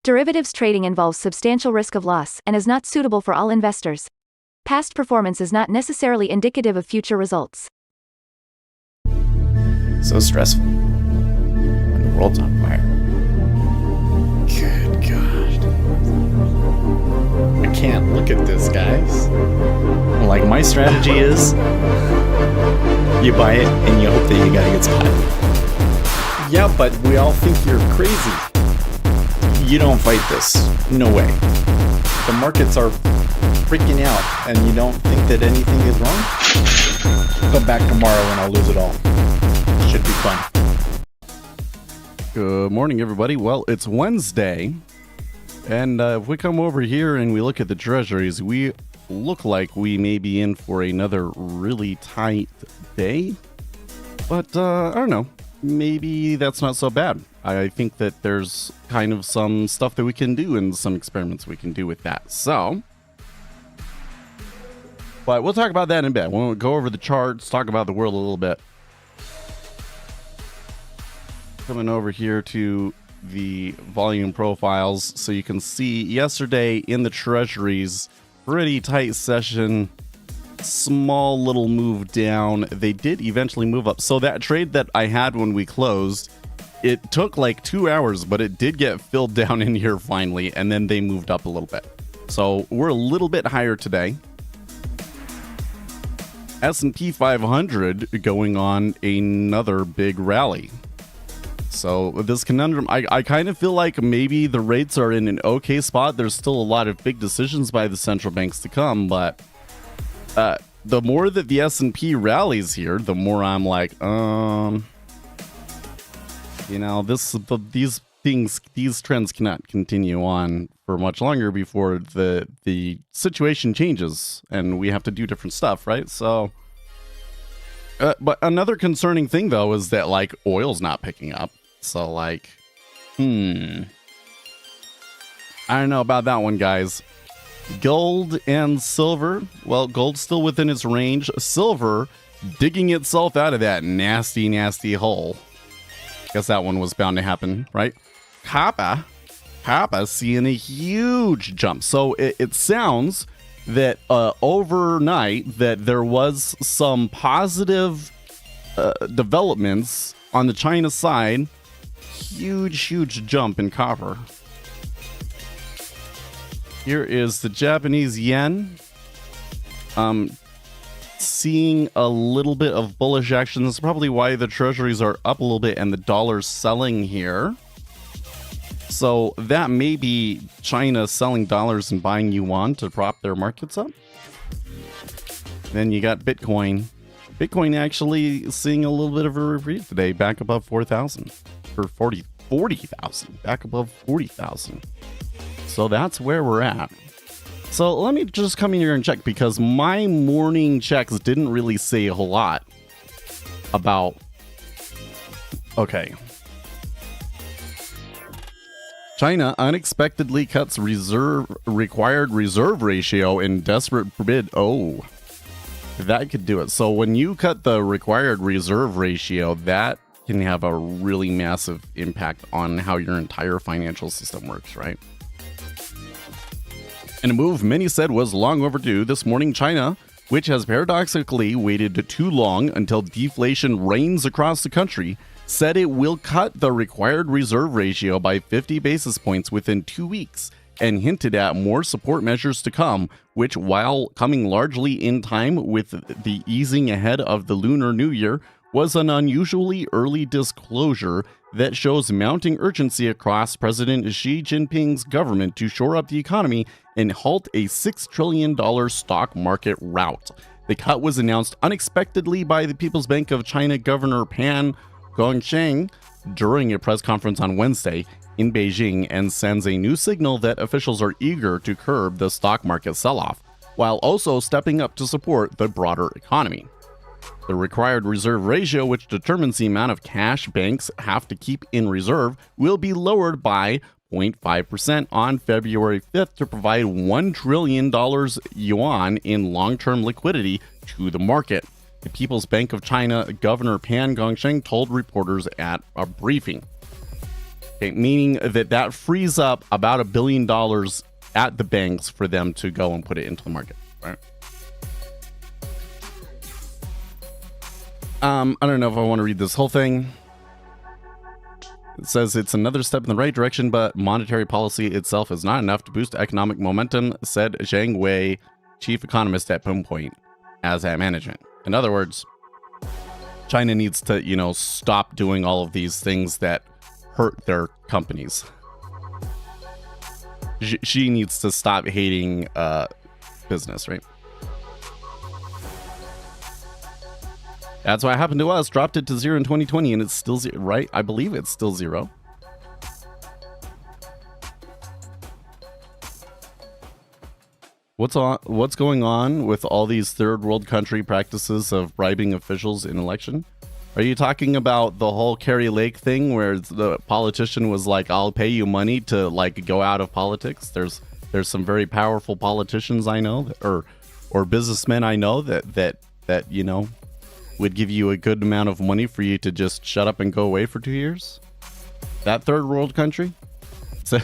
Derivatives trading involves substantial risk of loss and is not suitable for all investors. Past performance is not necessarily indicative of future results. So stressful when the world's on fire. Good God. I can't look at this, guys. Like, my strategy is you buy it and you hope that you gotta get spotted. Yeah, but we all think you're crazy. You don't fight this. No way. The markets are freaking out and you don't think that anything is wrong? Come back tomorrow and I'll lose it all. Should be fun. Good morning, everybody. Well, it's Wednesday, and if we come over here and we look at the treasuries, we look like we may be in for another really tight day. But I don't know. Maybe that's not so bad. I think that there's kind of some stuff that we can do and some experiments we can do with that. So, but we'll talk about that in a bit. We'll go over the charts, talk about the world a little bit. Coming over here to the volume profiles so you can see yesterday in the treasuries, pretty tight session, small little move down. They did eventually move up. So that trade that I had when we closed, it took like 2 hours, but it did get filled down in here finally, and then they moved up a little bit. So we're a little bit higher today. S&P 500 going on another big rally. So this conundrum, I kind of feel like maybe the rates are in an okay spot. There's still a lot of big decisions by the central banks to come, but the more that the S&P rallies here, the more I'm like, you know, these trends cannot continue on for much longer before the situation changes and we have to do different stuff, right? So, but another concerning thing though is that like oil's not picking up. So like, I don't know about that one, guys. Gold and silver. Well, gold's still within its range. Silver digging itself out of that nasty, nasty hole. Guess that one was bound to happen, right? Copper seeing a huge jump. So it sounds that overnight that there was some positive developments on the China side. Huge jump in copper. Here is the Japanese yen. Seeing a little bit of bullish action. This is probably why the treasuries are up a little bit and the dollar's selling here. So that may be China selling dollars and buying yuan to prop their markets up. Then you got Bitcoin. Bitcoin actually seeing a little bit of a reprieve today, back above 4,000 or 40,000, back above 40,000. So that's where we're at. So let me just come in here and check, because my morning checks didn't really say a whole lot about... Okay. China unexpectedly cuts required reserve ratio in desperate bid. Oh, that could do it. So when you cut the required reserve ratio, that can have a really massive impact on how your entire financial system works, right? In a move many said was long overdue, this morning China, which has paradoxically waited too long until deflation reigns across the country, said it will cut the required reserve ratio by 50 basis points within 2 weeks, and hinted at more support measures to come, which, while coming largely in time with the easing ahead of the Lunar New Year, was an unusually early disclosure that shows mounting urgency across President Xi Jinping's government to shore up the economy and halt a $6 trillion stock market rout. The cut was announced unexpectedly by the People's Bank of China Governor Pan Gongsheng during a press conference on Wednesday in Beijing, and sends a new signal that officials are eager to curb the stock market sell-off, while also stepping up to support the broader economy. The required reserve ratio, which determines the amount of cash banks have to keep in reserve, will be lowered by 0.5% on February 5th to provide $1 trillion yuan in long-term liquidity to the market, the People's Bank of China Governor Pan Gongsheng told reporters at a briefing. Okay, meaning that frees up about $1 billion at the banks for them to go and put it into the market, right? I don't know if I want to read this whole thing. It says it's another step in the right direction, but monetary policy itself is not enough to boost economic momentum, said Zhang Wei, chief economist at Pinpoint Asset Management. In other words, China needs to, stop doing all of these things that hurt their companies. She needs to stop hating business, right? That's what happened to us. Dropped it to 0 in 2020, and it's still 0, right? I believe it's still 0. What's going on with all these third world country practices of bribing officials in election? Are you talking about the whole Kerry Lake thing where the politician was like, "I'll pay you money to go out of politics"? There's some very powerful politicians I know or businessmen I know that would give you a good amount of money for you to just shut up and go away for 2 years. That third world country? So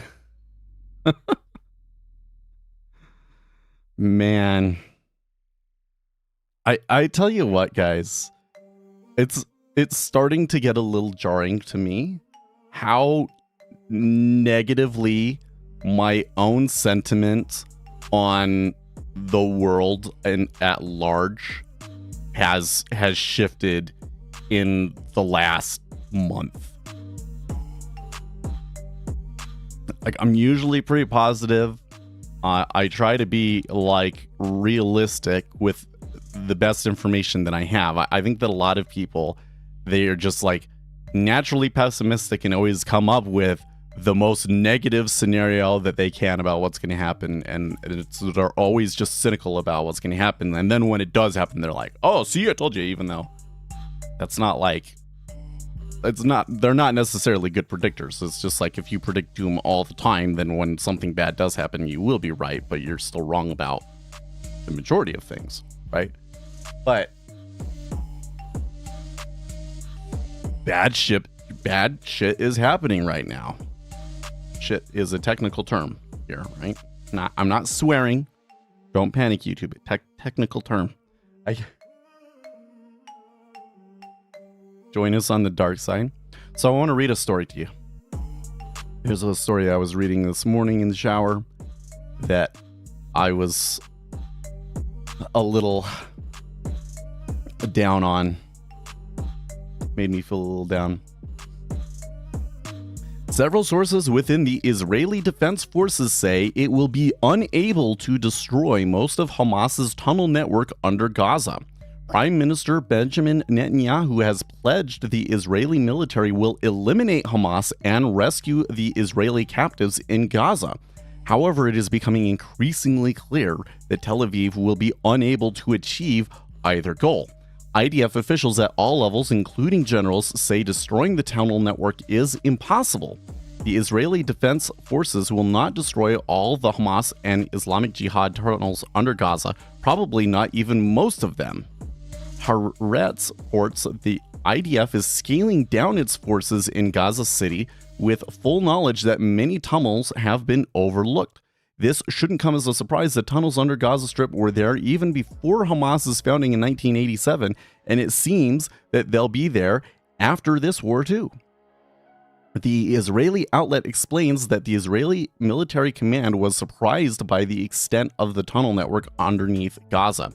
man, I tell you what, guys, it's starting to get a little jarring to me how negatively my own sentiment on the world and at large has shifted in the last month. I'm usually pretty positive. I try to be realistic with the best information that I have. I think that a lot of people, they are just naturally pessimistic and always come up with the most negative scenario that they can about what's going to happen, and they're always just cynical about what's going to happen. And then when it does happen, they're like, "Oh, see, I told you," even though that's not they're not necessarily good predictors. It's just if you predict doom all the time, then when something bad does happen, you will be right, but you're still wrong about the majority of things, right? But bad shit is happening right now. Shit is a technical term here, right? I'm not swearing. Don't panic, YouTube. Technical term. Join us on the dark side. So I want to read a story to you. Here's a story I was reading this morning in the shower that I was a little down on. Made me feel a little down. Several sources within the Israeli Defense Forces say it will be unable to destroy most of Hamas's tunnel network under Gaza. Prime Minister Benjamin Netanyahu has pledged the Israeli military will eliminate Hamas and rescue the Israeli captives in Gaza. However, it is becoming increasingly clear that Tel Aviv will be unable to achieve either goal. IDF officials at all levels, including generals, say destroying the tunnel network is impossible. The Israeli Defense Forces will not destroy all the Hamas and Islamic Jihad tunnels under Gaza, probably not even most of them. Haaretz reports the IDF is scaling down its forces in Gaza City with full knowledge that many tunnels have been overlooked. This shouldn't come as a surprise. The tunnels under Gaza Strip were there even before Hamas's founding in 1987, and it seems that they'll be there after this war too. The Israeli outlet explains that the Israeli military command was surprised by the extent of the tunnel network underneath Gaza.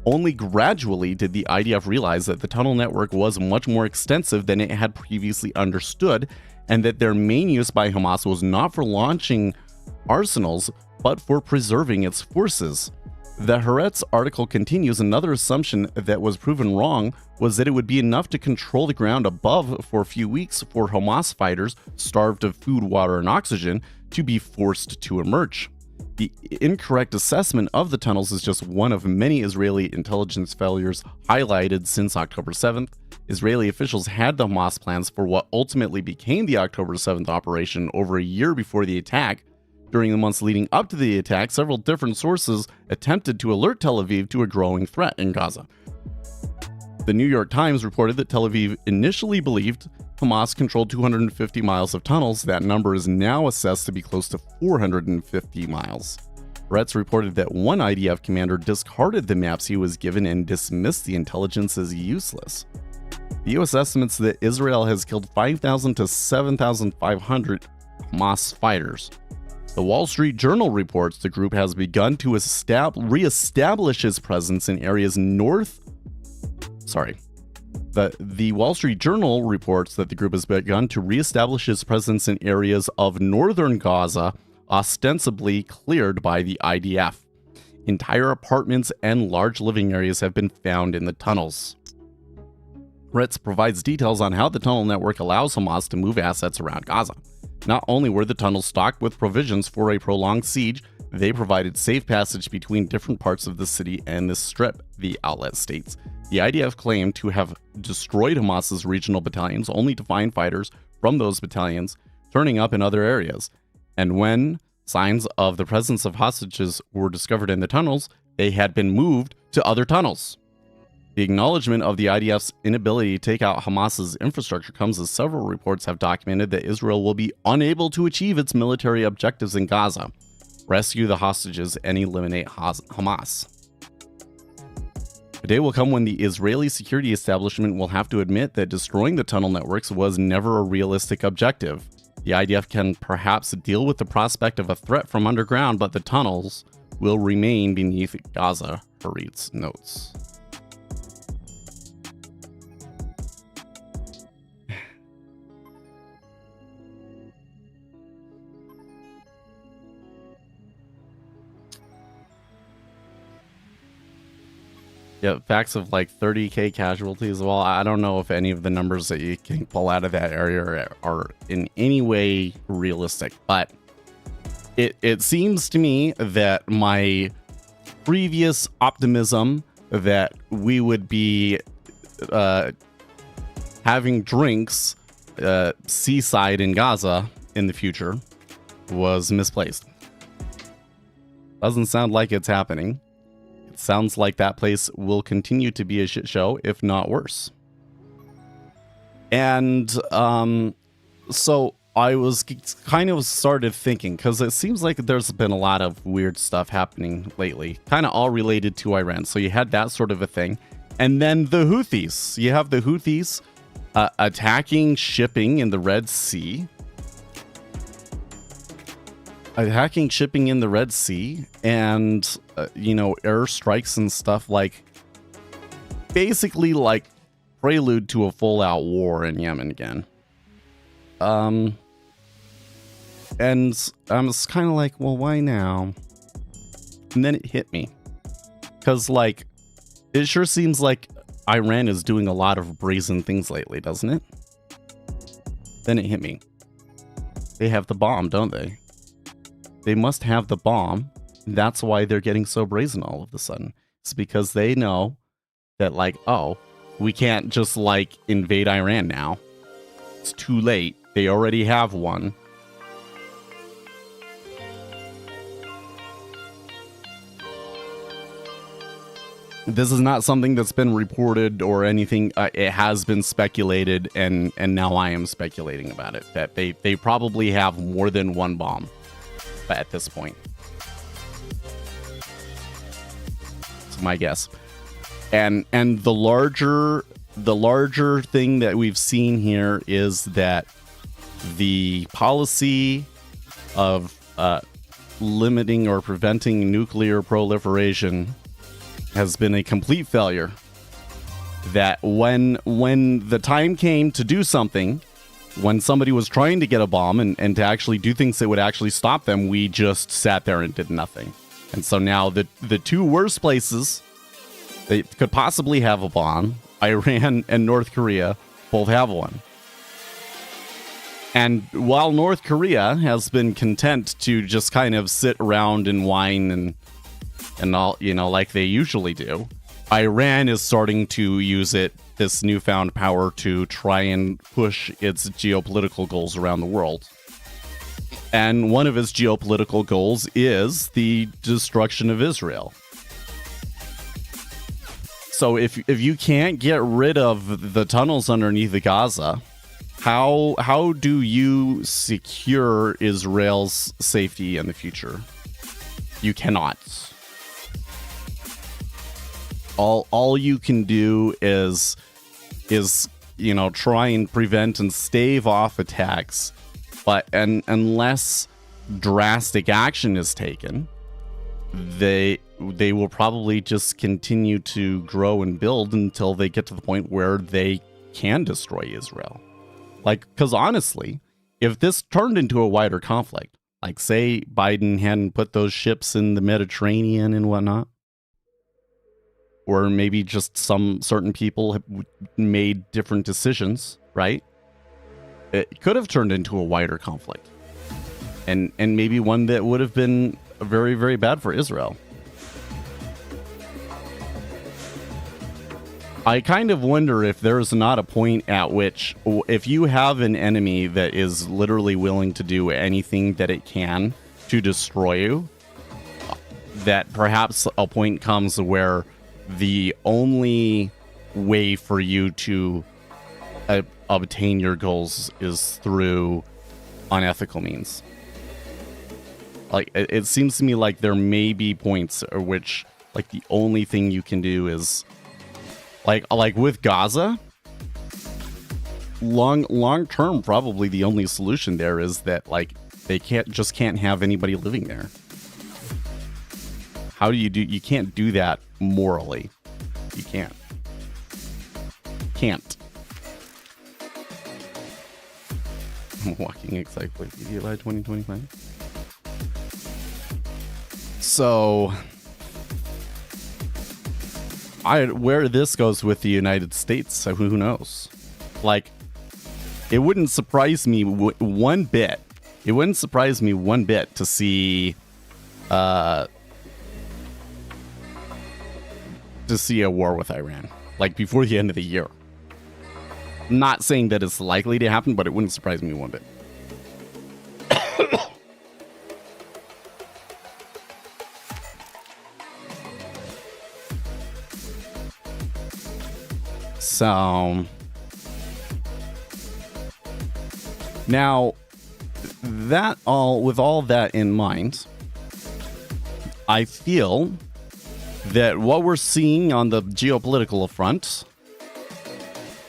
Only gradually did the IDF realize that the tunnel network was much more extensive than it had previously understood, and that their main use by Hamas was not for launching arsenals, but for preserving its forces. The Haaretz article continues, another assumption that was proven wrong was that it would be enough to control the ground above for a few weeks for Hamas fighters, starved of food, water, and oxygen, to be forced to emerge. The incorrect assessment of the tunnels is just one of many Israeli intelligence failures highlighted since October 7th. Israeli officials had the Hamas plans for what ultimately became the October 7th operation over a year before the attack. During the months leading up to the attack, several different sources attempted to alert Tel Aviv to a growing threat in Gaza. The New York Times reported that Tel Aviv initially believed Hamas controlled 250 miles of tunnels. That number is now assessed to be close to 450 miles. Haaretz reported that one IDF commander discarded the maps he was given and dismissed the intelligence as useless. The U.S. estimates that Israel has killed 5,000 to 7,500 Hamas fighters. The Wall Street Journal reports the group has begun to reestablish its presence in areas The Wall Street Journal reports that the group has begun to reestablish its presence in areas of northern Gaza, ostensibly cleared by the IDF. Entire apartments and large living areas have been found in the tunnels. Haaretz provides details on how the tunnel network allows Hamas to move assets around Gaza. Not only were the tunnels stocked with provisions for a prolonged siege, they provided safe passage between different parts of the city and the strip, the outlet states. The IDF claimed to have destroyed Hamas's regional battalions only to find fighters from those battalions turning up in other areas. And when signs of the presence of hostages were discovered in the tunnels, they had been moved to other tunnels. The acknowledgement of the IDF's inability to take out Hamas's infrastructure comes as several reports have documented that Israel will be unable to achieve its military objectives in Gaza, rescue the hostages, and eliminate Hamas. A day will come when the Israeli security establishment will have to admit that destroying the tunnel networks was never a realistic objective. The IDF can perhaps deal with the prospect of a threat from underground, but the tunnels will remain beneath Gaza, Haaretz notes. Yeah, facts of like 30k casualties. Well, I don't know if any of the numbers that you can pull out of that area are in any way realistic, but it seems to me that my previous optimism that we would be having drinks seaside in Gaza in the future was misplaced. Doesn't sound like it's happening. Sounds like that place will continue to be a shit show, if not worse. And so I was kind of started thinking, because it seems like there's been a lot of weird stuff happening lately, kind of all related to Iran. So you had that sort of a thing. And then the Houthis. You have the Houthis attacking shipping in the Red Sea. Hacking shipping in the Red Sea and, airstrikes and stuff, like basically like prelude to a full out war in Yemen again. And I was kind of like, well, why now? And then it hit me. Because, like, it sure seems like Iran is doing a lot of brazen things lately, doesn't it? Then it hit me. They have the bomb, don't they? They must have the bomb. That's why they're getting so brazen all of a sudden. It's because they know that, like, oh, we can't just, like, invade Iran now. It's too late. They already have one. This is not something that's been reported or anything. It has been speculated, and now I am speculating about it. That they probably have more than one bomb at this point. It's my guess. And the larger thing that we've seen here is that the policy of limiting or preventing nuclear proliferation has been a complete failure. That when the time came to do something, when somebody was trying to get a bomb and to actually do things that would actually stop them, we just sat there and did nothing. And so now the two worst places that could possibly have a bomb, Iran and North Korea, both have one. And while North Korea has been content to just kind of sit around and whine and all, like they usually do, Iran is starting to use this newfound power to try and push its geopolitical goals around the world. And one of its geopolitical goals is the destruction of Israel. So if you can't get rid of the tunnels underneath the Gaza, How do you secure Israel's safety in the future? You cannot. All you can do is try and prevent and stave off attacks, but unless drastic action is taken, they will probably just continue to grow and build until they get to the point where they can destroy Israel. Like, because honestly, if this turned into a wider conflict, like say Biden hadn't put those ships in the Mediterranean and whatnot, or maybe just some certain people have made different decisions, right? It could have turned into a wider conflict. And maybe one that would have been very, very bad for Israel. I kind of wonder if there's not a point at which, if you have an enemy that is literally willing to do anything that it can to destroy you, that perhaps a point comes where the only way for you to obtain your goals is through unethical means. Like, it seems to me like there may be points at which, like, the only thing you can do is, like with Gaza, long term, probably the only solution there is that, like, they can't have anybody living there. How do you can't do that morally. You can't. I'm walking Encyclopedia by 2025. So, where this goes with the United States, who knows? Like, it wouldn't surprise me one bit. It wouldn't surprise me one bit to see, a war with Iran, like before the end of the year. I'm not saying that it's likely to happen, but it wouldn't surprise me one bit. So now with all that in mind, I feel that what we're seeing on the geopolitical front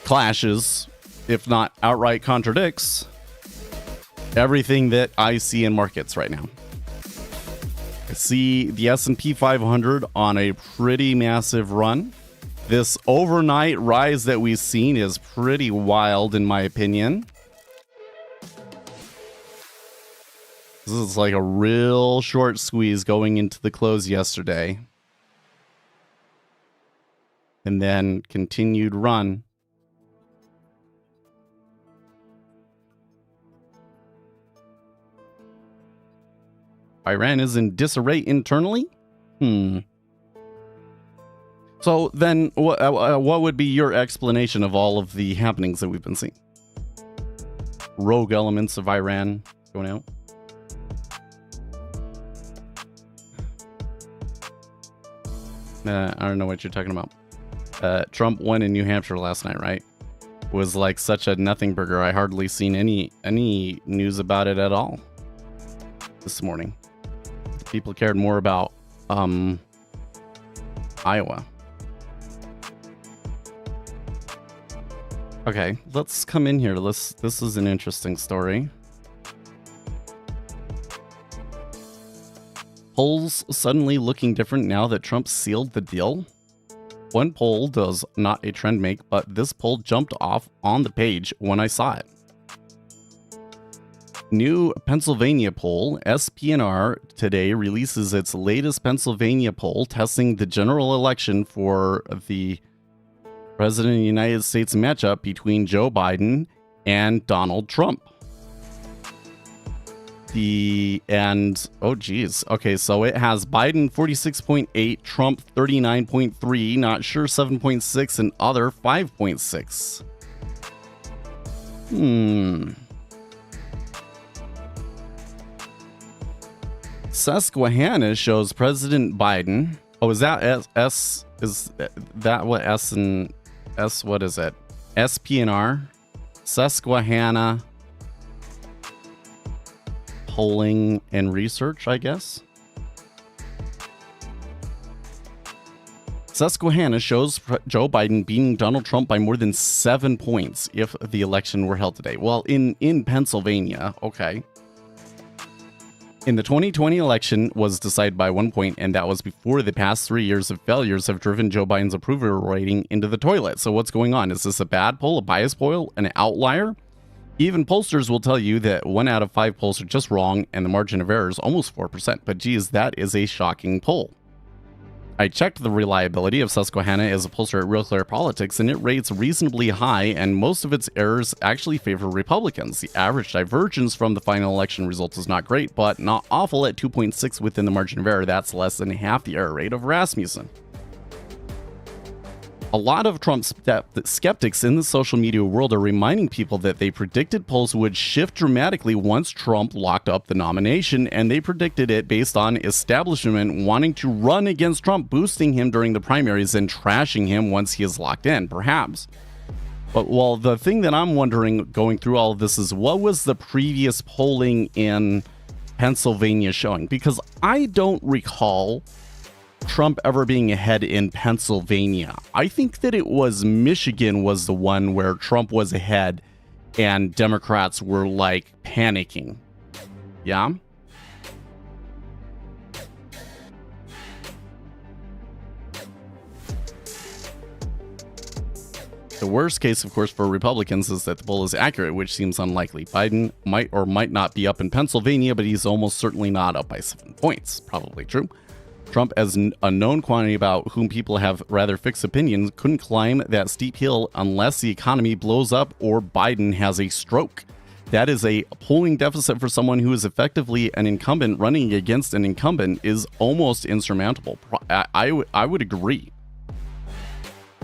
clashes, if not outright contradicts, everything that I see in markets right now. I see the S&P 500 on a pretty massive run. This overnight rise that we've seen is pretty wild, in my opinion. This is like a real short squeeze going into the close yesterday. And then continued run. Iran is in disarray internally? So then what would be your explanation of all of the happenings that we've been seeing? Rogue elements of Iran going out? I don't know what you're talking about. Trump won in New Hampshire last night, right? Was like such a nothing burger. I hardly seen any news about it at all this morning. People cared more about Iowa. Okay, let's come in here. This is an interesting story. Polls suddenly looking different now that Trump sealed the deal. One poll does not a trend make, but this poll jumped off on the page when I saw it. New Pennsylvania poll, SPNR, today releases its latest Pennsylvania poll testing the general election for the President of the United States matchup between Joe Biden and Donald Trump. Oh geez. Okay, so it has Biden 46.8, Trump 39.3, not sure 7.6, and other 5.6. Susquehanna shows President Biden. Oh, is that S? Is that what S and S? What is it? SPNR Susquehanna polling and research, I guess. Susquehanna shows Joe Biden beating Donald Trump by more than 7 points if the election were held today. Well, in Pennsylvania, okay. In the 2020 election was decided by 1 point, and that was before the past 3 years of failures have driven Joe Biden's approval rating into the toilet. So what's going on? Is this a bad poll, a bias poll, an outlier? Even pollsters will tell you that 1 out of 5 polls are just wrong, and the margin of error is almost 4%. But geez, that is a shocking poll. I checked the reliability of Susquehanna as a pollster at Real Clear Politics, and it rates reasonably high, and most of its errors actually favor Republicans. The average divergence from the final election results is not great, but not awful at 2.6 within the margin of error. That's less than half the error rate of Rasmussen. A lot of Trump skeptics in the social media world are reminding people that they predicted polls would shift dramatically once Trump locked up the nomination, and they predicted it based on establishment wanting to run against Trump, boosting him during the primaries and trashing him once he is locked in, perhaps. But well, the thing that I'm wondering going through all of this is, what was the previous polling in Pennsylvania showing? Because I don't recall Trump ever being ahead in Pennsylvania. I think that it was Michigan was the one where Trump was ahead and Democrats were like panicking. Yeah? The worst case, of course, for Republicans is that the poll is accurate, which seems unlikely. Biden might or might not be up in Pennsylvania, but he's almost certainly not up by 7 points. Probably true. Trump, as a known quantity about whom people have rather fixed opinions, couldn't climb that steep hill unless the economy blows up or Biden has a stroke. That is a polling deficit for someone who is effectively an incumbent running against an incumbent is almost insurmountable. I would agree.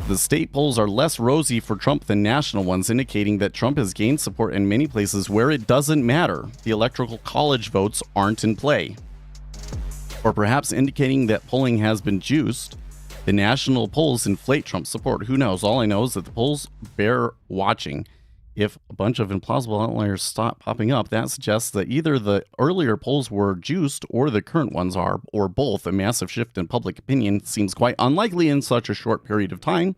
The state polls are less rosy for Trump than national ones, indicating that Trump has gained support in many places where it doesn't matter. The electoral college votes aren't in play. Or perhaps indicating that polling has been juiced. The national polls inflate Trump's support. Who knows? All I know is that the polls bear watching. If a bunch of implausible outliers stop popping up, that suggests that either the earlier polls were juiced or the current ones are, or both. A massive shift in public opinion seems quite unlikely in such a short period of time.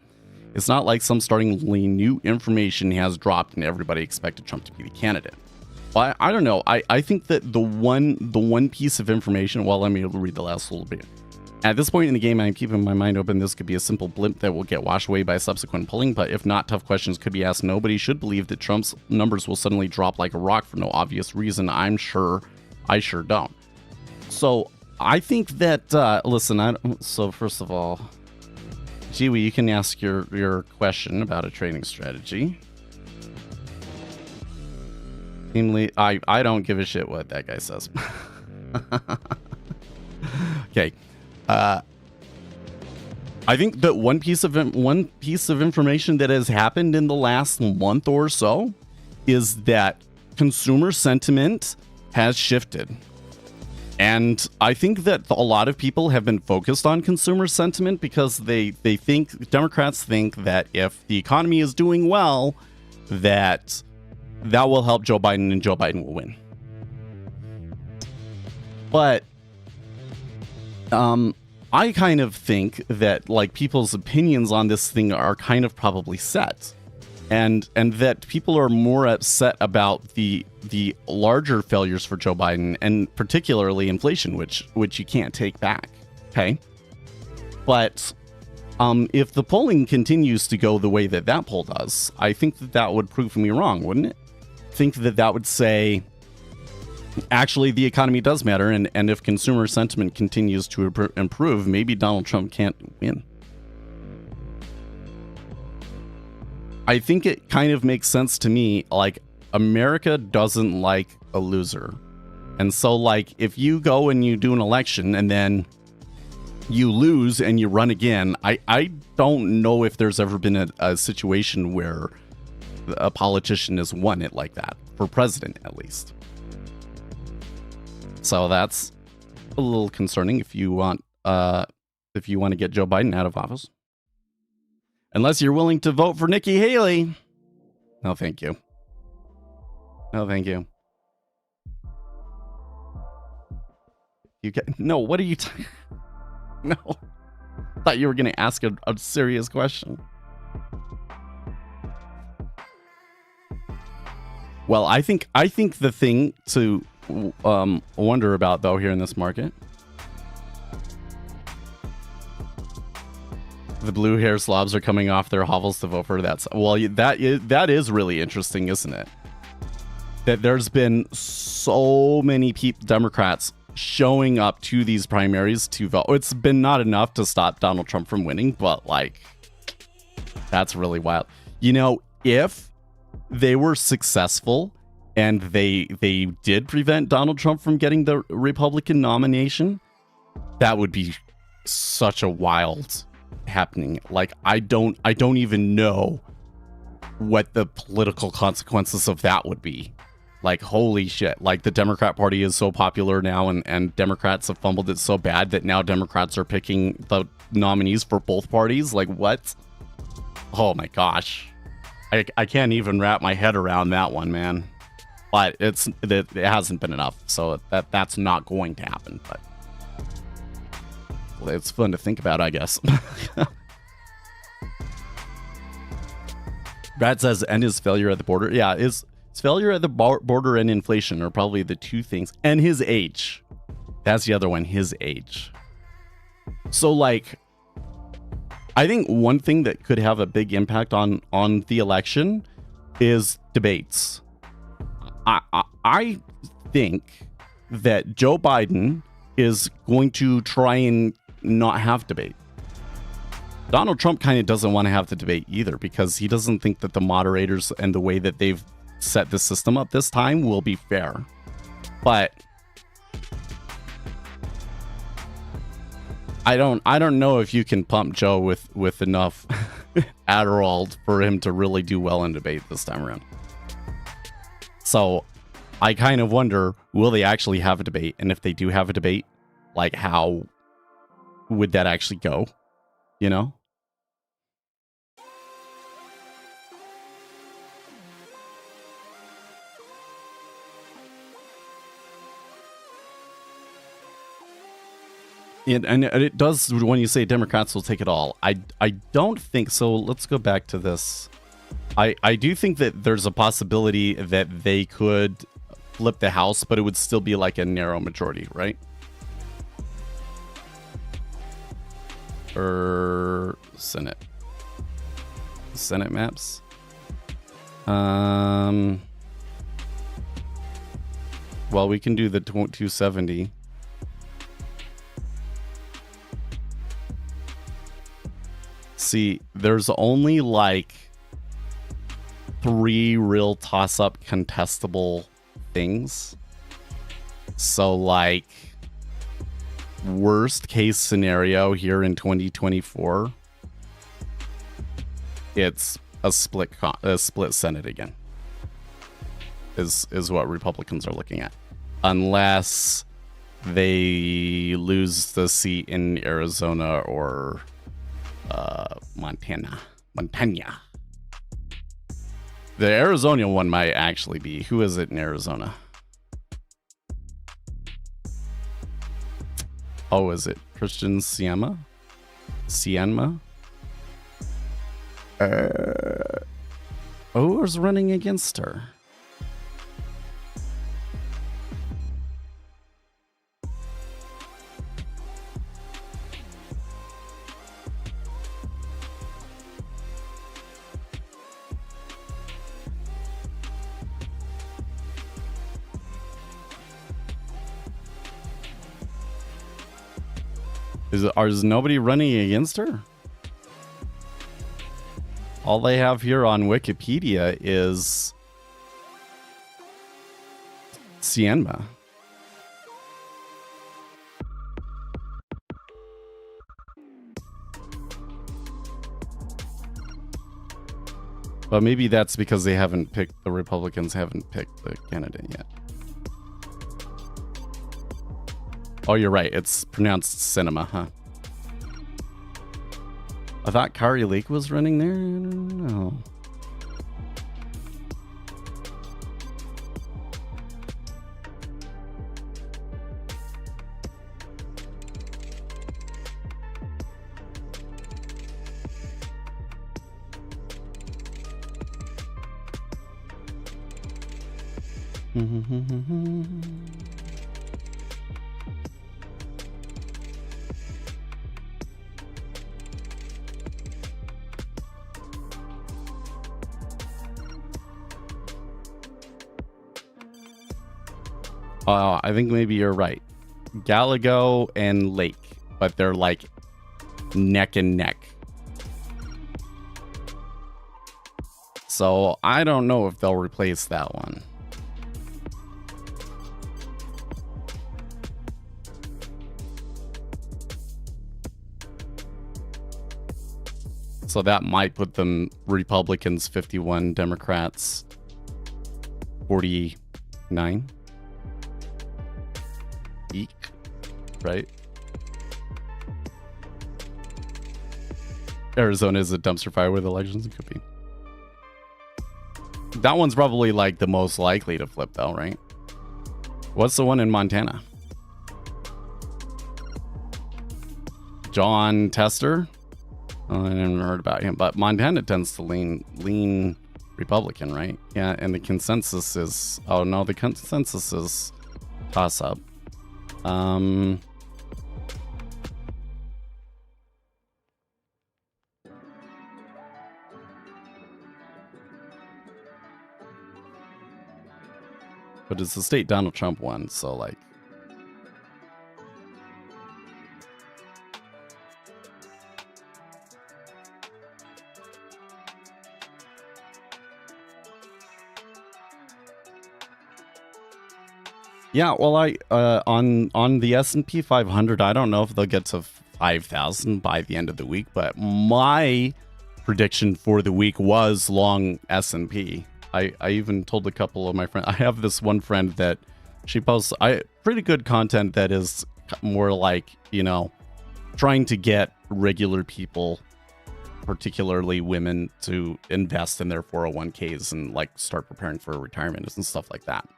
It's not like some startlingly new information has dropped and everybody expected Trump to be the candidate. I don't know. I think that the one piece of information, well, let me read the last little bit. At this point in the game, I'm keeping my mind open. This could be a simple blimp that will get washed away by subsequent polling, but if not, tough questions could be asked. Nobody should believe that Trump's numbers will suddenly drop like a rock for no obvious reason. I sure don't. So I think that, listen, so first of all, Jiwi, you can ask your question about a trading strategy. I don't give a shit what that guy says. Okay. I think that one piece of information that has happened in the last month or so is that consumer sentiment has shifted. And I think that a lot of people have been focused on consumer sentiment because Democrats think that if the economy is doing well, that will help Joe Biden and Joe Biden will win. But I kind of think that like people's opinions on this thing are kind of probably set. And that people are more upset about the larger failures for Joe Biden, and particularly inflation, which you can't take back. Okay. But if the polling continues to go the way that poll does, I think that would prove me wrong, wouldn't it? Think that would say, actually, the economy does matter, and if consumer sentiment continues to improve, maybe Donald Trump can't win. I think it kind of makes sense to me, like, America doesn't like a loser. And so, like, if you go and you do an election and then you lose and you run again, I don't know if there's ever been a situation where a politician has won it like that, for president at least. So that's a little concerning if you want to get Joe Biden out of office. Unless you're willing to vote for Nikki Haley. No, thank you. No, thank you. You get no. What are you? No. Thought you were gonna ask a serious question. Well, I think the thing to wonder about though here in this market, the blue hair slobs are coming off their hovels to vote for that. Well, that is really interesting, isn't it? That there's been so many Democrats showing up to these primaries to vote. It's been not enough to stop Donald Trump from winning, but like, that's really wild. You know, if they were successful and they did prevent Donald Trump from getting the Republican nomination, that would be such a wild happening. Like, I don't even know what the political consequences of that would be. Like, holy shit. Like, the Democrat Party is so popular now, and Democrats have fumbled it so bad that now Democrats are picking the nominees for both parties. Like, what? Oh my gosh. I can't even wrap my head around that one, man. But it hasn't been enough, so that's not going to happen. But well, it's fun to think about, I guess. Brad says, and his failure at the border. Yeah, his failure at the border and inflation are probably the two things. And his age. That's the other one, his age. So, like, I think one thing that could have a big impact on the election is debates. I think that Joe Biden is going to try and not have debate. Donald Trump kind of doesn't want to have the debate either, because he doesn't think that the moderators and the way that they've set the system up this time will be fair. But I don't know if you can pump Joe with enough Adderall for him to really do well in debate this time around. So I kind of wonder, will they actually have a debate? And if they do have a debate, like, how would that actually go? You know? And it does, when you say Democrats will take it all. I don't think so. Let's go back to this. I do think that there's a possibility that they could flip the House, but it would still be like a narrow majority, right? Or Senate maps. Well, we can do the 270. See, there's only like 3 real toss-up contestable things. So, like, worst case scenario here in 2024, it's a split Senate again. Is what Republicans are looking at, unless they lose the seat in Arizona or Montana. The Arizona one might actually be. Who is it in Arizona? Oh, is it Christian Sienma? Who's running against her? Is nobody running against her? All they have here on Wikipedia is Sienma. But maybe that's because the Republicans haven't picked the candidate yet. Oh, you're right. It's pronounced cinema, huh? I thought Kari Lake was running there. No. I think maybe you're right. Gallagher and Lake, but they're like neck and neck. So I don't know if they'll replace that one. So that might put them Republicans 51, Democrats 49. Eek, right? Arizona is a dumpster fire with elections. It could be. That one's probably like the most likely to flip, though, right? What's the one in Montana? John Tester? Oh, I never heard about him, but Montana tends to lean Republican, right? Yeah, and the consensus is... Oh, no, the consensus is toss-up. But it's the state Donald Trump won, so like... Yeah, well, on the S&P 500, I don't know if they'll get to 5,000 by the end of the week, but my prediction for the week was long S&P. I even told a couple of my friends. I have this one friend that she posts pretty good content that is more like, you know, trying to get regular people, particularly women, to invest in their 401ks and like start preparing for retirement and stuff like that.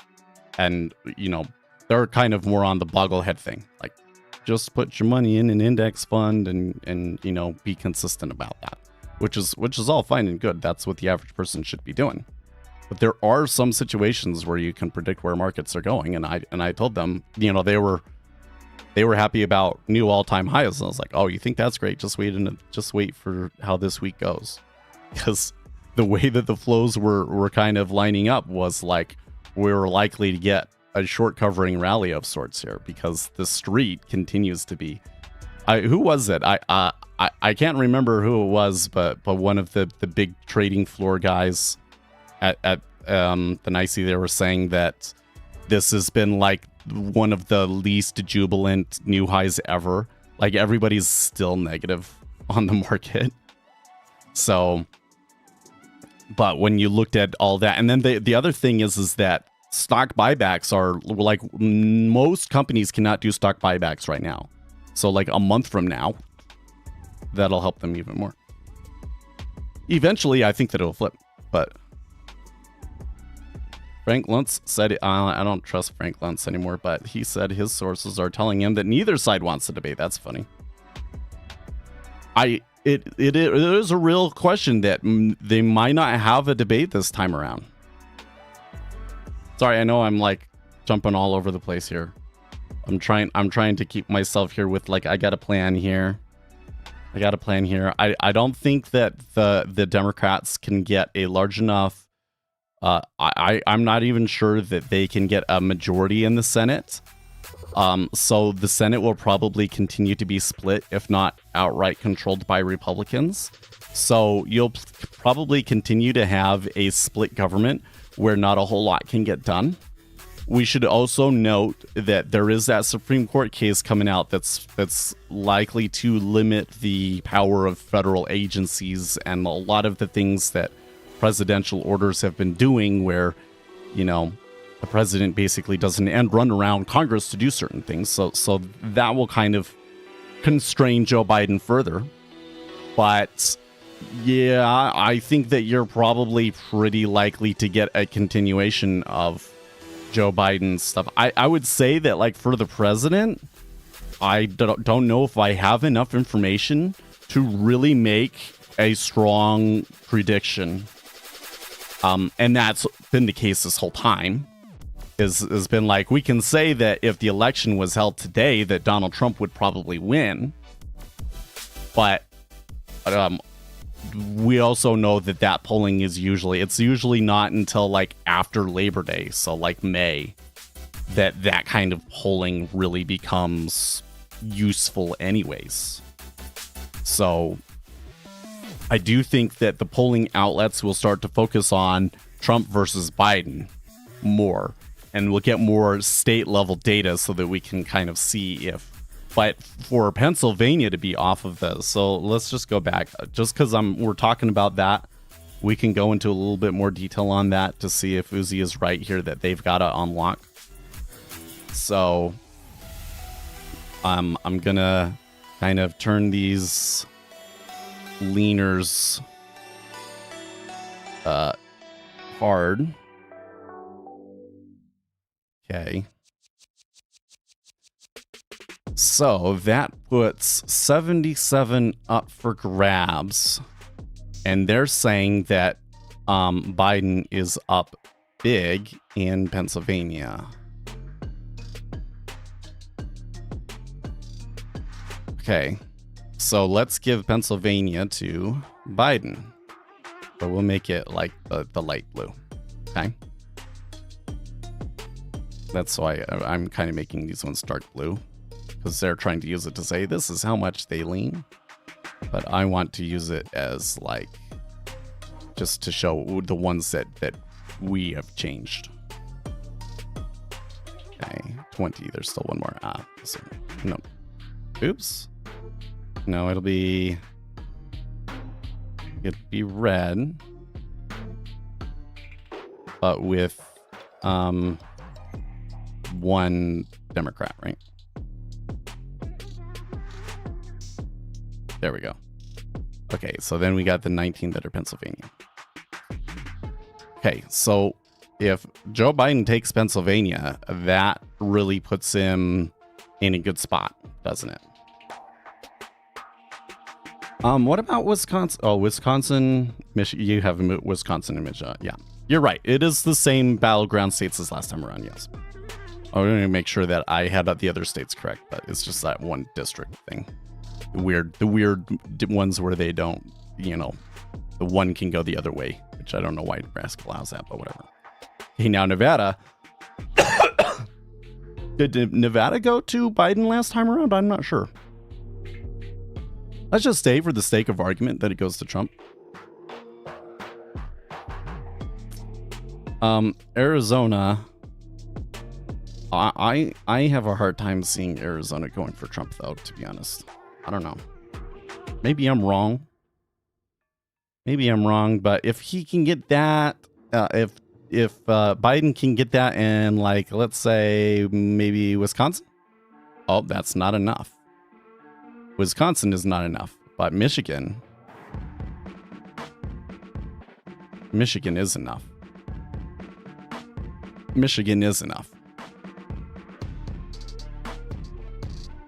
And, you know, they're kind of more on the bogglehead thing. Like, just put your money in an index fund and you know, be consistent about that. Which is all fine and good. That's what the average person should be doing. But there are some situations where you can predict where markets are going. And I told them, you know, they were happy about new all-time highs. And I was like, oh, you think that's great? Just wait for how this week goes. Because the way that the flows were kind of lining up was like, we were likely to get a short covering rally of sorts here because the street continues to be. Who was it? I can't remember who it was, but one of the big trading floor guys at the NYSE, they were saying that this has been like one of the least jubilant new highs ever. Like everybody's still negative on the market. So, but when you looked at all that, and then the other thing is that stock buybacks are like, most companies cannot do stock buybacks right now. So like a month from now, that'll help them even more. Eventually, I think that it'll flip, but Frank Luntz said, I don't trust Frank Luntz anymore, but he said his sources are telling him that neither side wants to debate. That's funny. It is a real question that they might not have a debate this time around. Sorry, I know I'm like jumping all over the place here. I'm trying to keep myself here with like, I got a plan here. I don't think that the Democrats can get a large enough. I'm not even sure that they can get a majority in the Senate. So the Senate will probably continue to be split, if not outright controlled by Republicans. So you'll probably continue to have a split government where not a whole lot can get done. We should also note that there is that Supreme Court case coming out that's likely to limit the power of federal agencies and a lot of the things that presidential orders have been doing, where, you know, the president basically does an end run around Congress to do certain things. So that will kind of constrain Joe Biden further. But yeah, I think that you're probably pretty likely to get a continuation of Joe Biden's stuff. I would say that, like, for the president, I don't know if I have enough information to really make a strong prediction. And that's been the case this whole time. has been like, we can say that if the election was held today, that Donald Trump would probably win. But we also know that polling is usually not until like after Labor Day, so like May, that kind of polling really becomes useful anyways. So I do think that the polling outlets will start to focus on Trump versus Biden more, and we'll get more state level data so that we can kind of see if. But for Pennsylvania to be off of this, so let's just go back. Just because we're talking about that, we can go into a little bit more detail on that to see if Uzi is right here that they've got to unlock. So I'm gonna kind of turn these leaners hard. Okay. So that puts 77 up for grabs. And they're saying that Biden is up big in Pennsylvania. Okay. So let's give Pennsylvania to Biden. But we'll make it like the light blue. Okay. That's why I'm kind of making these ones dark blue. Because they're trying to use it to say this is how much they lean. But I want to use it as like just to show the ones that we have changed. Okay, 20. There's still one more. So, no. Oops. No, it'll be red. But with one Democrat, right? There we go. Okay, so then we got the 19 that are Pennsylvania. Okay, so if Joe Biden takes Pennsylvania, that really puts him in a good spot, doesn't it? What about Wisconsin? Oh, Wisconsin, Michigan. You have Wisconsin and Michigan. Yeah, you're right. It is the same battleground states as last time around. Yes. I'm going to make sure that I had the other states correct, but it's just that one district thing. The weird ones where they don't, the one can go the other way, which I don't know why Nebraska allows that, but whatever. Hey, now Nevada. Did Nevada go to Biden last time around? I'm not sure. Let's just say, for the sake of argument, that it goes to Trump. Arizona. I have a hard time seeing Arizona going for Trump, though, to be honest. I don't know. Maybe I'm wrong. But if he can get that, if Biden can get that in, like, let's say maybe Wisconsin. Oh, that's not enough. Wisconsin is not enough, but Michigan is enough. Michigan is enough.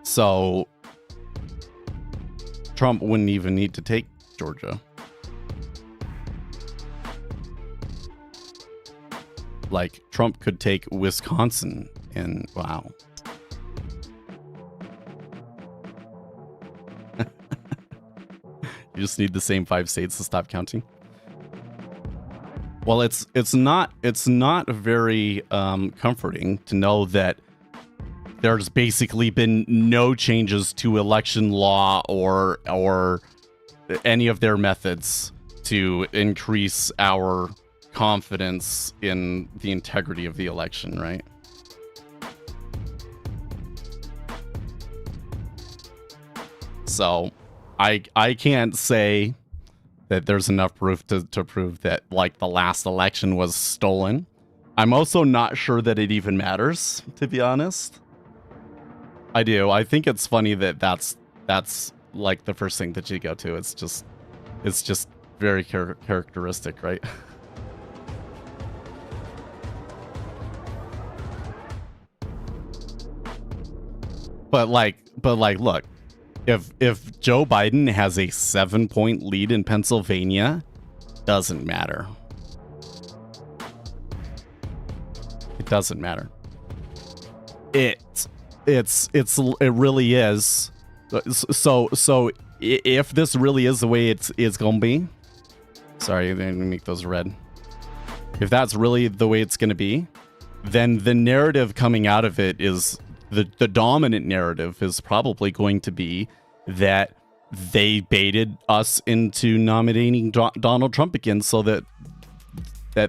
So Trump wouldn't even need to take Georgia. Like, Trump could take Wisconsin, and wow. You just need the same 5 states to stop counting. Well, it's not very comforting to know that there's basically been no changes to election law or any of their methods to increase our confidence in the integrity of the election, right? So I can't say that there's enough proof to prove that, like, the last election was stolen. I'm also not sure that it even matters, to be honest. I do. I think it's funny that that's like the first thing that you go to. It's just very characteristic, right? But look, if Joe Biden has a 7-point lead in Pennsylvania, doesn't matter. It doesn't matter. It really is. So if this really is the way it's gonna be, sorry, they didn't make those red. If that's really the way it's gonna be, then the narrative coming out of it is the dominant narrative is probably going to be that they baited us into nominating Donald Trump again so that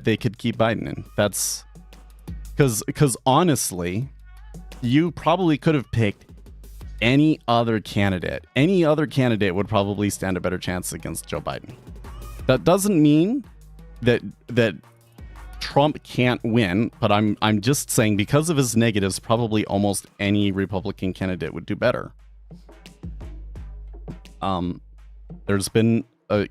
they could keep Biden in. That's because honestly, you probably could have picked any other candidate. Any other candidate would probably stand a better chance against Joe Biden. That doesn't mean that Trump can't win, but I'm just saying because of his negatives, probably almost any Republican candidate would do better. There's been a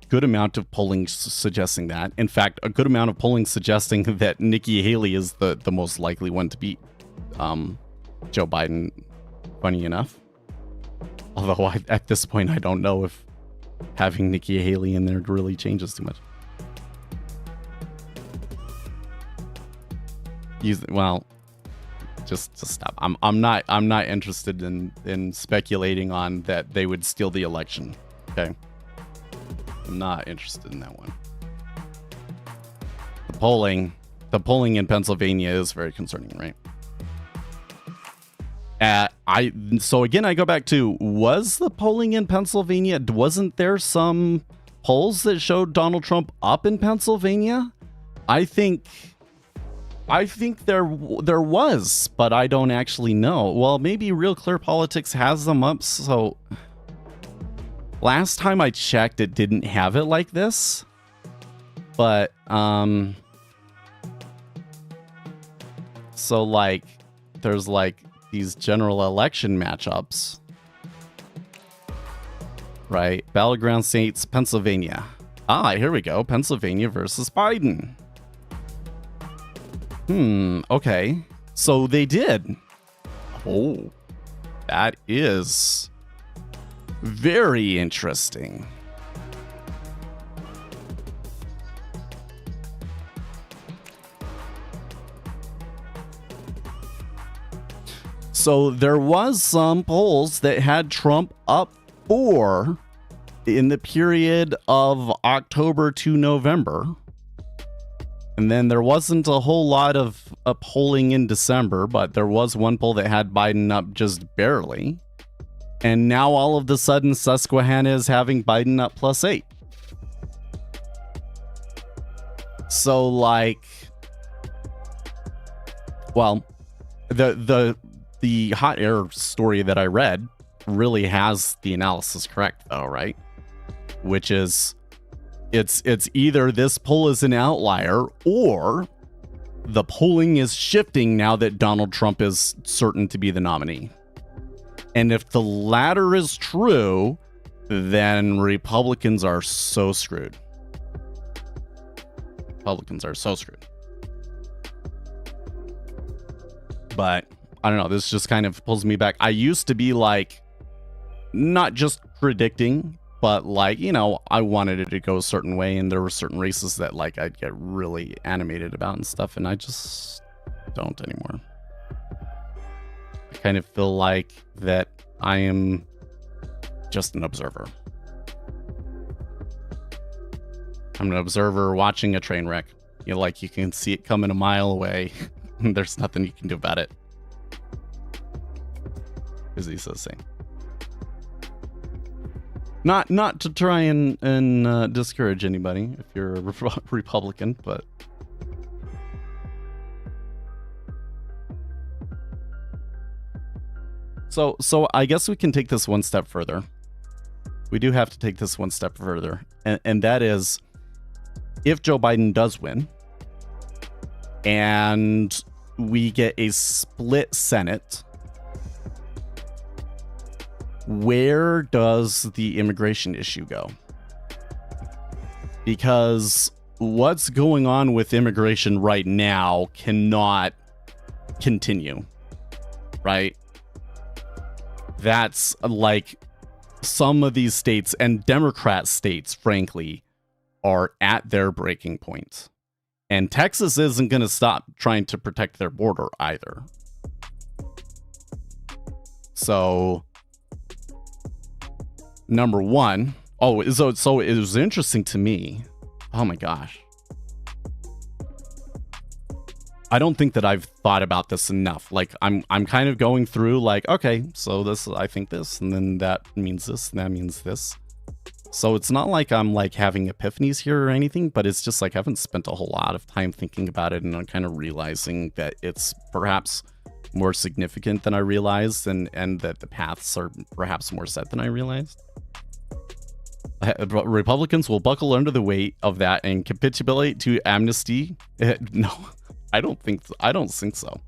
good amount of polling suggesting that. In fact, a good amount of polling suggesting that Nikki Haley is the most likely one to beat Joe Biden, funny enough. Although at this point, I don't know if having Nikki Haley in there really changes too much. Just stop. I'm not interested in speculating on that they would steal the election. Okay, I'm not interested in that one. The polling in Pennsylvania is very concerning, right? So again, I go back to, was the polling in Pennsylvania? Wasn't there some polls that showed Donald Trump up in Pennsylvania? I think there was, but I don't actually know. Well, maybe Real Clear Politics has them up. So last time I checked, it didn't have it like this. But so like there's like these general election matchups, right? Battleground states, Pennsylvania. Here we go. Pennsylvania versus Biden. Okay. So they did. Oh, that is very interesting. So there was some polls that had Trump up 4 in the period of October to November. And then there wasn't a whole lot of polling in December, but there was one poll that had Biden up just barely. And now all of a sudden, Susquehanna is having Biden up +8. So like, well, the hot air story that I read really has the analysis correct though, right? Which is, it's either this poll is an outlier or the polling is shifting now that Donald Trump is certain to be the nominee. And if the latter is true, then Republicans are so screwed. Republicans are so screwed. But I don't know, this just kind of pulls me back. I used to be like, not just predicting, but like, you know, I wanted it to go a certain way, and there were certain races that like I'd get really animated about and stuff, and I just don't anymore. I kind of feel like that I am just an observer. I'm an observer watching a train wreck. You know, like you can see it coming a mile away, and there's nothing you can do about it. As he says, saying. Not to try and discourage anybody if you're a Republican, but so I guess we can take this one step further. We do have to take this one step further, and that is, if Joe Biden does win and we get a split Senate, where does the immigration issue go? Because what's going on with immigration right now cannot continue, right? That's like some of these states, and Democrat states, frankly, are at their breaking point. And Texas isn't going to stop trying to protect their border either. So, number one, so it was interesting to me. Oh my gosh. I don't think that I've thought about this enough. Like I'm kind of going through like, okay, so this, I think this, and then that means this, and that means this. So it's not like I'm like having epiphanies here or anything, but it's just like I haven't spent a whole lot of time thinking about it, and I'm kind of realizing that it's perhaps more significant than I realized, and that the paths are perhaps more set than I realized. Republicans will buckle under the weight of that and capitulate to amnesty. No, I don't think so. I don't think so.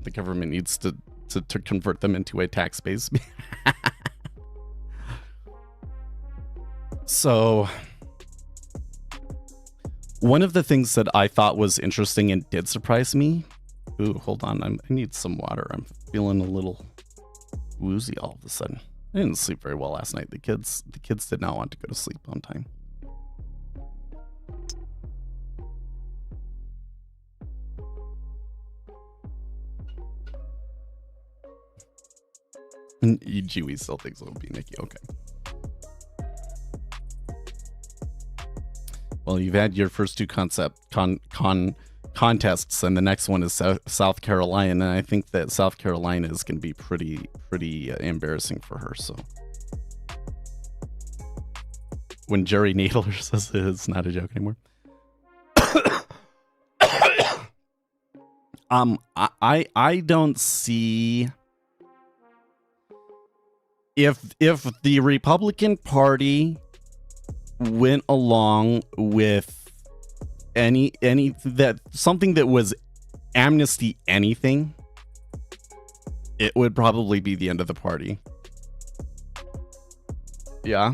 The government needs to convert them into a tax base. So, one of the things that I thought was interesting and did surprise me. Ooh, hold on. I need some water. I'm feeling a little woozy all of a sudden. I didn't sleep very well last night. The kids did not want to go to sleep on time. Chewie still thinks it'll be Nikki. Okay. Well, you've had your first two contests, and the next one is South Carolina, and I think that South Carolina is going to be pretty embarrassing for her. So, when Jerry Nadler says it's not a joke anymore, I don't see if the Republican Party went along with something that was amnesty anything, it would probably be the end of the party. Yeah.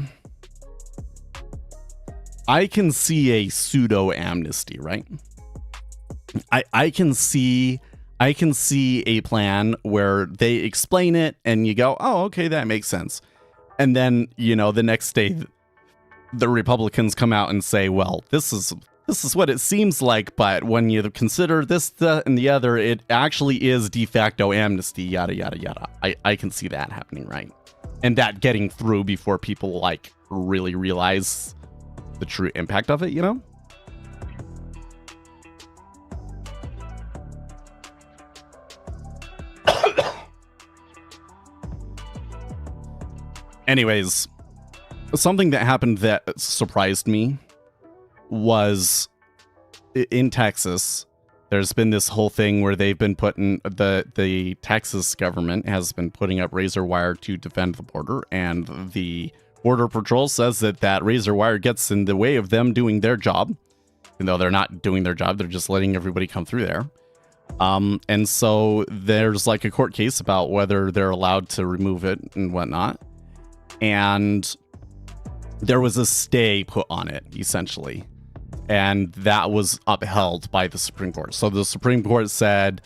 I can see a pseudo amnesty, right? I can see a plan where they explain it and you go, oh, okay, that makes sense. And then, the next day the Republicans come out and say, well, this is what it seems like, but when you consider this, and the other, it actually is de facto amnesty, yada, yada, yada. I can see that happening, right? And that getting through before people, like, really realize the true impact of it, Anyways, something that happened that surprised me was in Texas. There's been this whole thing where they've been putting the Texas government has been putting up razor wire to defend the border, and the Border Patrol says that razor wire gets in the way of them doing their job. Even though they're not doing their job, they're just letting everybody come through there. And so there's like a court case about whether they're allowed to remove it and whatnot. And there was a stay put on it, essentially. And that was upheld by the Supreme Court. So the Supreme Court said,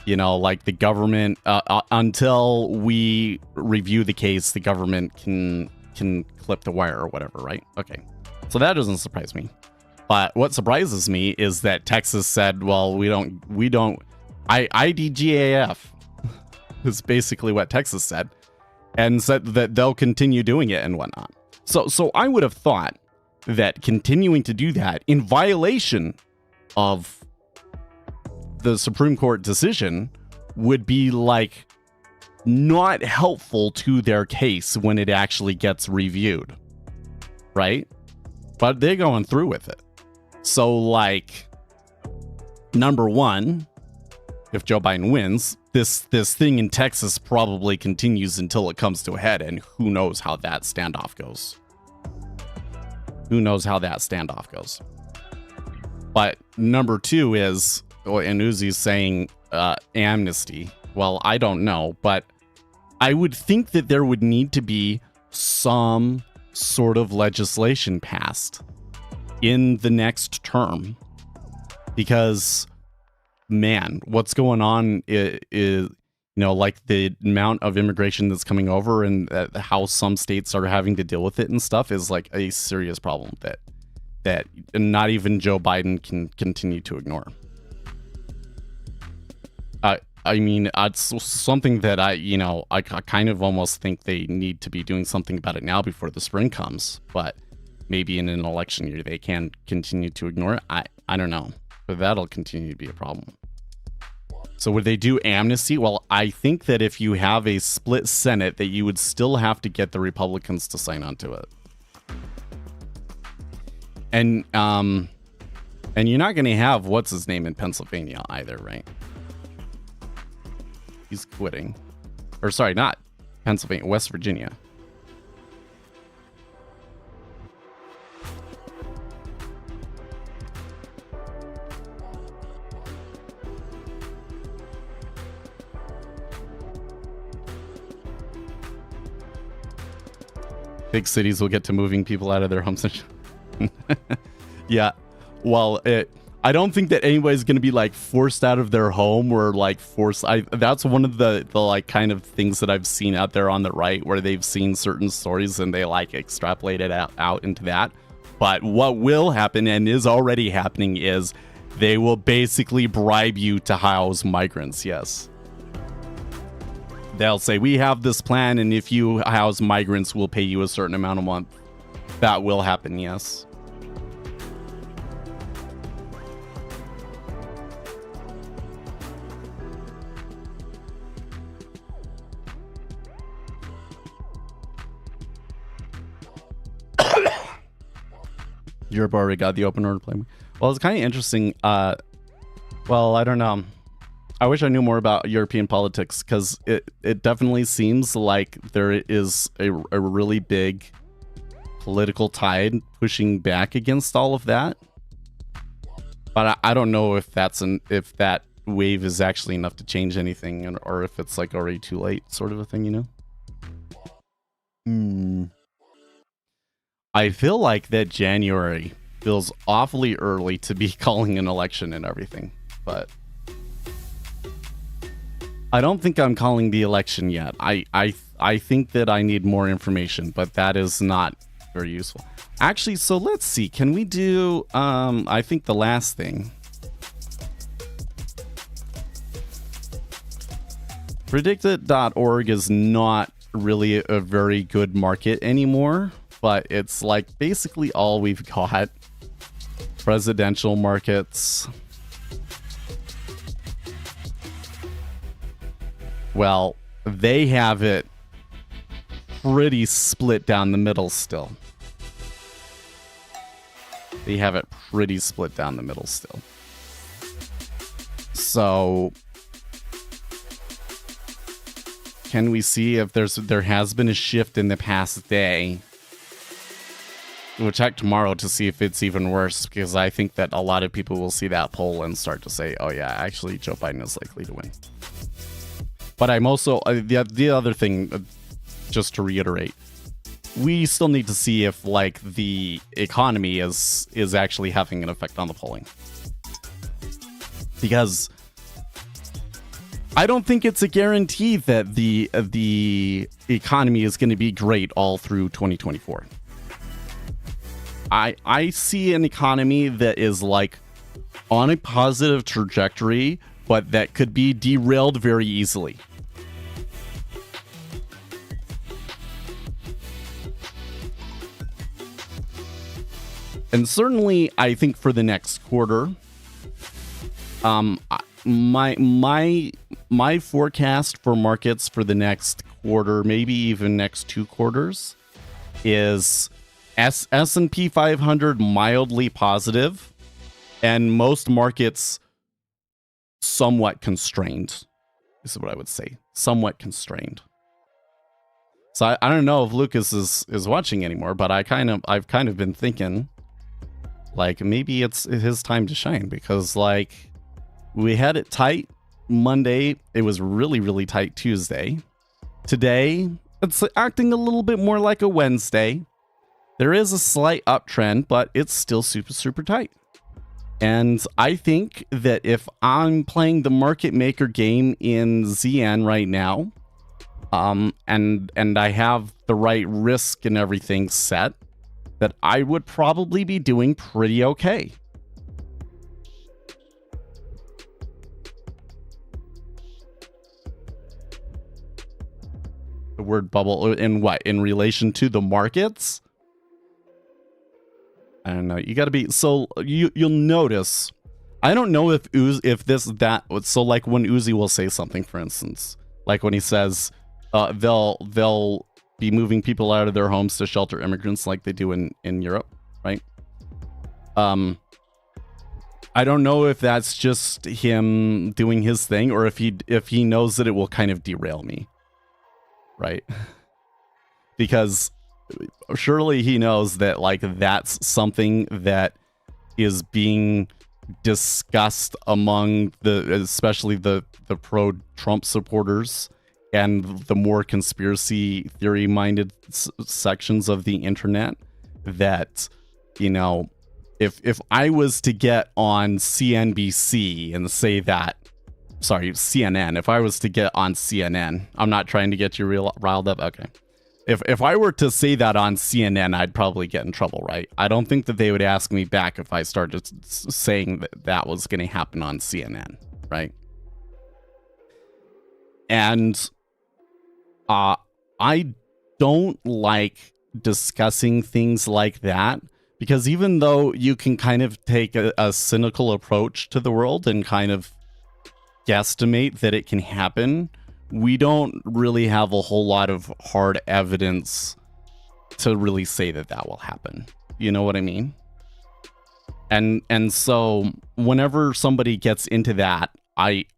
like the government, until we review the case, the government can clip the wire or whatever, right? Okay. So that doesn't surprise me. But what surprises me is that Texas said, well, we don't, IDGAF is basically what Texas said, and said that they'll continue doing it and whatnot. So I would have thought that continuing to do that in violation of the Supreme Court decision would be like not helpful to their case when it actually gets reviewed, right? But they're going through with it. So, like, number one, if Joe Biden wins, this thing in Texas probably continues until it comes to a head, and who knows how that standoff goes. Who knows how that standoff goes. But number two is, and Uzi's saying amnesty. Well, I don't know, but I would think that there would need to be some sort of legislation passed in the next term, because man, what's going on is like the amount of immigration that's coming over and how some states are having to deal with it and stuff is like a serious problem that not even Joe Biden can continue to ignore. I mean, it's something that I kind of almost think they need to be doing something about it now before the spring comes, but maybe in an election year they can continue to ignore it. I don't know, but that'll continue to be a problem. So would they do amnesty? Well, I think that if you have a split Senate, that you would still have to get the Republicans to sign on to it. And you're not going to have what's his name in Pennsylvania either, right? He's quitting. Or sorry, not Pennsylvania, West Virginia. Big cities will get to moving people out of their homes. Yeah. Well, I don't think that anybody's going to be like forced out of their home or like forced. That's one of the like kind of things that I've seen out there on the right where they've seen certain stories and they like extrapolate it out into that. But what will happen and is already happening is they will basically bribe you to house migrants. Yes. They'll say, we have this plan, and if you house migrants, we'll pay you a certain amount a month. That will happen, yes. Europe already got the open order plan. Well, it's kind of interesting. Well, I don't know. I wish I knew more about European politics because it definitely seems like there is a really big political tide pushing back against all of that. But I don't know if if that wave is actually enough to change anything or if it's like already too late sort of a thing, you know? I feel like that January feels awfully early to be calling an election and everything, but I don't think I'm calling the election yet. I think that I need more information, but that is not very useful. Actually, so let's see. Can we do, I think the last thing. Predictit.org is not really a very good market anymore, but it's like basically all we've got. Presidential markets. Well, they have it pretty split down the middle still. They have it pretty split down the middle still. So, can we see if there has been a shift in the past day? We'll check tomorrow to see if it's even worse, because I think that a lot of people will see that poll and start to say, oh yeah, actually Joe Biden is likely to win. But I'm also, the other thing, just to reiterate, we still need to see if like the economy is actually having an effect on the polling. Because I don't think it's a guarantee that the economy is going to be great all through 2024. I see an economy that is like on a positive trajectory, but that could be derailed very easily. And certainly, I think for the next quarter, my forecast for markets for the next quarter, maybe even next 2 quarters, is S&P 500 mildly positive, and most markets somewhat constrained. This is what I would say, somewhat constrained. So I don't know if Lucas is watching anymore, but I've kind of been thinking, like, maybe it's his time to shine, because like we had it tight Monday, it was really, really tight Tuesday. Today, it's acting a little bit more like a Wednesday. There is a slight uptrend, but it's still super, super tight. And I think that if I'm playing the market maker game in ZN right now, and I have the right risk and everything set, that I would probably be doing pretty okay. The word bubble in what? In relation to the markets? I don't know. You got to be so you'll notice. I don't know if so like when Uzi will say something, for instance, like when he says they'll be moving people out of their homes to shelter immigrants like they do in Europe, right? I don't know if that's just him doing his thing or if he knows that it will kind of derail me, right? Because surely he knows that like that's something that is being discussed among especially the pro-Trump supporters and the more conspiracy theory minded sections of the internet, that, you know, if I was to get on CNBC and say that, sorry, CNN, if I was to get on CNN, I'm not trying to get you riled up. Okay. If I were to say that on CNN, I'd probably get in trouble, right? I don't think that they would ask me back if I started saying that was going to happen on CNN, right? And I don't like discussing things like that, because even though you can kind of take a cynical approach to the world and kind of guesstimate that it can happen, we don't really have a whole lot of hard evidence to really say that will happen. You know what I mean? And so whenever somebody gets into that,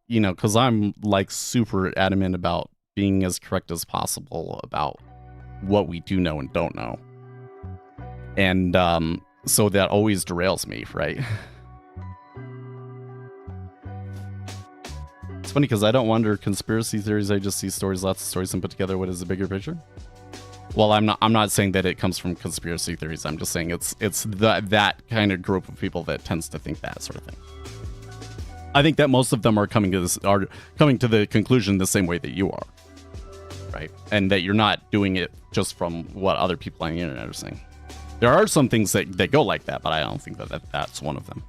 because I'm like super adamant about being as correct as possible about what we do know and don't know. And so that always derails me, right? It's funny because I don't wonder conspiracy theories. I just see stories, lots of stories, and put together what is the bigger picture. Well, I'm not saying that it comes from conspiracy theories. I'm just saying it's that kind of group of people that tends to think that sort of thing. I think that most of them are coming to the conclusion the same way that you are, right? And that you're not doing it just from what other people on the internet are saying. There are some things that go like that, but I don't think that's one of them.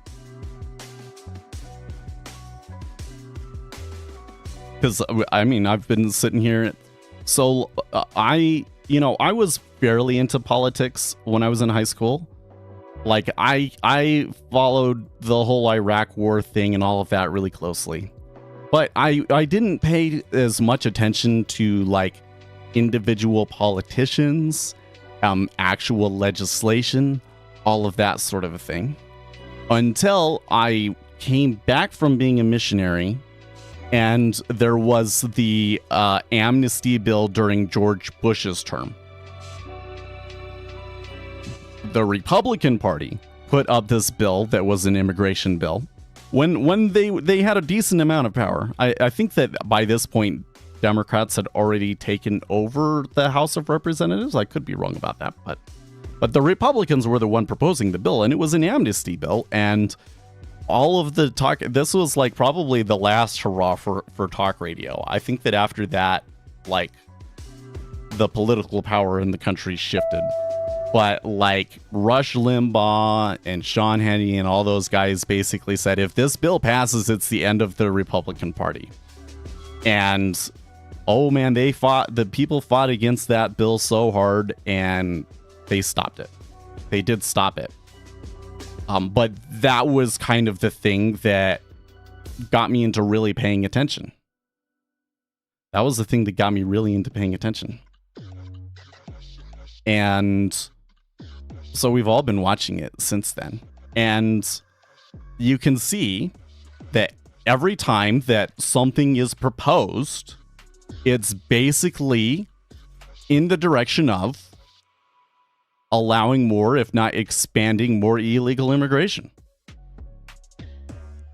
Because, I mean, I've been sitting here. So I was fairly into politics when I was in high school. Like, I followed the whole Iraq war thing and all of that really closely. But I didn't pay as much attention to, like, individual politicians, actual legislation, all of that sort of a thing. Until I came back from being a missionary. And there was the amnesty bill during George Bush's term. The Republican Party put up this bill that was an immigration bill when they had a decent amount of power. I think that by this point, Democrats had already taken over the House of Representatives. I could be wrong about that, but the Republicans were the one proposing the bill, and it was an amnesty bill. And all of the talk, this was like probably the last hurrah for talk radio. I think that after that, like, the political power in the country shifted. But like Rush Limbaugh and Sean Hannity and all those guys basically said, if this bill passes, it's the end of the Republican Party. And oh man, the people fought against that bill so hard, and they stopped it. They did stop it. But that was kind of the thing that got me into really paying attention. That was the thing that got me really into paying attention. And so we've all been watching it since then. And you can see that every time that something is proposed, it's basically in the direction of allowing more, if not expanding more, illegal immigration.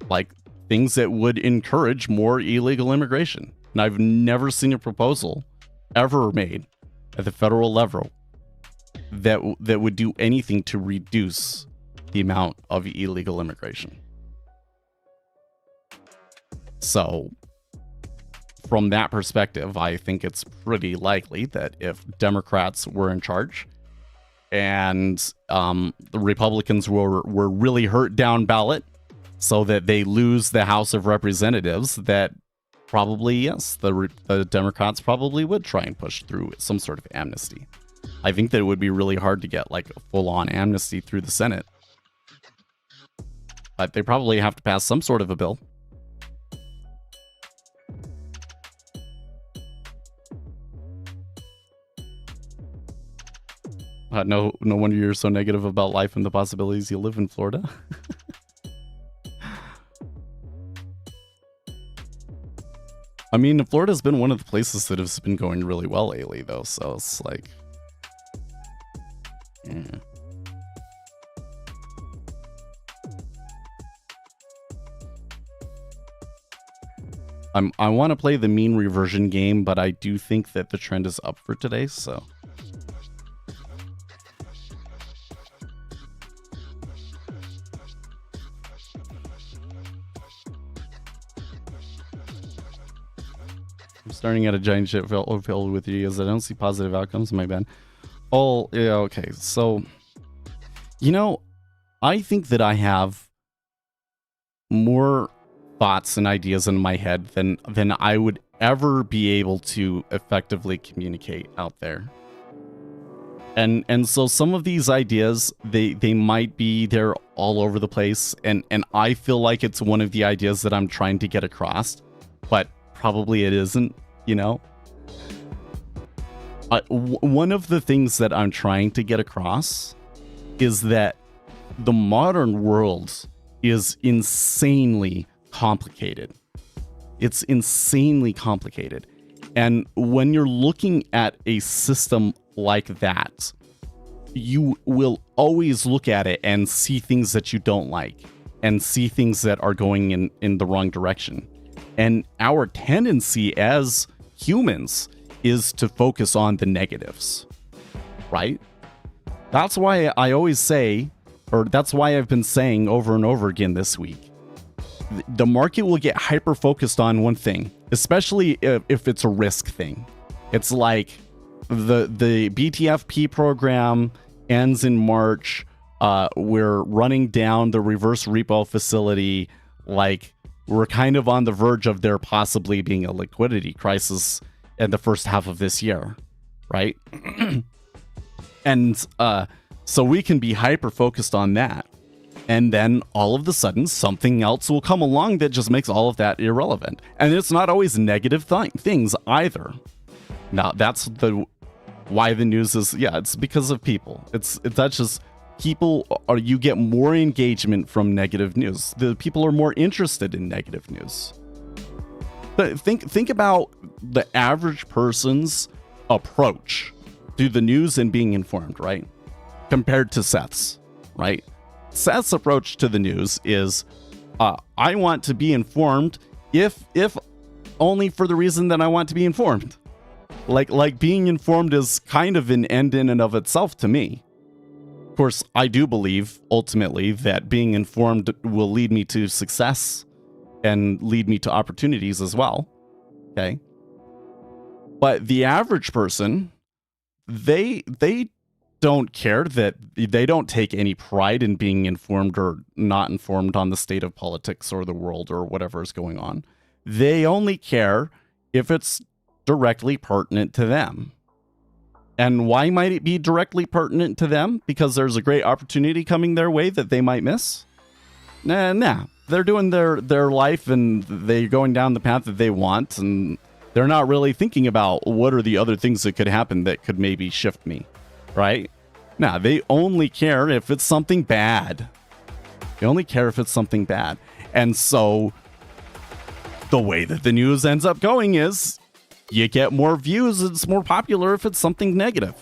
Like things that would encourage more illegal immigration. And I've never seen a proposal ever made at the federal level that would do anything to reduce the amount of illegal immigration. So, from that perspective, I think it's pretty likely that if Democrats were in charge and the Republicans were really hurt down ballot so that they lose the House of Representatives, that probably, yes, the Democrats probably would try and push through some sort of amnesty. I think that it would be really hard to get like a full-on amnesty through the Senate. But they probably have to pass some sort of a bill. No wonder you're so negative about life and the possibilities. You live in Florida. I mean, Florida's been one of the places that has been going really well lately, though. So it's like, yeah. I want to play the mean reversion game, but I do think that the trend is up for today. So. Starting at a giant shit filled with videos. I don't see positive outcomes. My bad. Oh, yeah, okay. So, you know, I think that I have more thoughts and ideas in my head than I would ever be able to effectively communicate out there. And so some of these ideas, they might be there all over the place, and I feel like it's one of the ideas that I'm trying to get across, but probably it isn't, you know? One of the things that I'm trying to get across is that the modern world is insanely complicated. It's insanely complicated. And when you're looking at a system like that, you will always look at it and see things that you don't like and see things that are going in the wrong direction. And our tendency as humans is to focus on the negatives, right? That's why I always say, or that's why I've been saying over and over again this week, the market will get hyper focused on one thing, especially if it's a risk thing. It's like the BTFP program ends in March. We're running down the reverse repo facility. Like, we're kind of on the verge of there possibly being a liquidity crisis in the first half of this year, right? And so we can be hyper focused on that. And then all of a sudden, something else will come along that just makes all of that irrelevant. And it's not always negative things either. Now, that's why the news is, yeah, it's because of people. That's just people you get more engagement from negative news. The people are more interested in negative news. But think about the average person's approach to the news and being informed, right? Compared to Seth's, right? Seth's approach to the news is, I want to be informed if only for the reason that I want to be informed. Like being informed is kind of an end in and of itself to me. Of course, I do believe ultimately that being informed will lead me to success and lead me to opportunities as well. Okay. But the average person, they don't care, that they don't take any pride in being informed or not informed on the state of politics or the world or whatever is going on. They only care if it's directly pertinent to them. And why might it be directly pertinent to them? Because there's a great opportunity coming their way that they might miss? Nah. They're doing their life and they're going down the path that they want, and they're not really thinking about what are the other things that could happen that could maybe shift me. Right? Now, they only care if it's something bad. They only care if it's something bad. And so the way that the news ends up going is you get more views. It's more popular if it's something negative.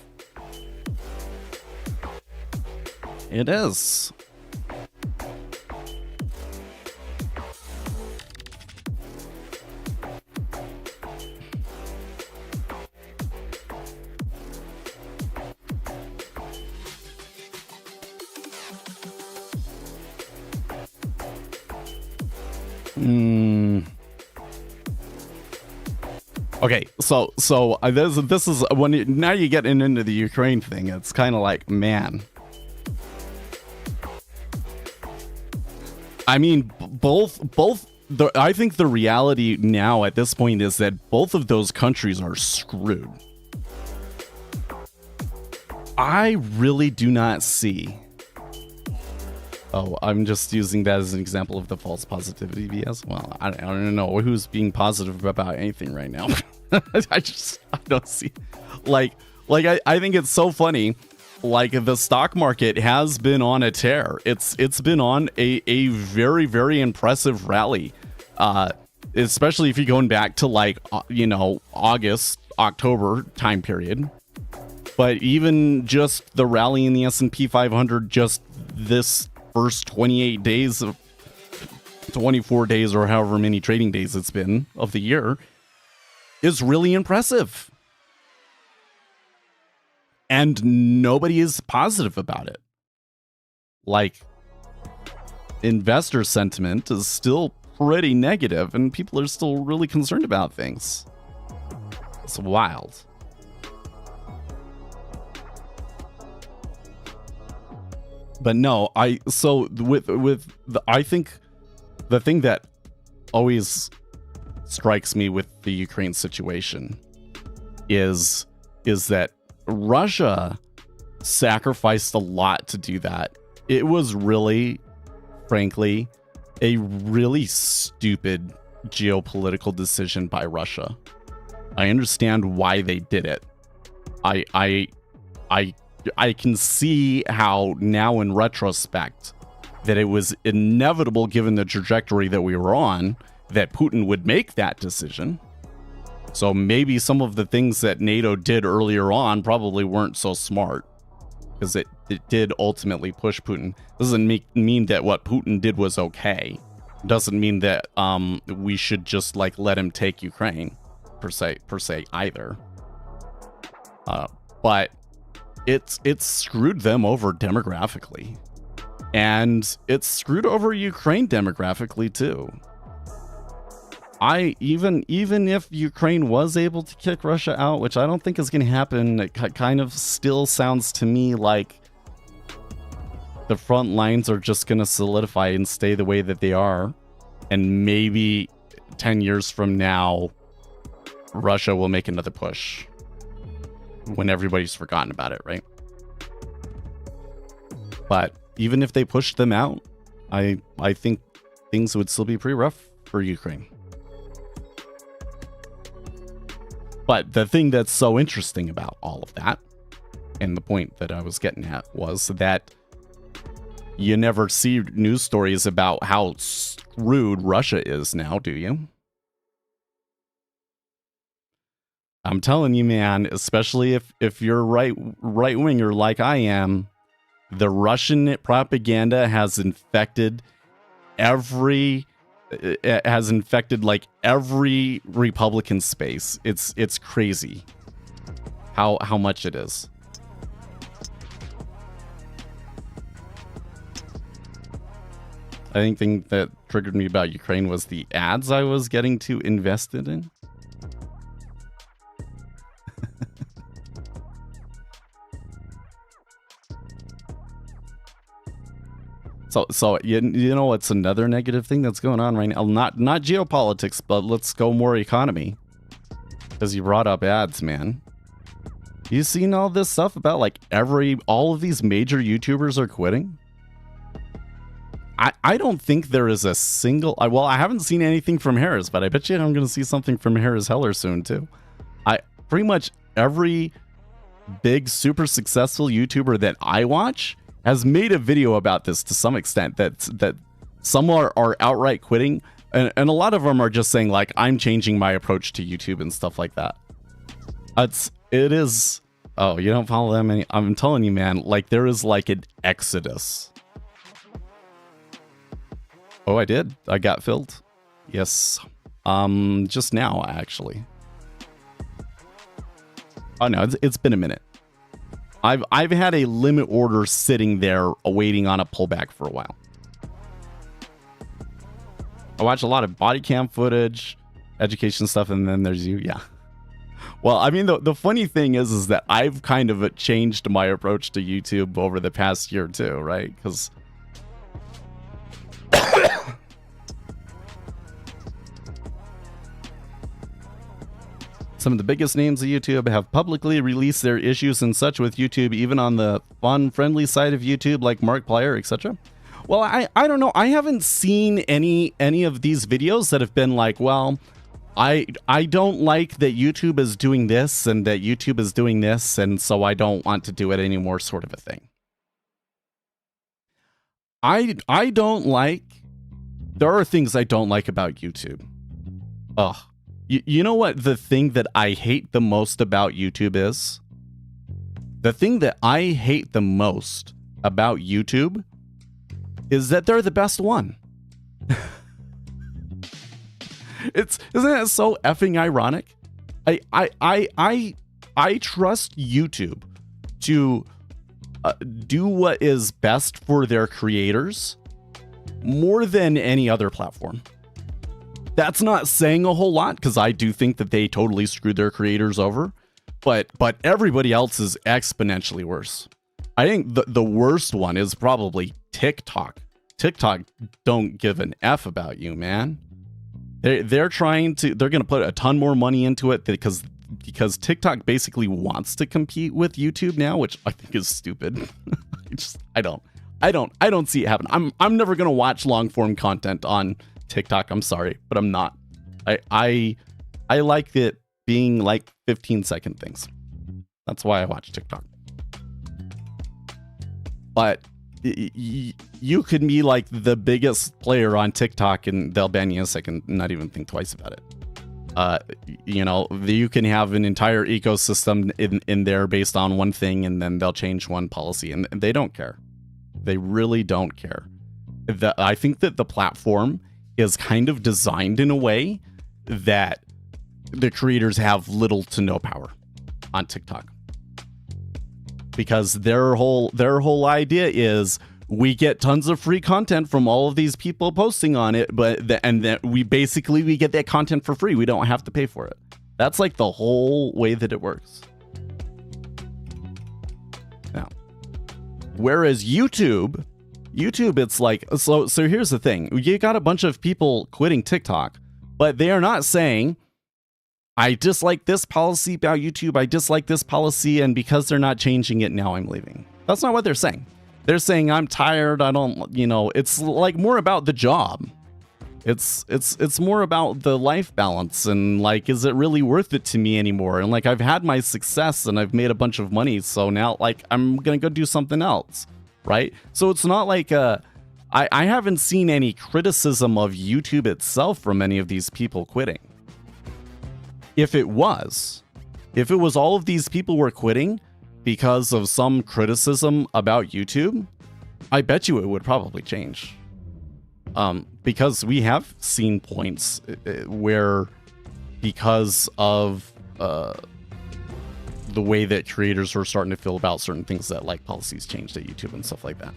It is. Okay, so this is when now you get into the Ukraine thing. It's kind of like, man. I mean, I think the reality now at this point is that both of those countries are screwed. I really do not see. Oh, I'm just using that as an example of the false positivity BS. Well, I don't know who's being positive about anything right now. I don't see. I think it's so funny. Like, the stock market has been on a tear. It's been on a very, very impressive rally. Especially if you're going back to August, October time period. But even just the rally in the S&P 500 just this first 28 days of 24 days or however many trading days it's been of the year is really impressive. And nobody is positive about it. Like, investor sentiment is still pretty negative and people are still really concerned about things. It's wild. But no, I think the thing that always strikes me with the Ukraine situation is that Russia sacrificed a lot to do that. It was really, frankly, a really stupid geopolitical decision by Russia. I understand why they did it. I can see how now in retrospect that it was inevitable, given the trajectory that we were on, that Putin would make that decision. So maybe some of the things that NATO did earlier on probably weren't so smart, because it did ultimately push Putin. Doesn't mean that what Putin did was okay. Doesn't mean that we should just let him take Ukraine per se either. But it's screwed them over demographically, and it's screwed over Ukraine demographically too. Even if Ukraine was able to kick Russia out, which I don't think is going to happen, it kind of still sounds to me like the front lines are just going to solidify and stay the way that they are. And maybe 10 years from now, Russia will make another push when everybody's forgotten about it, right? But even if they pushed them out, I think things would still be pretty rough for Ukraine. But the thing that's so interesting about all of that, and the point that I was getting at, was that you never see news stories about how screwed Russia is now, do you? I'm telling you, man, especially if you're right-winger like I am, the Russian propaganda has infected every Republican space. It's crazy how much it is. I think the thing that triggered me about Ukraine was the ads I was getting too invested in. So you know what's another negative thing that's going on right now? Not geopolitics, but let's go more economy. Because you brought up ads, man. You seen all this stuff about all of these major YouTubers are quitting? I don't think there is a single... Well, I haven't seen anything from Harris, but I bet you I'm going to see something from Harris Heller soon, too. Pretty much every big, super successful YouTuber that I watch has made a video about this to some extent, that some are outright quitting, and a lot of them are just saying, I'm changing my approach to YouTube and stuff like that. It is... Oh, you don't follow them? I'm telling you, man, there is an exodus. Oh, I did. I got filled. Yes. Just now, actually. Oh, no, it's been a minute. I've had a limit order sitting there awaiting on a pullback for a while. I watch a lot of body cam footage, education stuff, and then there's you. Yeah. Well, I mean, the funny thing is that I've kind of changed my approach to YouTube over the past year too, right? Because some of the biggest names of YouTube have publicly released their issues and such with YouTube, even on the fun, friendly side of YouTube, like Markiplier, etc. Well, I don't know. I haven't seen any of these videos that have been like, well, I don't like that YouTube is doing this and that YouTube is doing this, and so I don't want to do it anymore, sort of a thing. I don't like. There are things I don't like about YouTube. Ugh. You know what the thing that I hate the most about YouTube is? The thing that I hate the most about YouTube is that they're the best one. Isn't that so effing ironic? I trust YouTube to do what is best for their creators more than any other platform. That's not saying a whole lot, because I do think that they totally screwed their creators over, but everybody else is exponentially worse. I think the worst one is probably TikTok. TikTok don't give an F about you, man. They're going to put a ton more money into it because TikTok basically wants to compete with YouTube now, which I think is stupid. I don't see it happen. I'm never going to watch long form content on TikTok. I'm sorry, but I'm not. I like it being like 15-second things. That's why I watch TikTok. But you could be like the biggest player on TikTok and they'll ban you in a second, not even think twice about it. You can have an entire ecosystem in there based on one thing, and then they'll change one policy, and they don't care. They really don't care. I think that the platform is kind of designed in a way that the creators have little to no power on TikTok, because their whole idea is we get tons of free content from all of these people posting on it, and we get that content for free. We don't have to pay for it. That's like the whole way that it works. Now, whereas YouTube, it's like, so here's the thing. You got a bunch of people quitting TikTok, but they are not saying, I dislike this policy about YouTube, I dislike this policy, and because they're not changing it now, I'm leaving. That's not what they're saying. They're saying, I'm tired, I don't, it's like more about the job. It's more about the life balance, and like, is it really worth it to me anymore? And like, I've had my success and I've made a bunch of money, so now like, I'm gonna go do something else. Right? So it's not like I haven't seen any criticism of YouTube itself from any of these people quitting. If it was all of these people were quitting because of some criticism about YouTube, I bet you it would probably change. Because we have seen points where, because of the way that creators were starting to feel about certain things, that like policies changed at YouTube and stuff like that.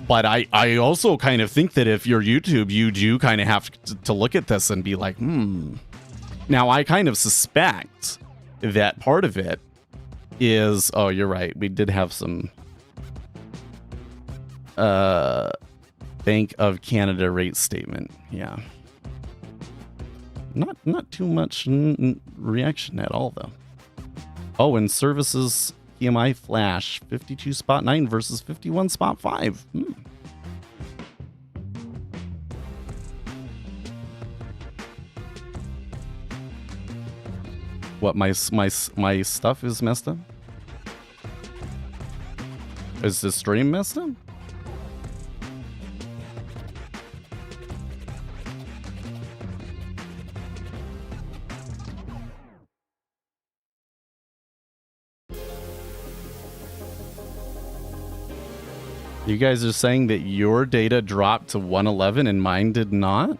But I also kind of think that if you're YouTube, you do kind of have to look at this and be like, Now, I kind of suspect that part of it is, oh, you're right. We did have some Bank of Canada rate statement. Yeah. Not too much reaction at all, though. Oh, and services PMI flash 52.9 versus 51.5. What, my stuff is messed up? Is the stream messed up? You guys are saying that your data dropped to 111 and mine did not?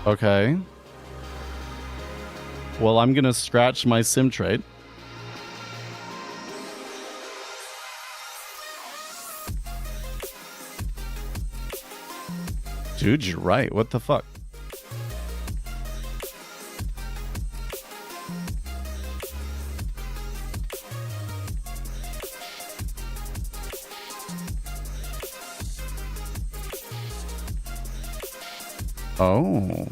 Okay. Well, I'm gonna scratch my SIM trade. Dude, you're right. What the fuck? Oh.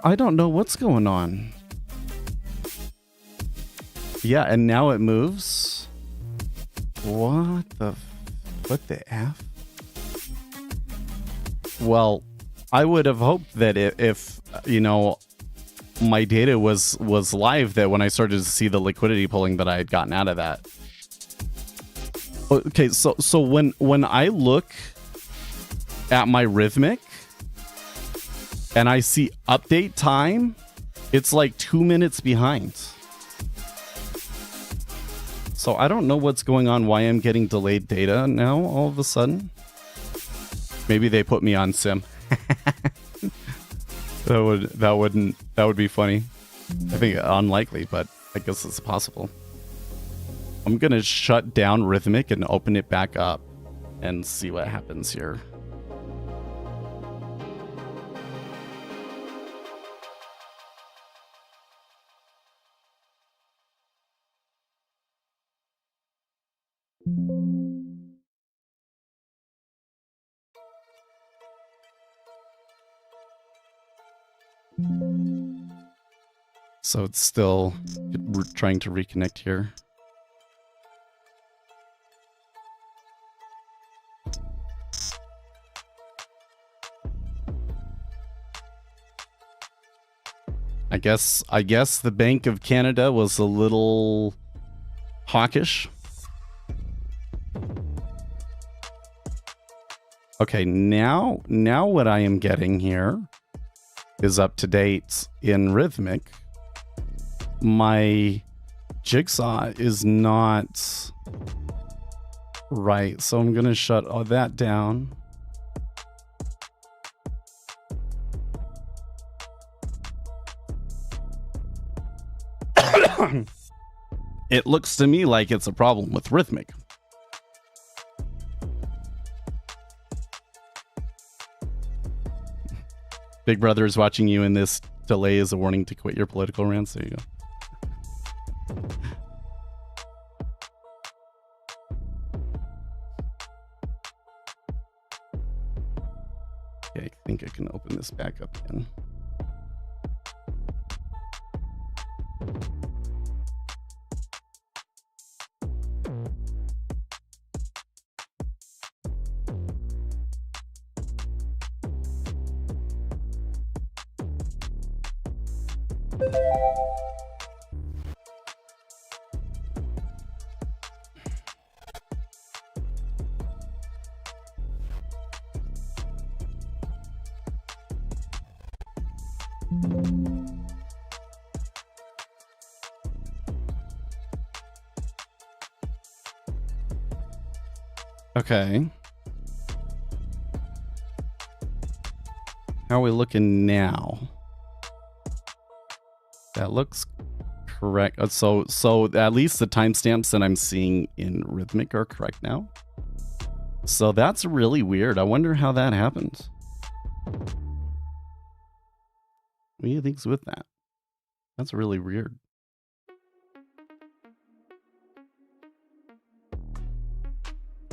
I don't know what's going on. Yeah, and now it moves. What the F? Well, I would have hoped that if you know, my data was live, that when I started to see the liquidity pulling that I had gotten out of that. Okay, so when I look at my Rhythmic and I see update time, it's like 2 minutes behind. So I don't know what's going on, why I'm getting delayed data now all of a sudden. Maybe they put me on sim. That would be funny. I think unlikely, but I guess it's possible. I'm gonna shut down Rhythmic and open it back up and see what happens here. So it's still, we're trying to reconnect here. I guess the Bank of Canada was a little hawkish. Okay, now what I am getting here is up to date in Rhythmic. My jigsaw is not right, so I'm gonna shut all that down. It looks to me like it's a problem with Rhythmic. Big Brother is watching you, and this delay is a warning to quit your political rants. There you go. Okay, I think I can open this back up again. Okay. How are we looking now? That looks correct. So at least the timestamps that I'm seeing in Rhythmic are correct now. So that's really weird. I wonder how that happened. What do you think's with that? That's really weird.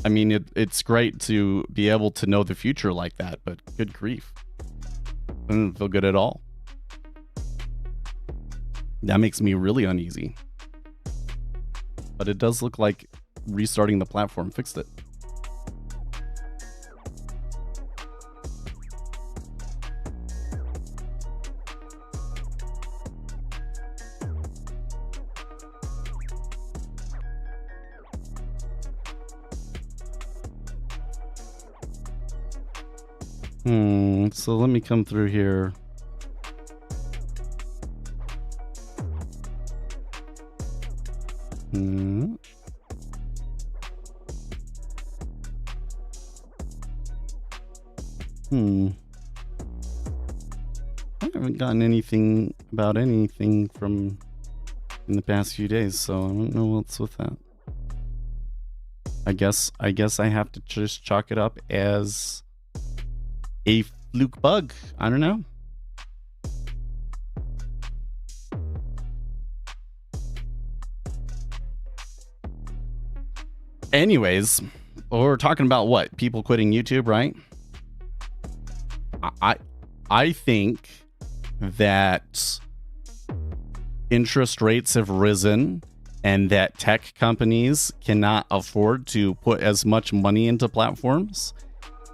I mean, it's great to be able to know the future like that, but good grief. Doesn't feel good at all. That makes me really uneasy. But it does look like restarting the platform fixed it. So let me come through here. haven't gotten anything about anything from in the past few days, so I don't know what's with that. I guess I have to just chalk it up as a fluke bug. I don't know. Anyways, we're talking about what? People quitting YouTube, right? I think that interest rates have risen and that tech companies cannot afford to put as much money into platforms,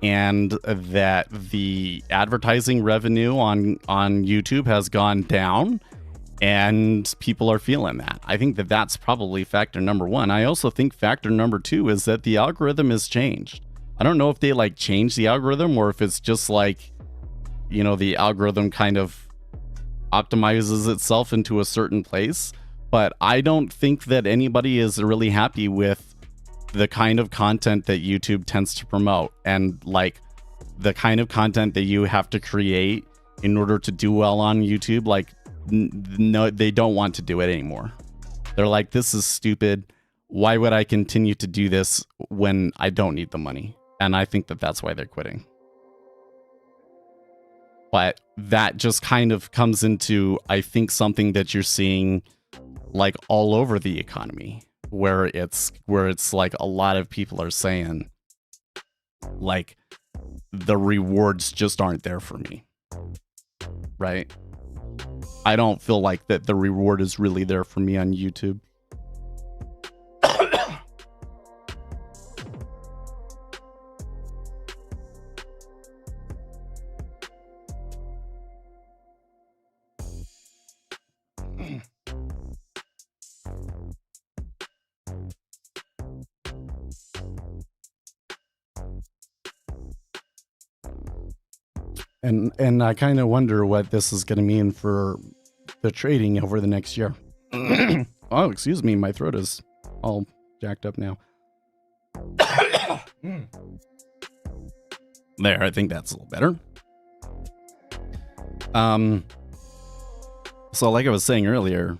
and that the advertising revenue on YouTube has gone down, and people are feeling that. I think that that's probably factor number one. I also think factor number two is that the algorithm has changed. I don't know if they like changed the algorithm or if it's just like, you know, the algorithm kind of optimizes itself into a certain place. But I don't think that anybody is really happy with the kind of content that YouTube tends to promote, and like the kind of content that you have to create in order to do well on YouTube. Like, no, they don't want to do it anymore. They're like, this is stupid. Why would I continue to do this when I don't need the money? And I think that that's why they're quitting. But that just kind of comes into, I think, something that you're seeing like all over the economy, where it's like a lot of people are saying like the rewards just aren't there for me. Right? I don't feel like that the reward is really there for me on YouTube. And I kind of wonder what this is going to mean for the trading over the next year. Oh, excuse me, my throat is all jacked up now. There, I think that's a little better. So like I was saying earlier,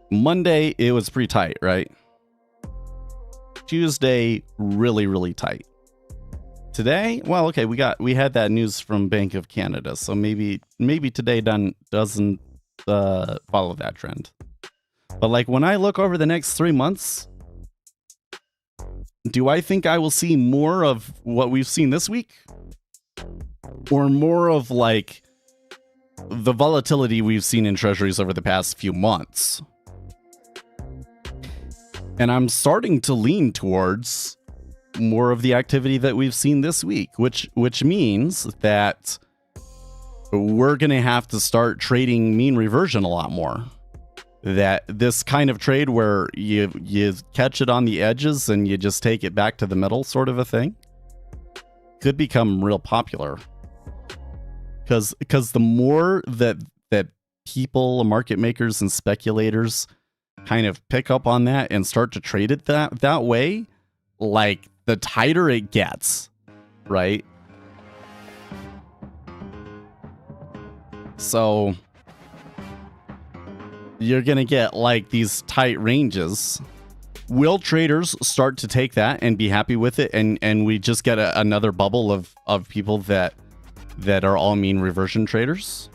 Monday it was pretty tight, right? Tuesday really, really tight. Today, well, okay, we had that news from Bank of Canada, so maybe today doesn't follow that trend. But like when I look over the next 3 months, do I think I will see more of what we've seen this week, or more of like the volatility we've seen in treasuries over the past few months? And I'm starting to lean towards more of the activity that we've seen this week, which means that we're going to have to start trading mean reversion a lot more. That this kind of trade where you catch it on the edges and you just take it back to the middle sort of a thing could become real popular. Because the more that people, market makers and speculators kind of pick up on that and start to trade it that way, like the tighter it gets, right? So you're going to get like these tight ranges. Will traders start to take that and be happy with it? And we just get another bubble of people that are all mean reversion traders,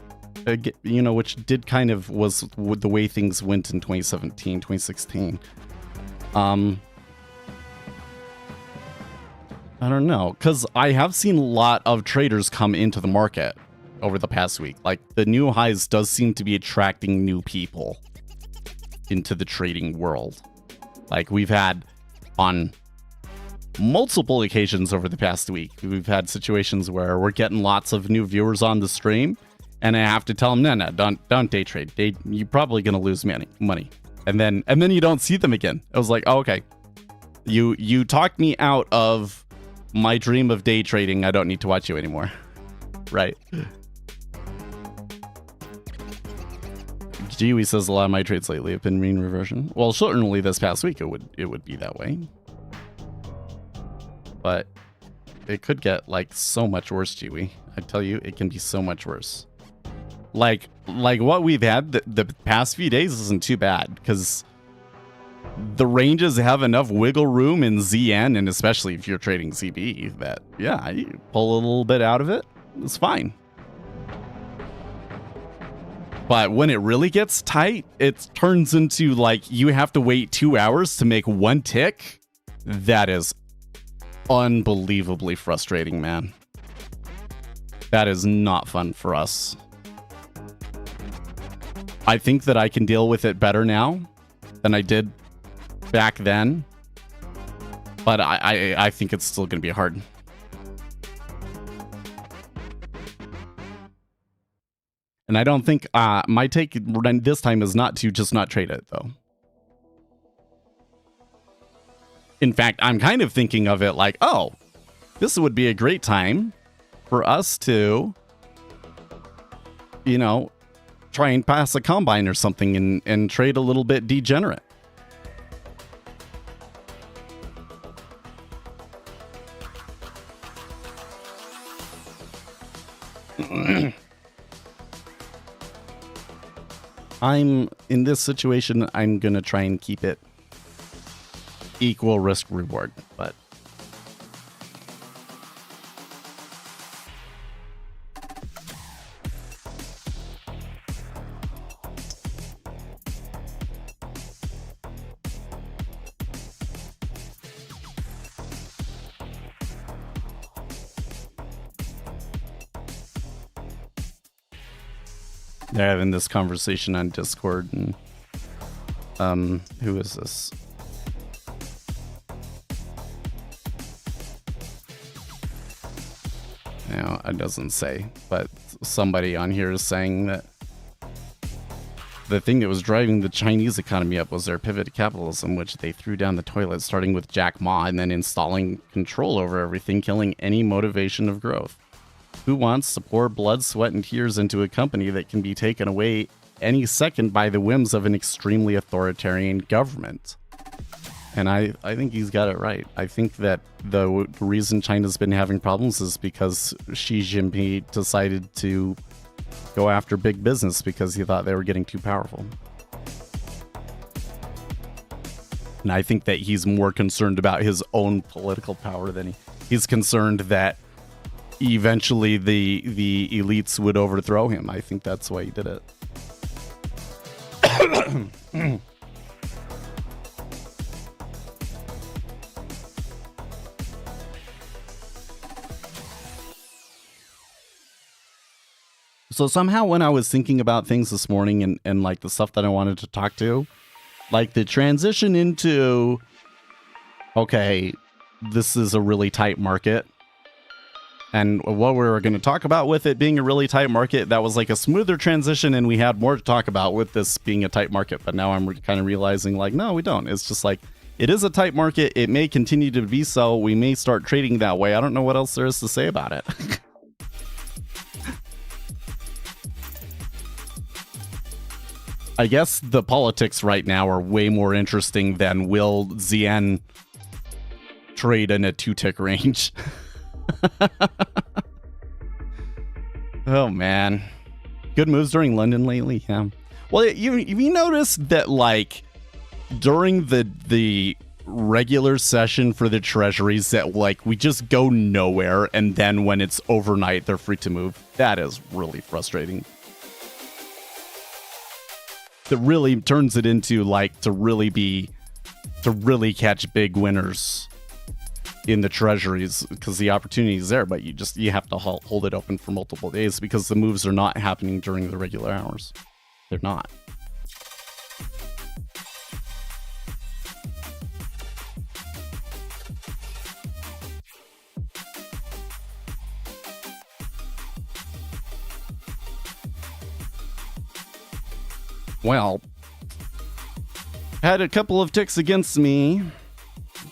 you know, which did kind of was the way things went in 2017, 2016. I don't know, because I have seen a lot of traders come into the market over the past week. Like the new highs does seem to be attracting new people into the trading world. Like we've had on multiple occasions over the past week, we've had situations where we're getting lots of new viewers on the stream, and I have to tell them, no, don't day trade. You're probably gonna lose money, and then you don't see them again. I was like, oh, okay, you talked me out of my dream of day trading. I don't need to watch you anymore. Right. Gee, says a lot of my trades lately have been mean reversion. Well, certainly this past week it would be that way. But it could get like so much worse, Kiwi. I tell you, it can be so much worse. Like what we've had the past few days isn't too bad, because the ranges have enough wiggle room in ZN, and especially if you're trading CB, that, yeah, you pull a little bit out of it, it's fine. But when it really gets tight, it turns into like you have to wait 2 hours to make one tick. That is unbelievably frustrating, man. That is not fun for us. I think that I can deal with it better now than I did back then. But I think it's still going to be hard. And I don't think my take this time is not to just not trade it, though. In fact, I'm kind of thinking of it like, oh, this would be a great time for us to, you know, try and pass a combine or something and trade a little bit degenerate. I'm in this situation, I'm gonna try and keep it equal risk reward, but they're having this conversation on Discord, and who is this? No, it doesn't say, but somebody on here is saying that the thing that was driving the Chinese economy up was their pivot to capitalism, which they threw down the toilet, starting with Jack Ma and then installing control over everything, killing any motivation of growth. Who wants to pour blood, sweat, and tears into a company that can be taken away any second by the whims of an extremely authoritarian government? And I think he's got it right. I think that the reason China's been having problems is because Xi Jinping decided to go after big business because he thought they were getting too powerful. And I think that he's more concerned about his own political power than he's concerned that eventually the elites would overthrow him. I think that's why he did it. So somehow when I was thinking about things this morning and like the stuff that I wanted to talk to, like the transition into, okay, this is a really tight market. And what we were going to talk about with it being a really tight market, that was like a smoother transition, and we had more to talk about with this being a tight market. But now I'm kind of realizing, like, no, we don't. It's just like, it is a tight market. It may continue to be so. We may start trading that way. I don't know what else there is to say about it. I guess the politics right now are way more interesting than will ZN trade in a 2-tick range. Oh man, good moves during London lately. Yeah. Well, you noticed that like during the regular session for the treasuries that like we just go nowhere, and then when it's overnight they're free to move. That is really frustrating. That really turns it into like to really catch big winners in the treasuries, because the opportunity is there, but you have to hold it open for multiple days because the moves are not happening during the regular hours. They're not. Well, had a couple of ticks against me.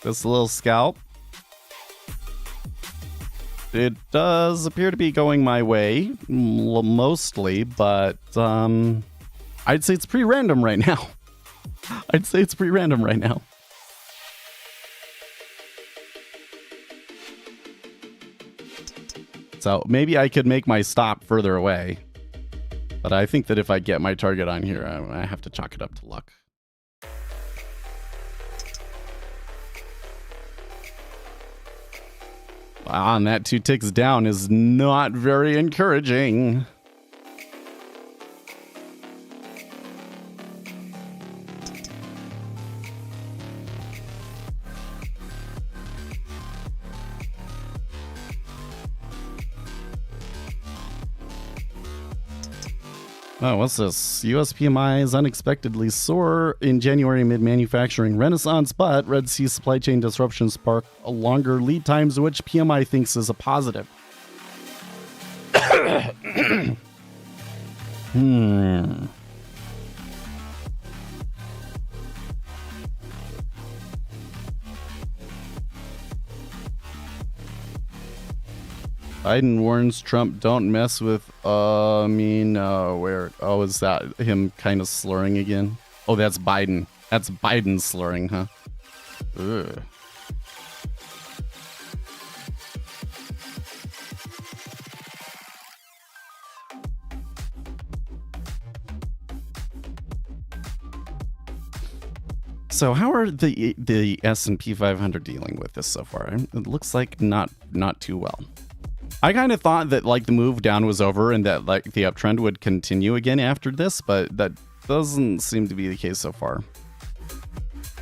This little scalp. It does appear to be going my way, mostly, but I'd say it's pretty random right now. So maybe I could make my stop further away. But I think that if I get my target on here, I have to chalk it up to luck. Wow, and that 2 ticks down is not very encouraging. Oh, what's this? US PMIs unexpectedly soar in January amid manufacturing renaissance, but Red Sea supply chain disruptions spark a longer lead times, which PMI thinks is a positive. Biden warns Trump don't mess with, where? Oh, is that him kind of slurring again? Oh, that's Biden. That's Biden slurring, huh? Ugh. So how are the S&P 500 dealing with this so far? It looks like not too well. I kind of thought that like the move down was over and that like the uptrend would continue again after this, but that doesn't seem to be the case so far.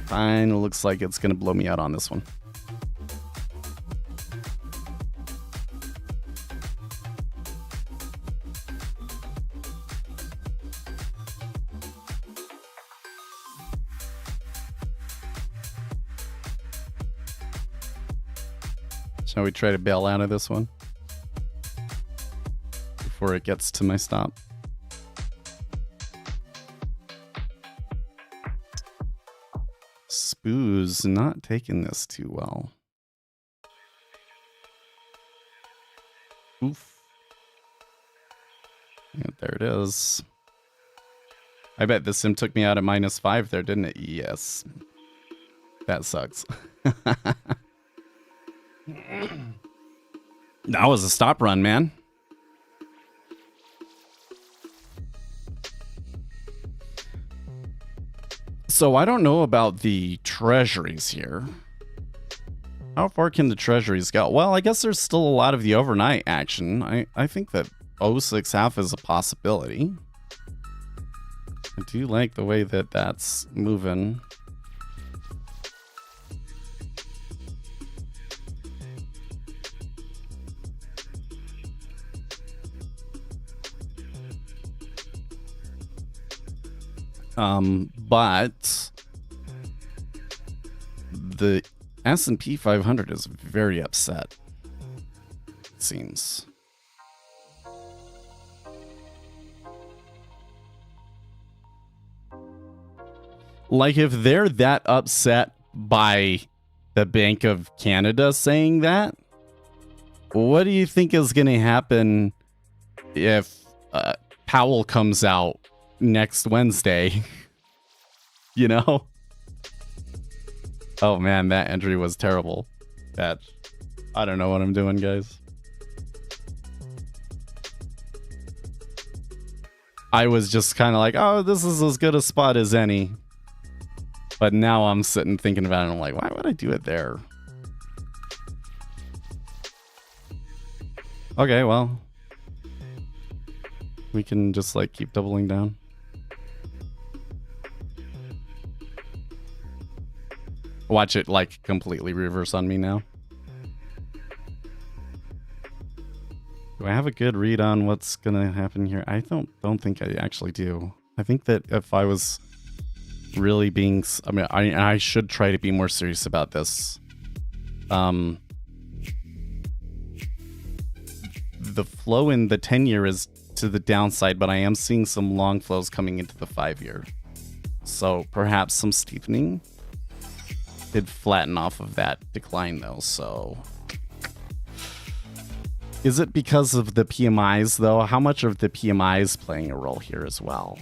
Fine, it looks like it's gonna blow me out on this one. Shall we try to bail out of this one before it gets to my stop? Spoo's not taking this too well. Oof. Yeah, there it is. I bet this sim took me out at -5 there, didn't it? Yes. That sucks. That was a stop run, man. So I don't know about the treasuries here. How far can the treasuries go? Well, I guess there's still a lot of the overnight action. I think that 0.6 is a possibility. I do like the way that that's moving. But the S&P 500 is very upset, it seems. Like, if they're that upset by the Bank of Canada saying that, what do you think is going to happen if Powell comes out next Wednesday? You know? Oh man, that entry was terrible. I don't know what I'm doing, guys. I was just kind of like, oh, this is as good a spot as any. But now I'm sitting thinking about it and I'm like, why would I do it there? Okay, well, we can just like keep doubling down. Watch it like completely reverse on me now. Do I have a good read on what's gonna happen here? I don't think I actually do. I think that if I was really being, I should try to be more serious about this. The flow in the 10-year is to the downside, but I am seeing some long flows coming into the 5-year. So perhaps some steepening. Did flatten off of that decline though, so is it because of the PMIs though? How much of the PMIs playing a role here as well?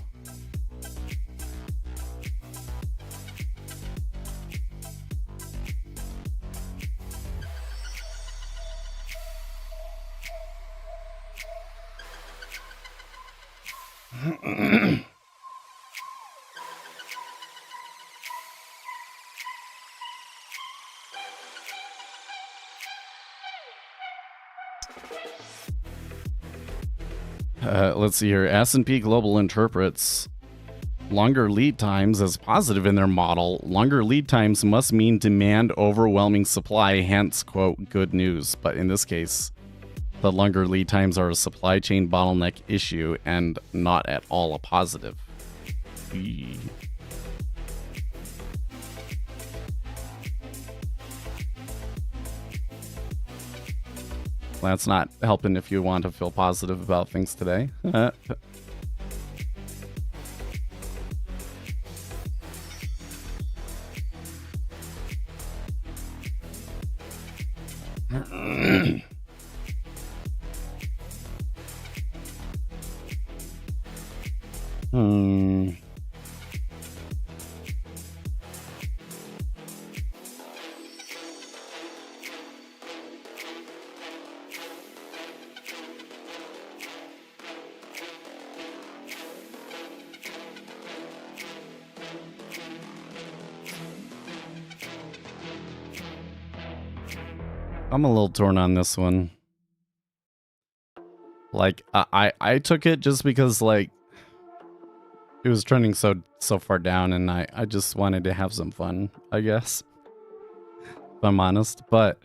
Let's see here. S&P Global interprets longer lead times as positive in their model. Longer lead times must mean demand overwhelming supply, hence, quote, good news. But in this case, the longer lead times are a supply chain bottleneck issue and not at all a positive. Eee. That's not helping if you want to feel positive about things today. I'm a little torn on this one. Like, I took it just because, like, it was trending so far down, and I just wanted to have some fun, I guess. If I'm honest. But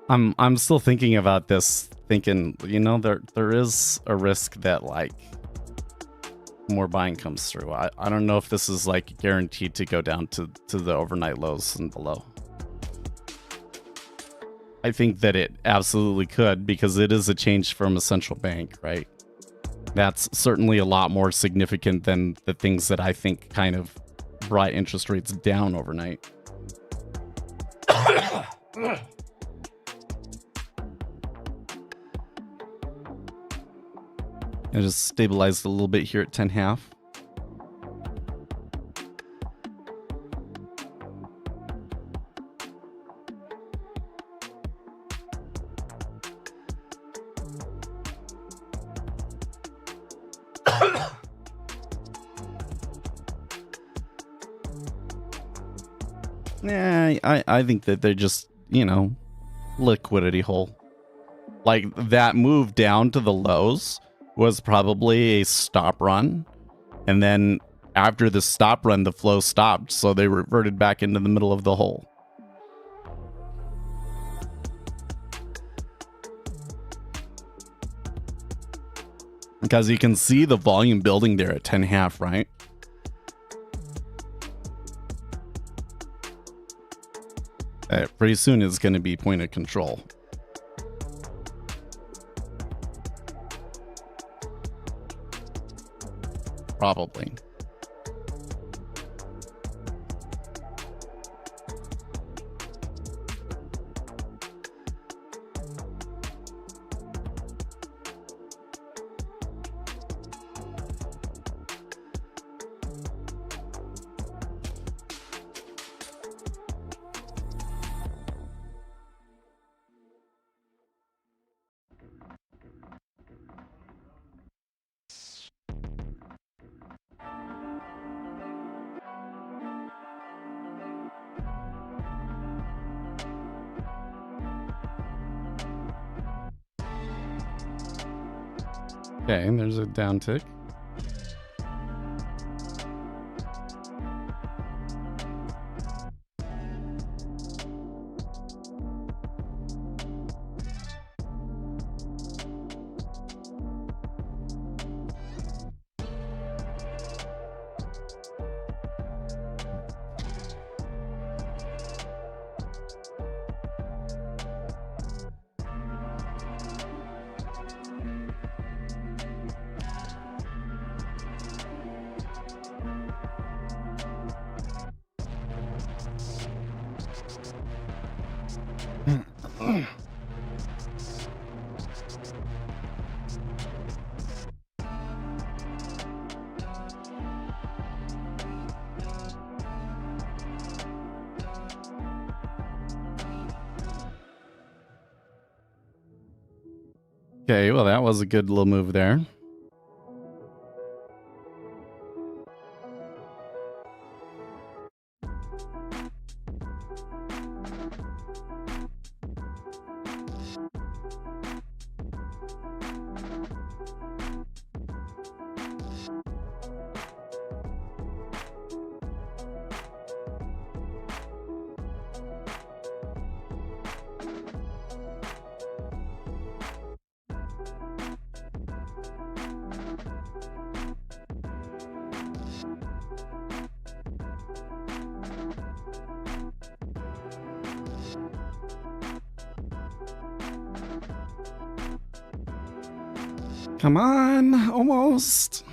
I'm still thinking about this, thinking, you know, there is a risk that, like, more buying comes through. I don't know if this is, like, guaranteed to go down to the overnight lows and below. I think that it absolutely could, because it is a change from a central bank, right? That's certainly a lot more significant than the things that I think kind of brought interest rates down overnight. It just stabilized a little bit here at 10.5. Yeah, I think that they're just, you know, liquidity hole. Like, that move down to the lows was probably a stop run. And then after the stop run, the flow stopped. So they reverted back into the middle of the hole. Because you can see the volume building there at 10.5, right? Pretty soon it's going to be point of control. Probably. Okay, and there's a downtick. Okay, well, that was a good little move there. Come on, almost.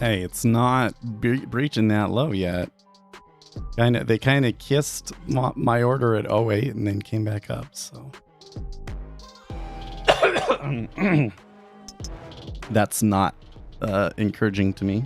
Hey, it's not breaching that low yet. They kind of kissed my order at 08 and then came back up. So that's not encouraging to me.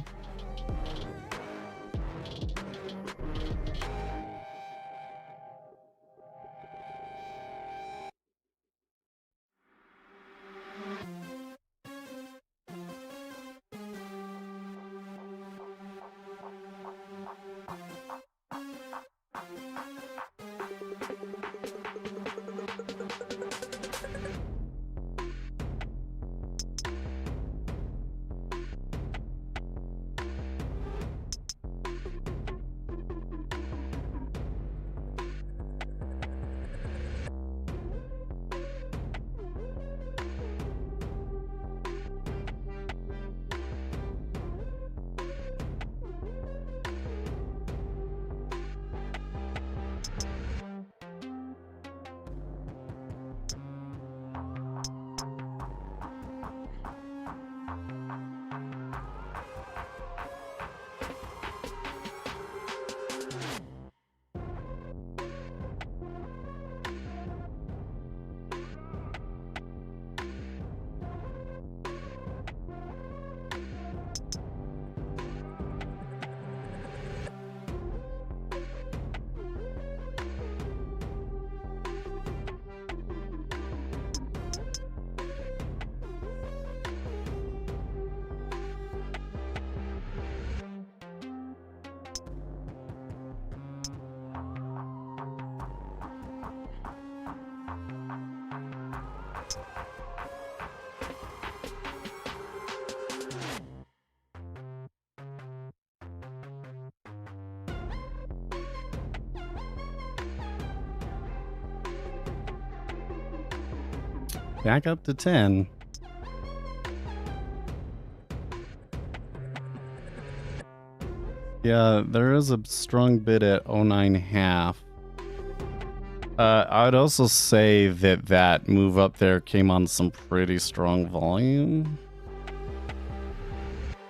Back up to 10. Yeah, there is a strong bid at 09.5. I would also say that that move up there came on some pretty strong volume.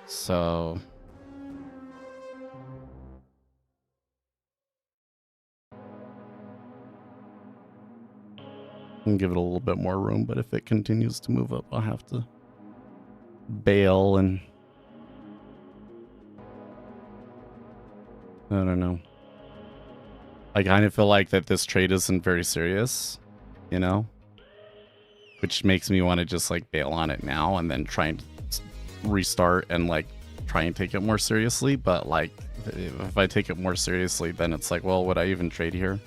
So and give it a little bit more room, but if it continues to move up, I'll have to bail. And I don't know. I kind of feel like that this trade isn't very serious, you know, which makes me want to just like bail on it now and then try and restart and like try and take it more seriously. But like if I take it more seriously, then it's like, well, would I even trade here?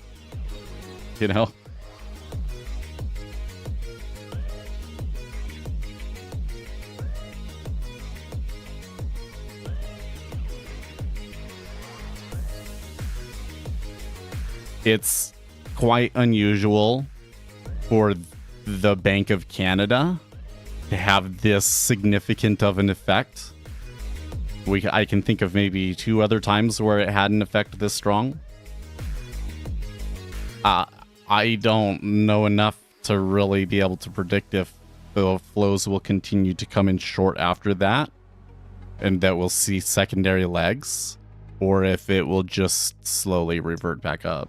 You know? It's quite unusual for the Bank of Canada to have this significant of an effect. I can think of maybe 2 other times where it had an effect this strong. I don't know enough to really be able to predict if the flows will continue to come in short after that, and that we'll see secondary legs, or if it will just slowly revert back up.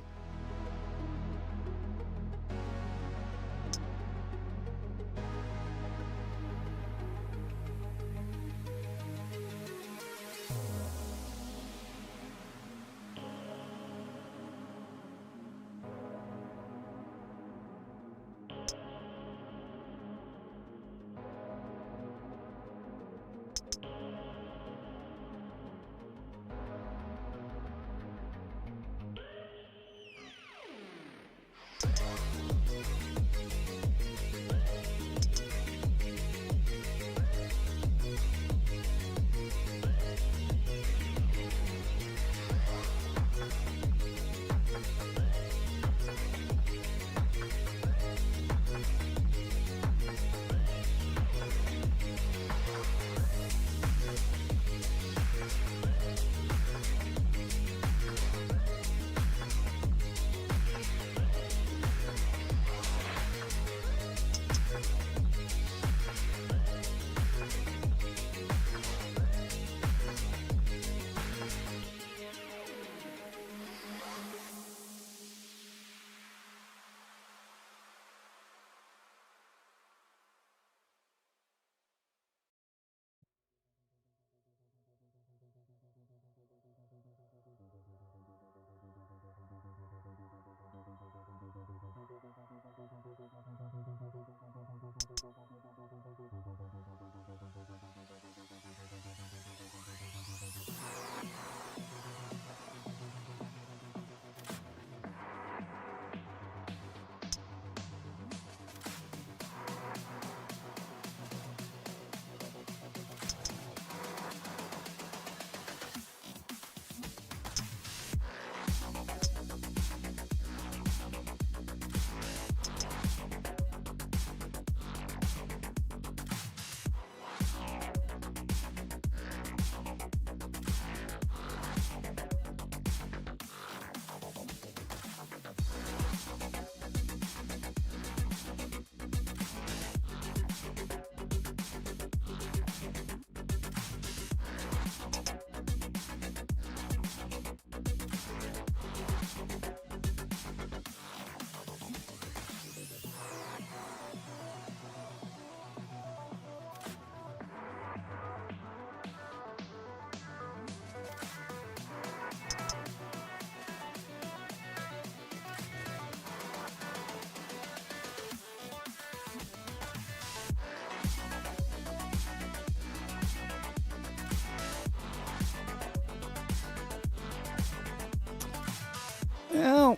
Well,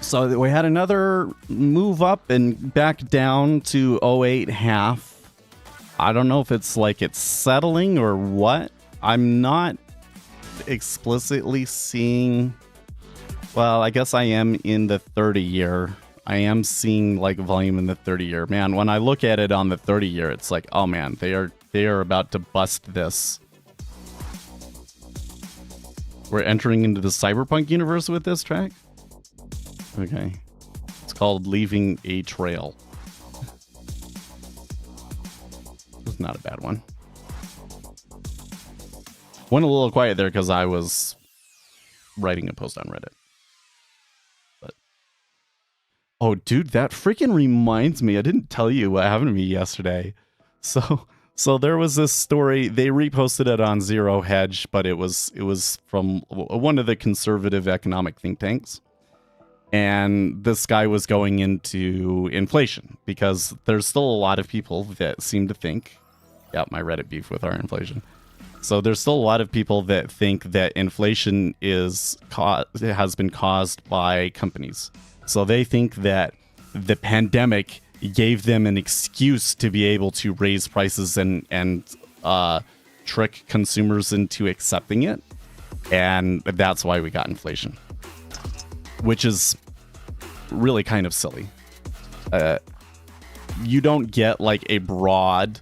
so we had another move up and back down to 08.5. I don't know if it's like it's settling or what. I'm not explicitly seeing. Well, I guess I am in the 30-year. I am seeing like volume in the 30-year. Man, when I look at it on the 30-year, it's like, oh man, they are about to bust this. We're entering into the cyberpunk universe with this track? Okay. It's called Leaving a Trail. It's not a bad one. Went a little quiet there because I was writing a post on Reddit. But oh, dude, that freaking reminds me. I didn't tell you what happened to me yesterday. So there was this story. They reposted it on Zero Hedge, but it was from one of the conservative economic think tanks. And this guy was going into inflation because there's still a lot of people that seem to think, yeah, my Reddit beef with our inflation. So there's still a lot of people that think that inflation has been caused by companies. So they think that the pandemic gave them an excuse to be able to raise prices and trick consumers into accepting it. And that's why we got inflation, which is really kind of silly. You don't get like a broad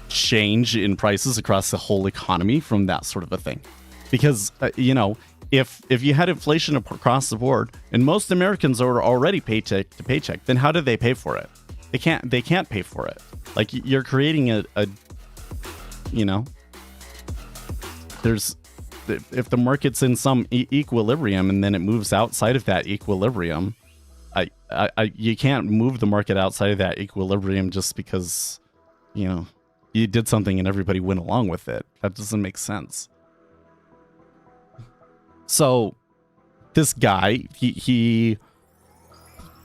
change in prices across the whole economy from that sort of a thing, because if you had inflation across the board and most Americans are already paycheck to paycheck, then how do they pay for it? They can't pay for it. Like, you're creating there's, if the market's in some equilibrium and then it moves outside of that equilibrium, you can't move the market outside of that equilibrium just because you did something and everybody went along with it. That doesn't make sense. So this guy, he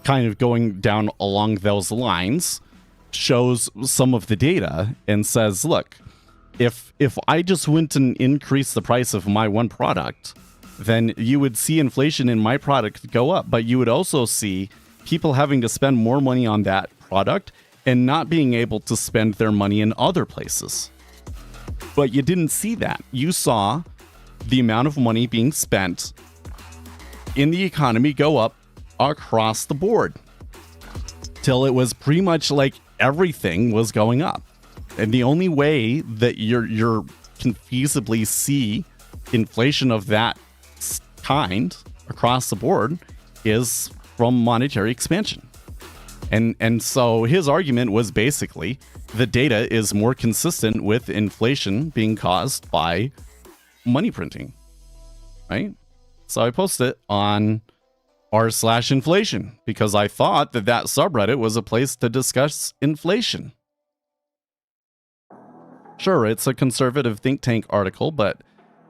kind of going down along those lines, shows some of the data and says, look, if I just went and increased the price of my one product, then you would see inflation in my product go up, but you would also see people having to spend more money on that product and not being able to spend their money in other places. But you didn't see that. You saw the amount of money being spent in the economy go up across the board till it was pretty much like everything was going up. And the only way that you're can feasibly see inflation of that kind across the board is from monetary expansion. And so his argument was basically the data is more consistent with inflation being caused by money printing, right? So I posted it on r/inflation because I thought that subreddit was a place to discuss inflation. Sure, it's a conservative think tank article, but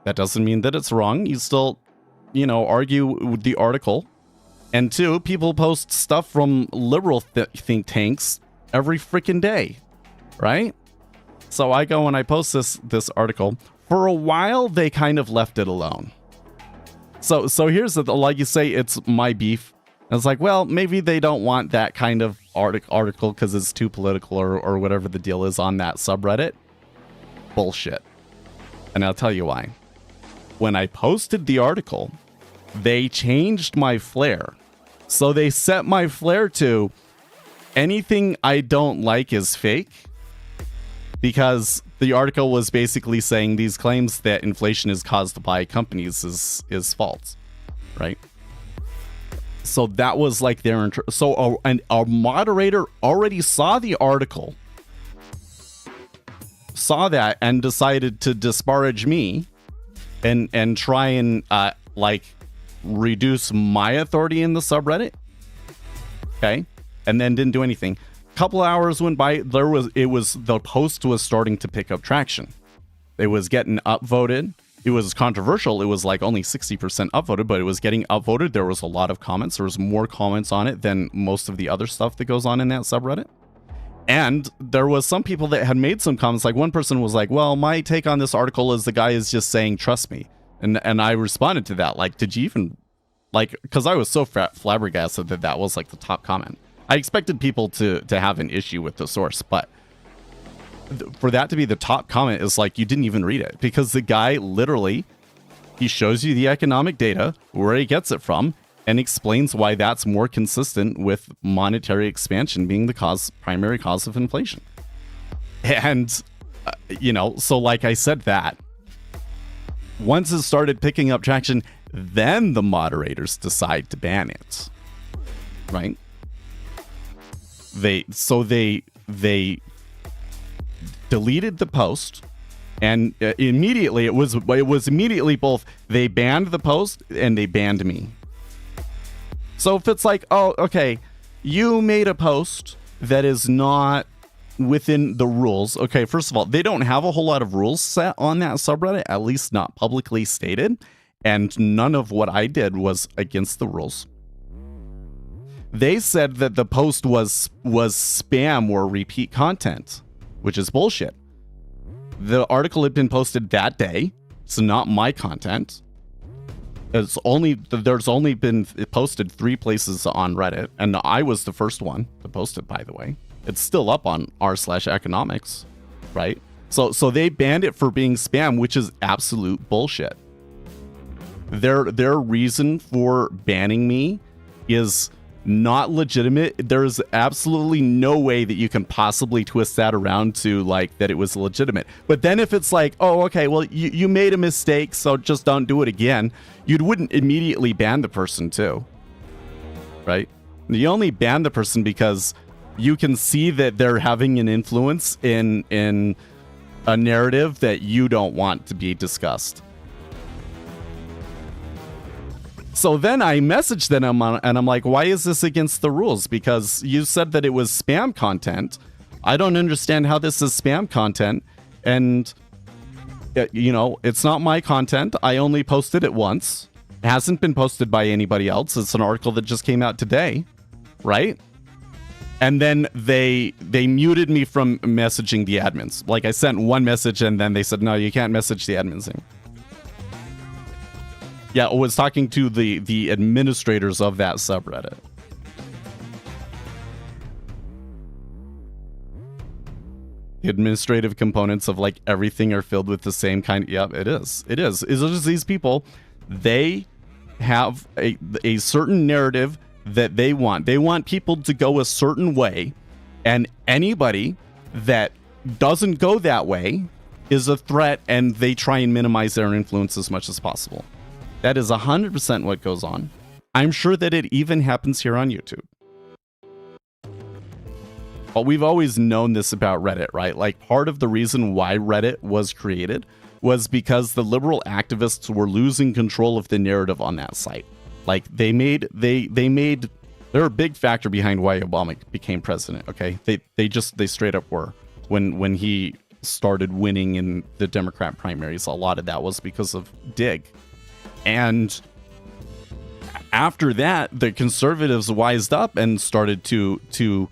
that doesn't mean that it's wrong. You still, argue with the article. And two, people post stuff from liberal think tanks every freaking day, right? So I go and I post this article. For a while, they kind of left it alone. So here's like you say, it's my beef. And it's like, well, maybe they don't want that kind of article because it's too political or whatever the deal is on that subreddit. Bullshit. And I'll tell you why. When I posted the article, they changed my flair. So they set my flair to anything I don't like is fake, because the article was basically saying these claims that inflation is caused by companies is false, right? So that was like their a moderator already saw the article, saw that, and decided to disparage me and try and reduce my authority in the subreddit. Okay, and then didn't do anything. Couple hours went by. The post was starting to pick up traction. It was getting upvoted. It was controversial. It was like only 60% upvoted, but it was getting upvoted. There was a lot of comments. There was more comments on it than most of the other stuff that goes on in that subreddit. And there was some people that had made some comments. Like one person was like, well, my take on this article is the guy is just saying, trust me. And I responded to that. Like, did you even, because I was so flabbergasted that was like the top comment. I expected people to have an issue with the source, but for that to be the top comment is like, you didn't even read it, because the guy literally, he shows you the economic data, where he gets it from, and explains why that's more consistent with monetary expansion being the primary cause of inflation. And, so like I said that, once it started picking up traction, then the moderators decide to ban it, right? They deleted the post, and immediately it was immediately both they banned the post and they banned me. So if it's like, oh, okay, you made a post that is not within the rules. Okay, first of all, they don't have a whole lot of rules set on that subreddit, at least not publicly stated, and none of what I did was against the rules. They said that the post was spam or repeat content, which is bullshit. The article had been posted that day, so not my content. There's only been posted 3 places on Reddit, and I was the first one to post it, by the way. It's still up on r/economics, right? So they banned it for being spam, which is absolute bullshit. Their reason for banning me is not legitimate. There's absolutely no way that you can possibly twist that around to like that it was legitimate. But then if it's like, oh, okay, well, you made a mistake, so just don't do it again, you wouldn't immediately ban the person too, right? You only ban the person because you can see that they're having an influence in a narrative that you don't want to be discussed. So then I messaged them and I'm like, why is this against the rules? Because you said that it was spam content. I don't understand how this is spam content. And, it's not my content. I only posted it once. It hasn't been posted by anybody else. It's an article that just came out today, right? And then they muted me from messaging the admins. Like I sent one message and then they said, no, you can't message the admins anymore. Yeah, I was talking to the administrators of that subreddit. The administrative components of like everything are filled with the same kind. Yep, it is. It's just these people, they have a certain narrative that they want. They want people to go a certain way, and anybody that doesn't go that way is a threat, and they try and minimize their influence as much as possible. That is 100% what goes on. I'm sure that it even happens here on YouTube. But we've always known this about Reddit, right? Like part of the reason why Reddit was created was because the liberal activists were losing control of the narrative on that site. Like they're a big factor behind why Obama became president, okay? They straight up were. When he started winning in the Democrat primaries, a lot of that was because of Dig. And after that, the conservatives wised up and started to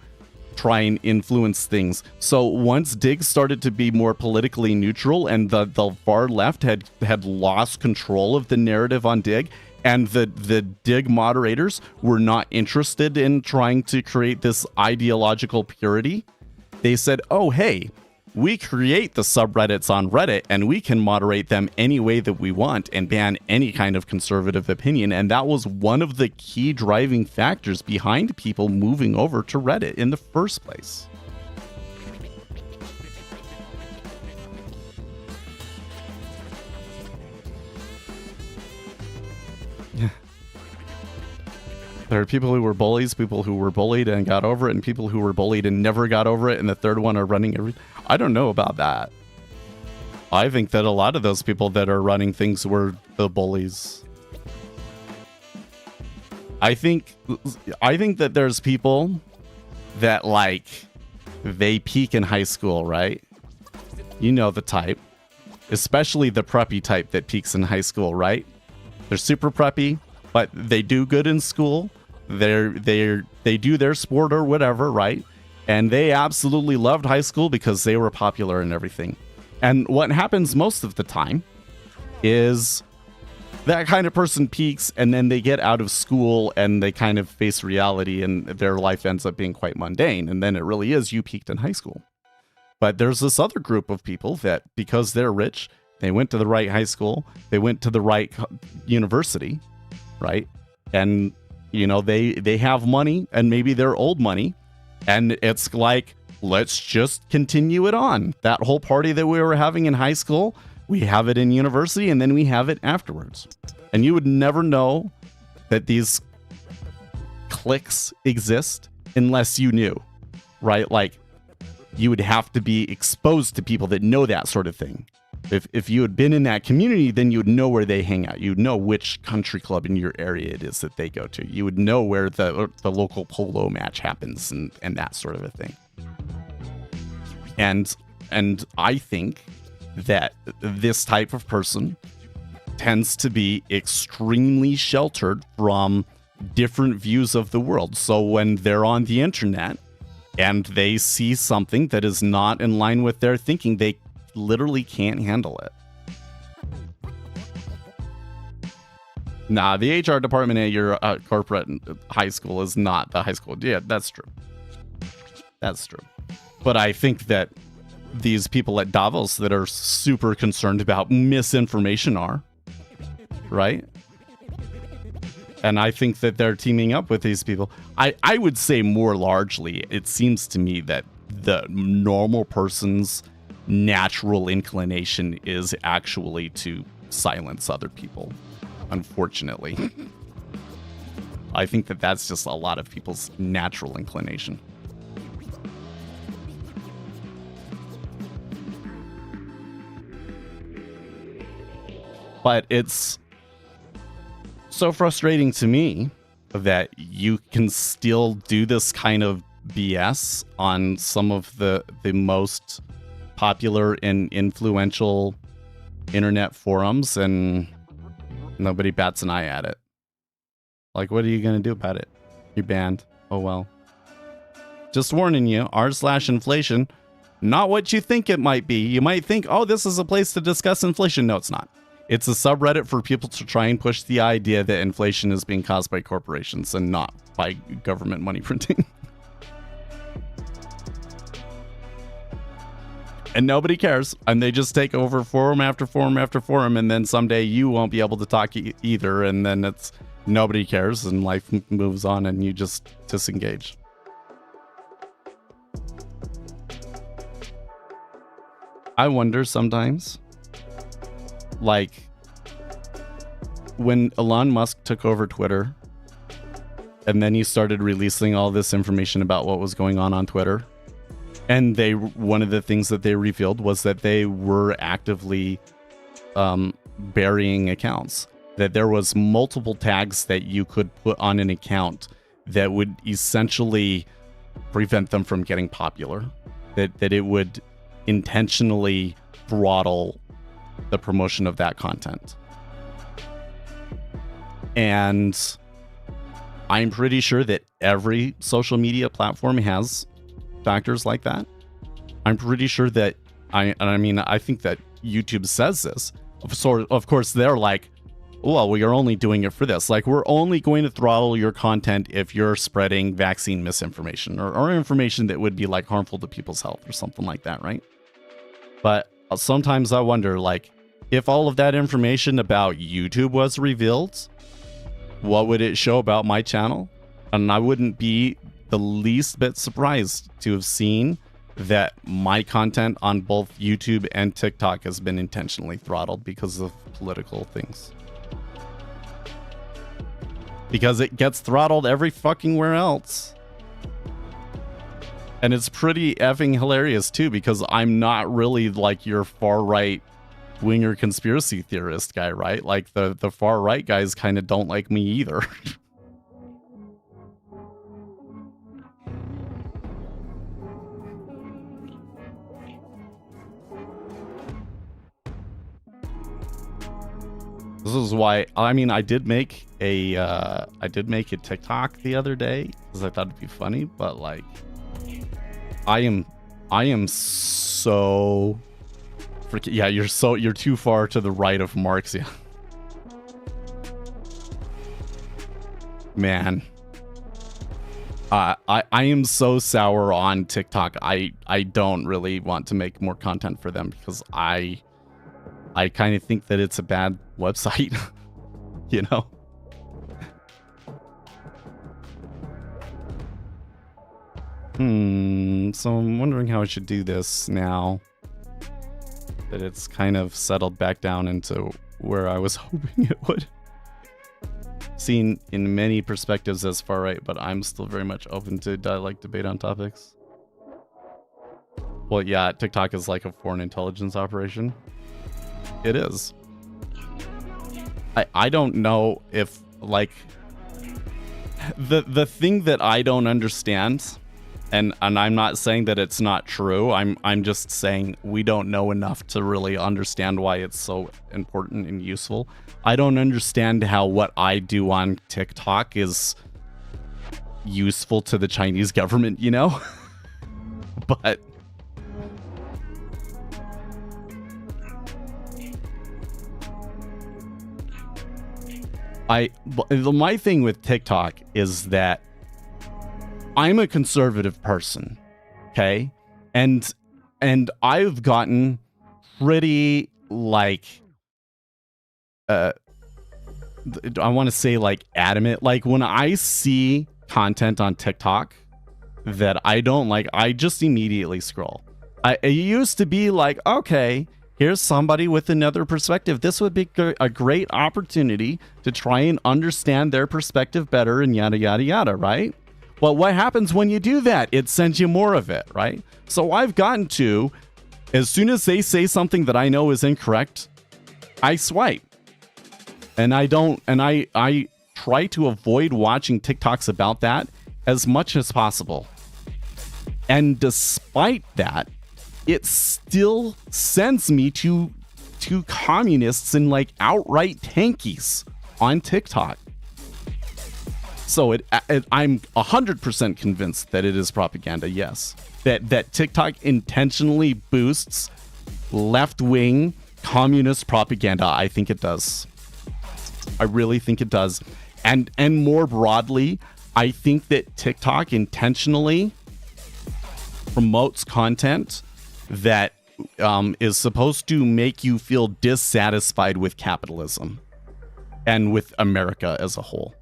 try and influence things. So once Dig started to be more politically neutral and the far left had lost control of the narrative on Dig, and the Dig moderators were not interested in trying to create this ideological purity, they said, oh, hey, we create the subreddits on Reddit and we can moderate them any way that we want and ban any kind of conservative opinion. And that was one of the key driving factors behind people moving over to Reddit in the first place. Yeah. There are people who were bullies, people who were bullied and got over it, and people who were bullied and never got over it, and the third one are running everything. I don't know about that. I think that a lot of those people that are running things were the bullies. I think that there's people that like they peak in high school, right? You know the type, especially the preppy type that peaks in high school, right? They're super preppy, but they do good in school. They do their sport or whatever, right? And they absolutely loved high school because they were popular and everything. And what happens most of the time is that kind of person peaks and then they get out of school and they kind of face reality and their life ends up being quite mundane. And then it really is, you peaked in high school. But there's this other group of people that because they're rich, they went to the right high school, they went to the right university, right? And You know, they have money, and maybe they're old money, and it's like, let's just continue it on. That whole party that we were having in high school, we have it in university, and then we have it afterwards. And you would never know that these cliques exist unless you knew, right? Like, you would have to be exposed to people that know that sort of thing. If you had been in that community, then you would know where they hang out. You'd know which country club in your area it is that they go to. You would know where the local polo match happens and that sort of a thing. And I think that this type of person tends to be extremely sheltered from different views of the world. So when they're on the internet and they see something that is not in line with their thinking, they literally can't handle it. Nah, the HR department at your corporate high school is not the high school. Yeah, that's true. That's true. But I think that these people at Davos that are super concerned about misinformation are, right? And I think that they're teaming up with these people. I would say more largely, it seems to me that the normal person's natural inclination is actually to silence other people, unfortunately. I think that that's just a lot of people's natural inclination. But it's so frustrating to me that you can still do this kind of BS on some of the most popular and influential internet forums, and nobody bats an eye at it. Like, what are you going to do about it? You're banned. Oh, well. Just warning you, r/inflation, not what you think it might be. You might think, oh, this is a place to discuss inflation. No, it's not. It's a subreddit for people to try and push the idea that inflation is being caused by corporations and not by government money printing. And nobody cares. And they just take over forum after forum after forum. And then someday you won't be able to talk either. And then it's nobody cares and life moves on and you just disengage. I wonder sometimes, like, when Elon Musk took over Twitter and then he started releasing all this information about what was going on Twitter. And one of the things that they revealed was that they were actively burying accounts. That there was multiple tags that you could put on an account that would essentially prevent them from getting popular. That it would intentionally throttle the promotion of that content. And I'm pretty sure that every social media platform has factors like that. I'm pretty sure that I think that YouTube says this. So of course they're like, well, we are only doing it for this. Like, we're only going to throttle your content if you're spreading vaccine misinformation or information that would be like harmful to people's health or something like that, right? But sometimes I wonder, like, if all of that information about YouTube was revealed, what would it show about my channel? And I wouldn't be the least bit surprised to have seen that my content on both YouTube and TikTok has been intentionally throttled because of political things. Because it gets throttled every fucking where else. And it's pretty effing hilarious too, because I'm not really like your far right winger conspiracy theorist guy, right? Like the far right guys kind of don't like me either. This is why, I mean, I did make a TikTok the other day because I thought it'd be funny, but like, I am so freaking, yeah, you're too far to the right of Marx, yeah. Man, I am so sour on TikTok. I don't really want to make more content for them because I kind of think that it's a bad website, you know? So I'm wondering how I should do this now that it's kind of settled back down into where I was hoping it would. Seen in many perspectives as far right, but I'm still very much open to dialogue, debate on topics. Well, yeah, TikTok is like a foreign intelligence operation. It is. I don't know if, like, the thing that I don't understand, and I'm not saying that it's not true. I'm just saying we don't know enough to really understand why it's so important and useful. I don't understand how what I do on TikTok is useful to the Chinese government, you know? But my thing with TikTok is that I'm a conservative person, okay? And I've gotten pretty, like, I want to say, like, adamant. Like, when I see content on TikTok that I don't like, I just immediately scroll. It used to be like, okay, here's somebody with another perspective. This would be a great opportunity to try and understand their perspective better and yada, yada, yada, right? But what happens when you do that? It sends you more of it, right? So I've gotten to, as soon as they say something that I know is incorrect, I swipe. And I try to avoid watching TikToks about that as much as possible. And despite that, it still sends me to communists and, like, outright tankies on TikTok. So I'm 100% convinced that it is propaganda, yes. That TikTok intentionally boosts left-wing communist propaganda. I think it does. I really think it does. And more broadly, I think that TikTok intentionally promotes content that is supposed to make you dissatisfied with capitalism and with America as a whole.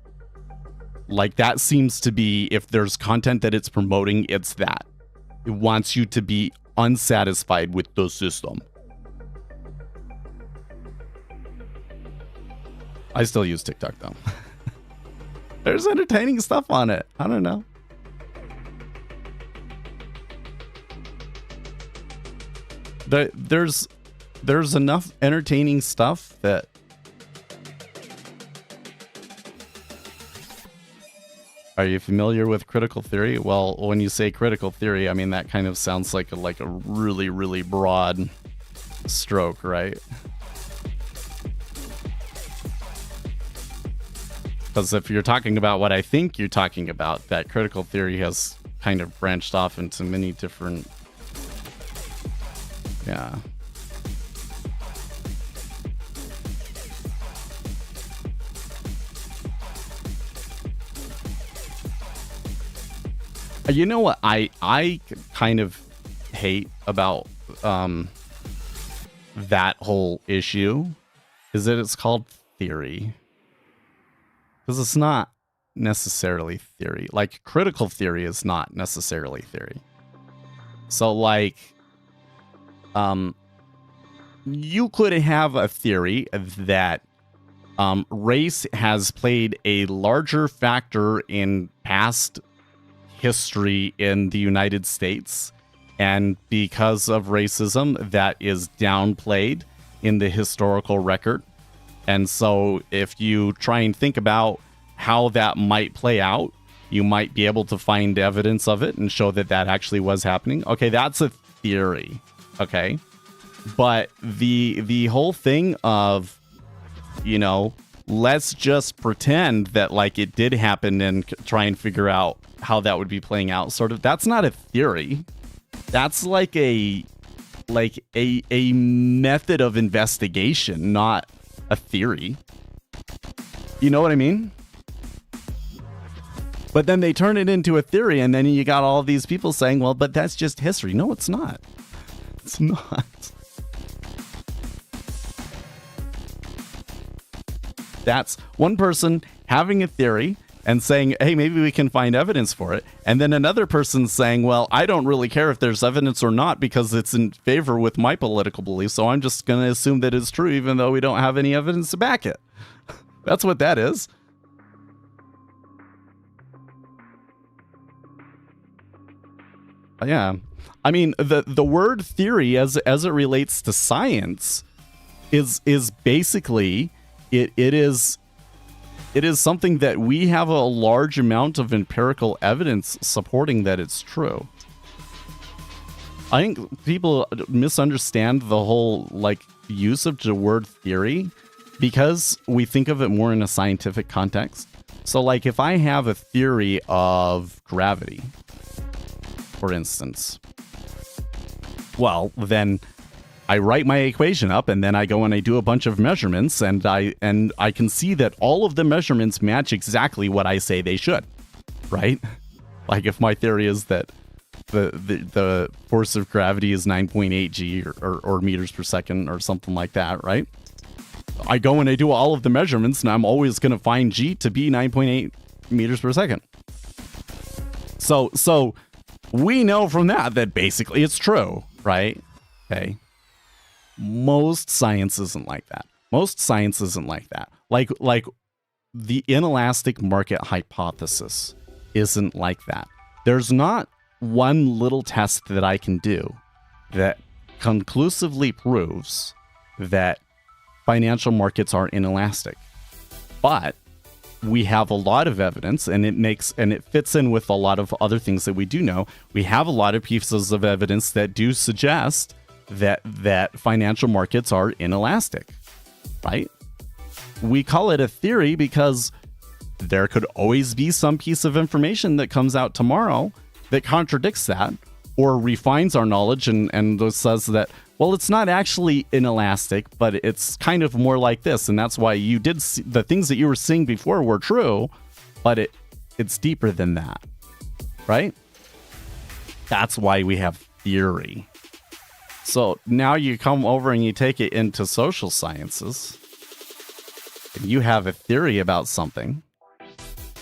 Like, that seems to be, if there's content that it's promoting, it's that. It wants you to be unsatisfied with the system. I still use TikTok, though. There's entertaining stuff on it. I don't know. There's enough entertaining stuff that Are you familiar with critical theory? Well, when you say critical theory, I mean that kind of sounds like a really, really broad stroke, right? Because if you're talking about what I think you're talking about, that critical theory has kind of branched off into many different... Yeah. You know what I kind of hate about that whole issue is that it's called theory. Because it's not necessarily theory. Like, critical theory is not necessarily theory. So, like, you could have a theory that race has played a larger factor in past history in the United States, and because of racism, that is downplayed in the historical record. And so if you try and think about how that might play out, you might be able to find evidence of it and show that that actually was happening. Okay, that's a theory. Okay. But the whole thing of, you know, let's just pretend that like it did happen and try and figure out how that would be playing out, sort of, that's not a theory. That's like a method of investigation, not a theory. You know what I mean? But then they turn it into a theory, and then you got all these people saying, well, but that's just history. No, it's not. It's not. That's one person having a theory, and saying, hey, maybe we can find evidence for it. And then another person saying, well, I don't really care if there's evidence or not because it's in favor with my political beliefs. So I'm just going to assume that it's true, even though we don't have any evidence to back it. That's what that is. Yeah. I mean, the word theory as it relates to science is basically it is something that we have a large amount of empirical evidence supporting that it's true. I think people misunderstand the whole use of the word theory because we think of it more in a scientific context. So if I have a theory of gravity, for instance, well, then I write my equation up and then I go and I do a bunch of measurements and I can see that all of the measurements match exactly what I say they should, right? If my theory is that the force of gravity is 9.8 g or meters per second or something like that, right? I go and I do all of the measurements and I'm always going to find g to be 9.8 meters per second. So we know from that basically it's true, right? Okay. Most science isn't like that. Like the inelastic market hypothesis isn't like that. There's not one little test that I can do that conclusively proves that financial markets are inelastic. But we have a lot of evidence, and it fits in with a lot of other things that we do know. We have a lot of pieces of evidence that do suggest that financial markets are inelastic, right? We call it a theory because there could always be some piece of information that comes out tomorrow that contradicts that or refines our knowledge and says that, well, it's not actually inelastic, but it's kind of more like this. And that's why you did see the things that you were seeing before were true, but it's deeper than that, right? That's why we have theory. So now you come over and you take it into social sciences. And you have a theory about something,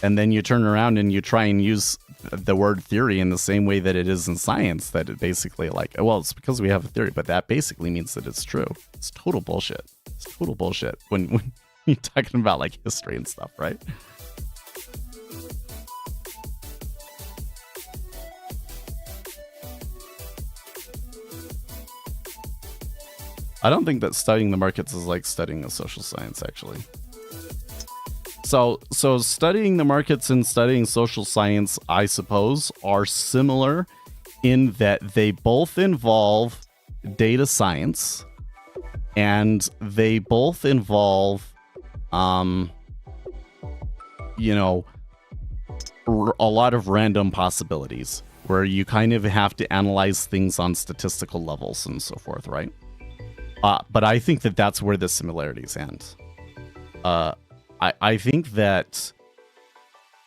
and then you turn around and you try and use the word theory in the same way that it is in science, that it basically it's because we have a theory, but that basically means that it's true. It's total bullshit. When you're talking about history and stuff, right? I don't think that studying the markets is like studying a social science, actually. So studying the markets and studying social science, I suppose, are similar in that they both involve data science and they both involve, a lot of random possibilities where you kind of have to analyze things on statistical levels and so forth, right? But I think that that's where the similarities end. I think that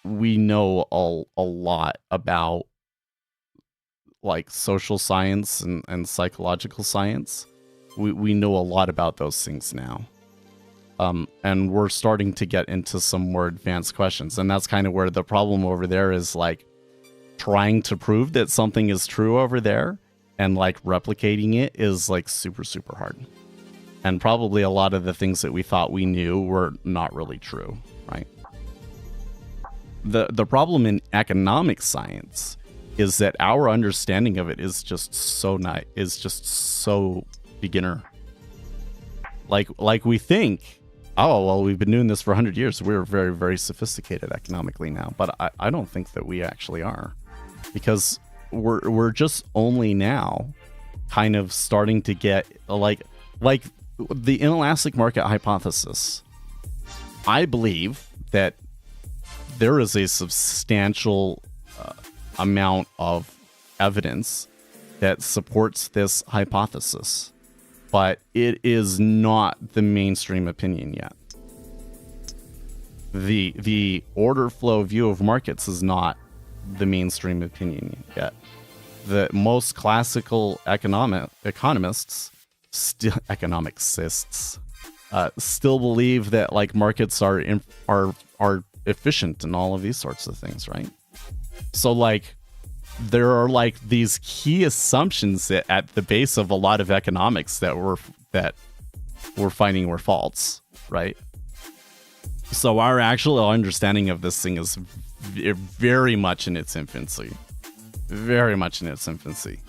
we know a lot about social science and psychological science. We know a lot about those things now. And we're starting to get into some more advanced questions. And that's kind of where the problem over there is trying to prove that something is true over there and replicating it is super, super hard. And probably a lot of the things that we thought we knew were not really true, right? The problem in economic science is that our understanding of it is just so beginner. We think, oh, well, we've been doing this for 100 years. We're very, very sophisticated economically now. But I don't think that we actually are. Because we're just only now kind of starting to get the inelastic market hypothesis. I believe that there is a substantial amount of evidence that supports this hypothesis, but it is not the mainstream opinion yet. The order flow view of markets is not the mainstream opinion yet. The most classical economists still economicists still believe that markets are efficient and all of these sorts of things, right? So like there are like these key assumptions at the base of a lot of economics that we're finding were false, right? So our actual understanding of this thing is very much in its infancy. Very much in its infancy.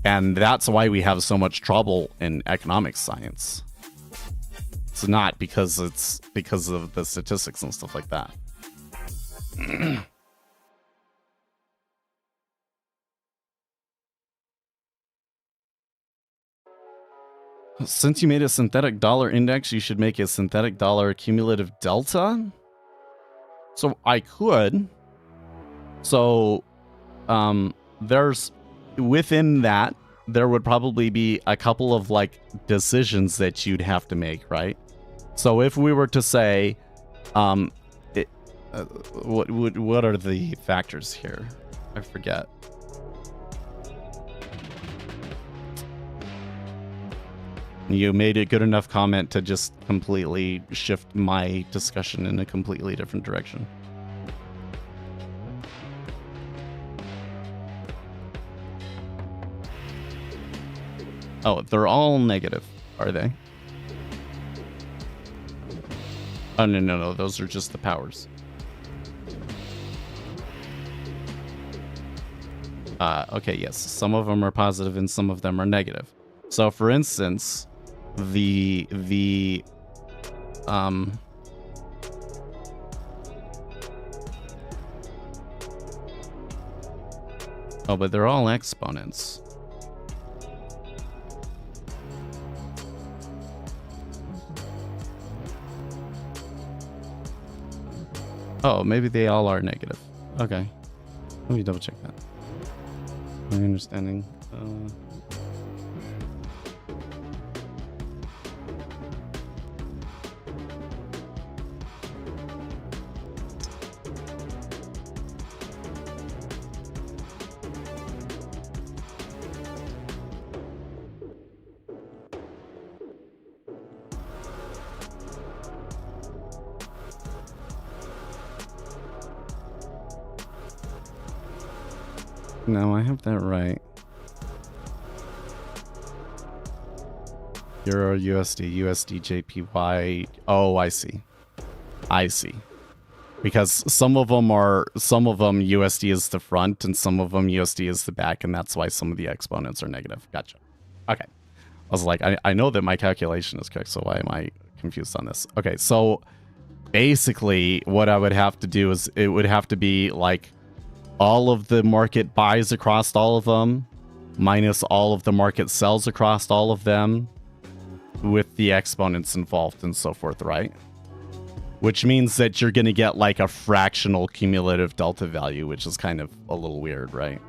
And that's why we have so much trouble in economics science. It's not because of the statistics and stuff like that. Since you made a synthetic dollar index, you should make a synthetic dollar cumulative delta. So I could. So there's within that, there would probably be a couple of like decisions that you'd have to make, right? So if we were to say, what are the factors here? I forget. You made a good enough comment to just completely shift my discussion in a completely different direction. Oh, they're all negative, are they? Oh, no. Those are just the powers. Okay, yes. Some of them are positive and some of them are negative. So, for instance, oh, but they're all exponents. Oh, maybe they all are negative. Okay. Let me double check that. My understanding. No, I have that right. Euro, USD, JPY. Oh, I see. Because some of them USD is the front and some of them USD is the back, and that's why some of the exponents are negative. Gotcha. Okay. I was like, I know that my calculation is correct, so why am I confused on this? Okay, so basically what I would have to do is it would have to be like all of the market buys across all of them minus all of the market sells across all of them with the exponents involved and so forth, right? Which means that you're going to get like a fractional cumulative delta value, which is kind of a little weird, right?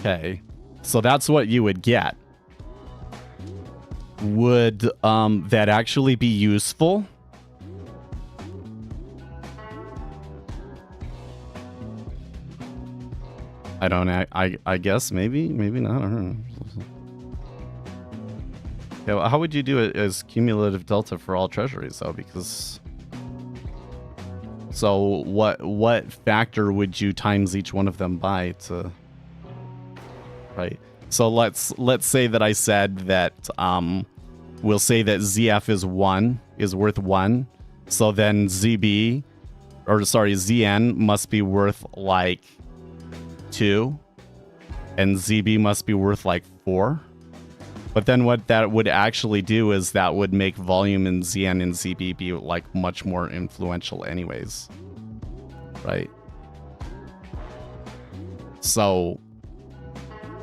Okay, so that's what you would get. Would that actually be useful? I don't know. I guess maybe not. I don't know. Yeah, well, how would you do it as cumulative delta for all treasuries though? Because so what factor would you times each one of them by to, right? So let's say that I said that we'll say that ZF is worth 1. So then ZN must be worth like 2 and ZB must be worth like 4. But then what that would actually do is that would make volume in ZN and ZB be like much more influential anyways, right? So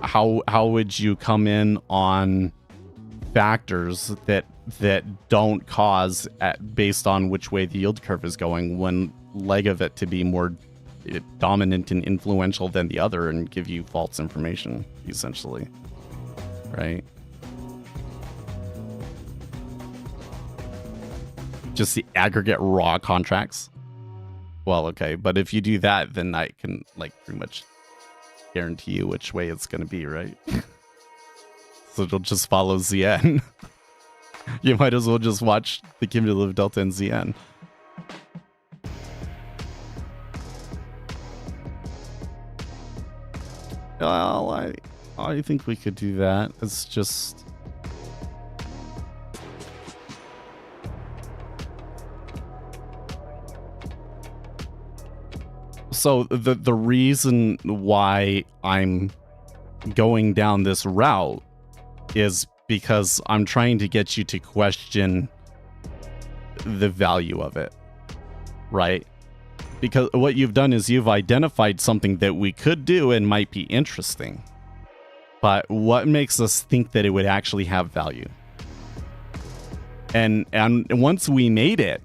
how would you come in on factors that don't cause based on which way the yield curve is going one leg of it to be more dominant and influential than the other and give you false information, essentially, right? Just the aggregate raw contracts. Well, okay, but if you do that, then I can like pretty much guarantee you which way it's going to be, right? So it'll just follow ZN. You might as well just watch the cumulative delta and ZN. Well, I think we could do that. It's just... So the reason why I'm going down this route is because I'm trying to get you to question the value of it, right? Because what you've done is you've identified something that we could do and might be interesting. But what makes us think that it would actually have value? And once we made it,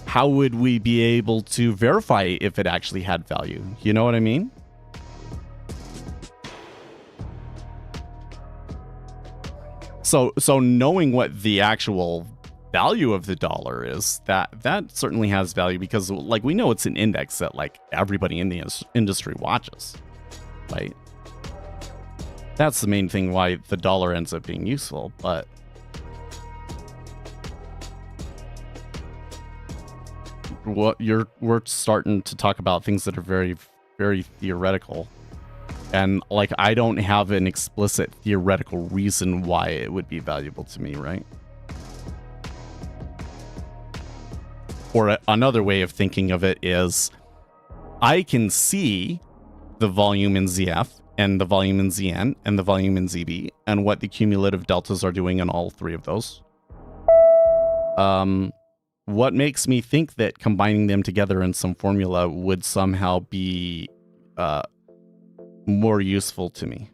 how would we be able to verify if it actually had value? You know what I mean? So knowing what the actual value of the dollar is, that certainly has value, because like we know it's an index that like everybody in the industry watches, right? That's the main thing why the dollar ends up being useful. But we're starting to talk about things that are very, very theoretical. And like, I don't have an explicit theoretical reason why it would be valuable to me, right? Or another way of thinking of it is, I can see the volume in ZF and the volume in ZN and the volume in ZB and what the cumulative deltas are doing in all three of those. What makes me think that combining them together in some formula would somehow be more useful to me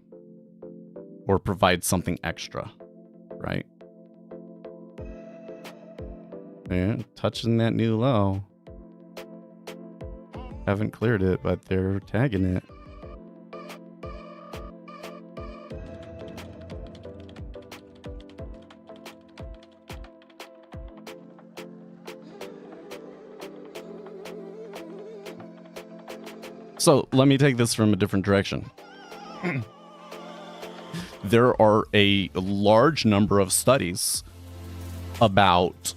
or provide something extra, right? Yeah, touching that new low. Haven't cleared it, but they're tagging it. So let me take this from a different direction. There are a large number of studies about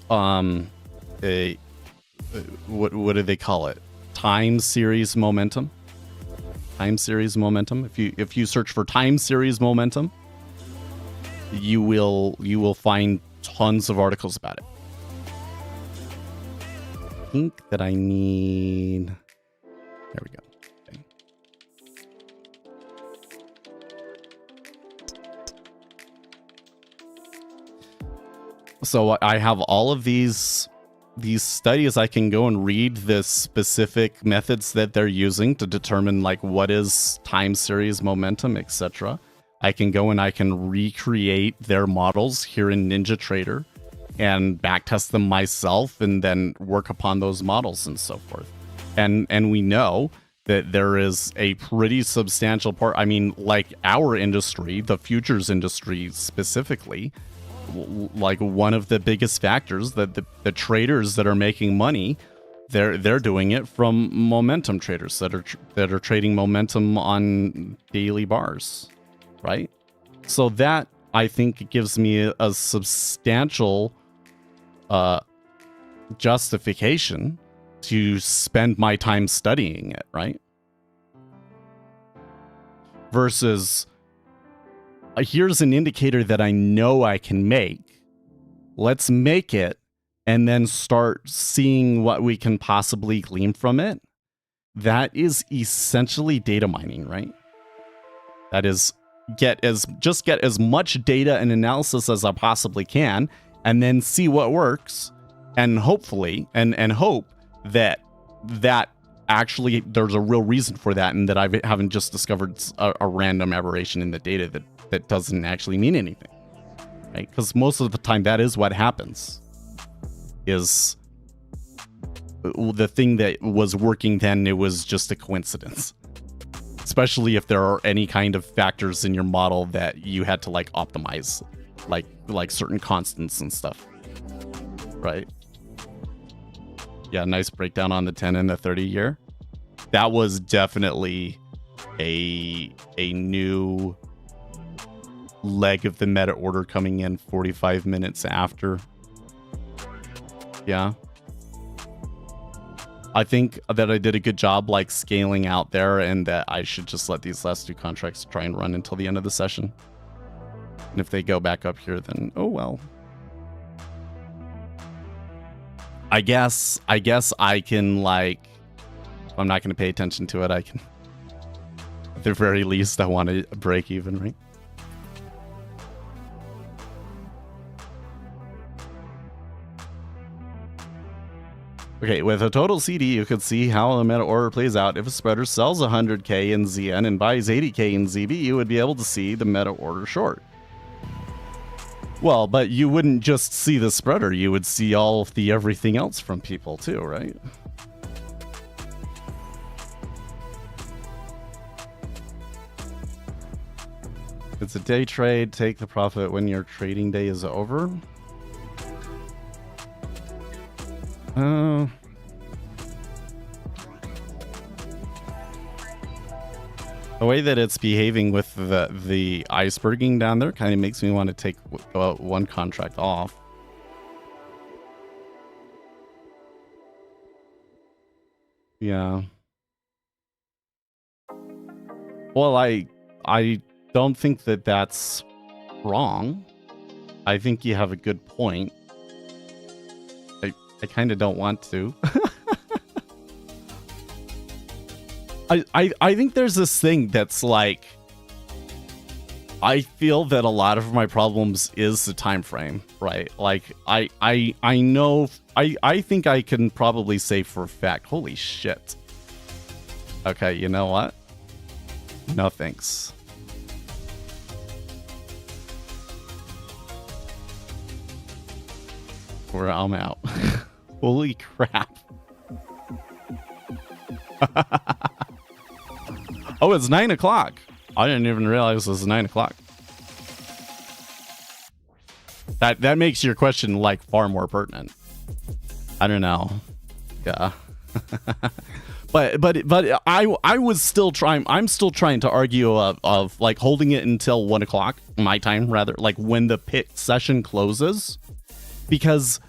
what do they call it? Time series momentum. Time series momentum. If you search for time series momentum, you will find tons of articles about it. I think that I need. There we go. So I have all of these studies. I can go and read the specific methods that they're using to determine like what is time series momentum, etc. I can go and I can recreate their models here in NinjaTrader and backtest them myself and then work upon those models and so forth. And we know that there is a pretty substantial part. I mean, like our industry, the futures industry specifically, like one of the biggest factors that the traders that are making money, they're doing it from momentum traders that are trading momentum on daily bars, right? So that, I think, gives me a substantial justification to spend my time studying it, right? Versus, here's an indicator that I know I can make. Let's make it and then start seeing what we can possibly glean from it. That is essentially data mining, right? That is get as much data and analysis as I possibly can, and then see what works, and hopefully and hope that actually there's a real reason for that, and that I haven't just discovered a random aberration in the data that doesn't actually mean anything, right? Because most of the time that is what happens, is the thing that was working then, it was just a coincidence. Especially if there are any kind of factors in your model that you had to like optimize, like certain constants and stuff, right? Yeah, nice breakdown on the 10 and the 30 year. That was definitely a new leg of the meta order coming in 45 minutes after. Yeah. I think that I did a good job like scaling out there, and that I should just let these last two contracts try and run until the end of the session. And if they go back up here, then oh well. I guess I can, like, if I'm not going to pay attention to it, I can, at the very least, I want to break even, right? Okay, with a total CD, you could see how the meta order plays out. If a spreader sells 100k in ZN and buys 80k in ZB, you would be able to see the meta order short. Well, but you wouldn't just see the spreader, you would see all of the everything else from people too, right? It's a day trade, take the profit when your trading day is over. The way that it's behaving with the iceberging down there kind of makes me want to take one contract off. Yeah. Well, I don't think that that's wrong. I think you have a good point. I kind of don't want to. I think there's this thing that's like, I feel that a lot of my problems is the time frame, right? Like I know I think I can probably say for a fact, holy shit. Okay, you know what? No thanks. Where I'm out. Holy crap. Oh, it's 9 o'clock. I didn't even realize it was 9 o'clock. That makes your question like far more pertinent. I don't know. Yeah. but I was still trying. I'm still trying to argue of like holding it until 1 o'clock my time, rather, like when the pit session closes, because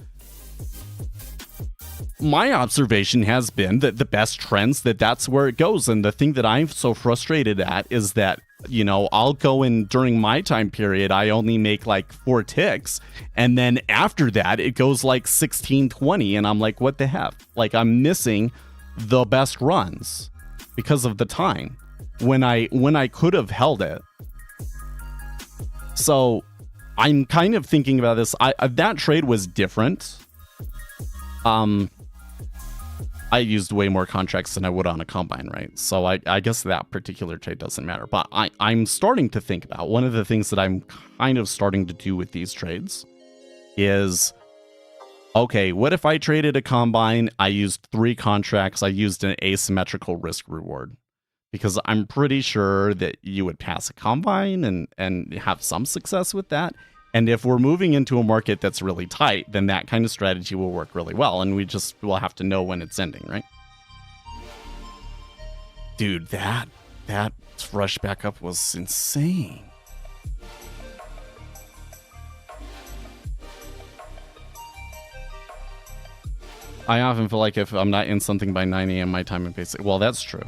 my observation has been that the best trends, that's where it goes. And the thing that I'm so frustrated at is that, you know, I'll go in during my time period, I only make like 4 ticks, and then after that it goes like 16, 20, and I'm like, what the heck? Like, I'm missing the best runs because of the time when I could have held it. So I'm kind of thinking about this. That trade was different. I used way more contracts than I would on a combine, right? So I guess that particular trade doesn't matter. But I'm starting to think about, one of the things that I'm kind of starting to do with these trades is, okay, what if I traded a combine, I used 3 contracts, I used an asymmetrical risk reward? Because I'm pretty sure that you would pass a combine and have some success with that. And if we're moving into a market that's really tight, then that kind of strategy will work really well. And we'll have to know when it's ending, right? Dude, that rush back up was insane. I often feel like if I'm not in something by 9 a.m. my time and basic, well, that's true.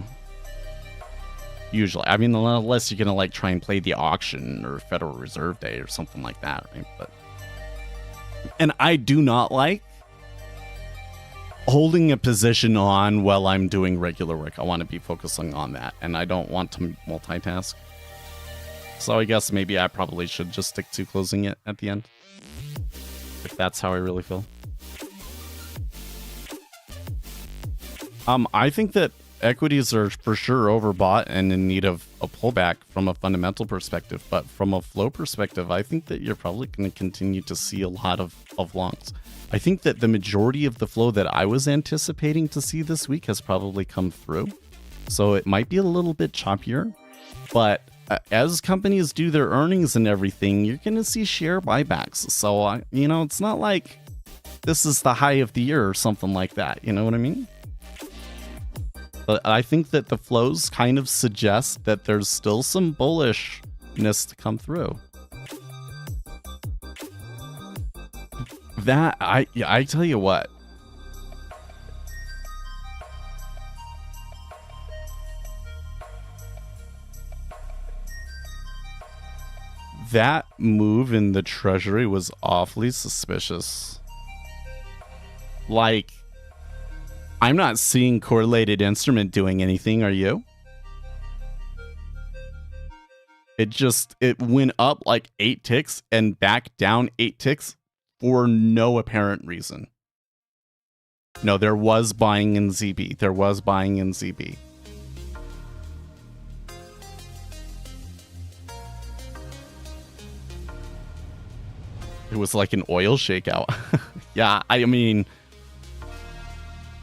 Usually, I mean, unless you're gonna like try and play the auction or Federal Reserve Day or something like that, right? And I do not like holding a position on while I'm doing regular work. I want to be focusing on that, and I don't want to multitask. So I guess maybe I probably should just stick to closing it at the end, if that's how I really feel. I think that equities are for sure overbought and in need of a pullback from a fundamental perspective, but from a flow perspective, I think that you're probably going to continue to see a lot of longs. I think that the majority of the flow that I was anticipating to see this week has probably come through. So it might be a little bit choppier, but as companies do their earnings and everything, you're going to see share buybacks. So, you know, it's not like this is the high of the year or something like that. You know what I mean? But I think that the flows kind of suggest that there's still some bullishness to come through. That I tell you what. That move in the treasury was awfully suspicious. Like, I'm not seeing correlated instrument doing anything, are you? It went up like 8 ticks and back down 8 ticks for no apparent reason. No, there was buying in ZB. There was buying in ZB. It was like an oil shakeout. Yeah, I mean,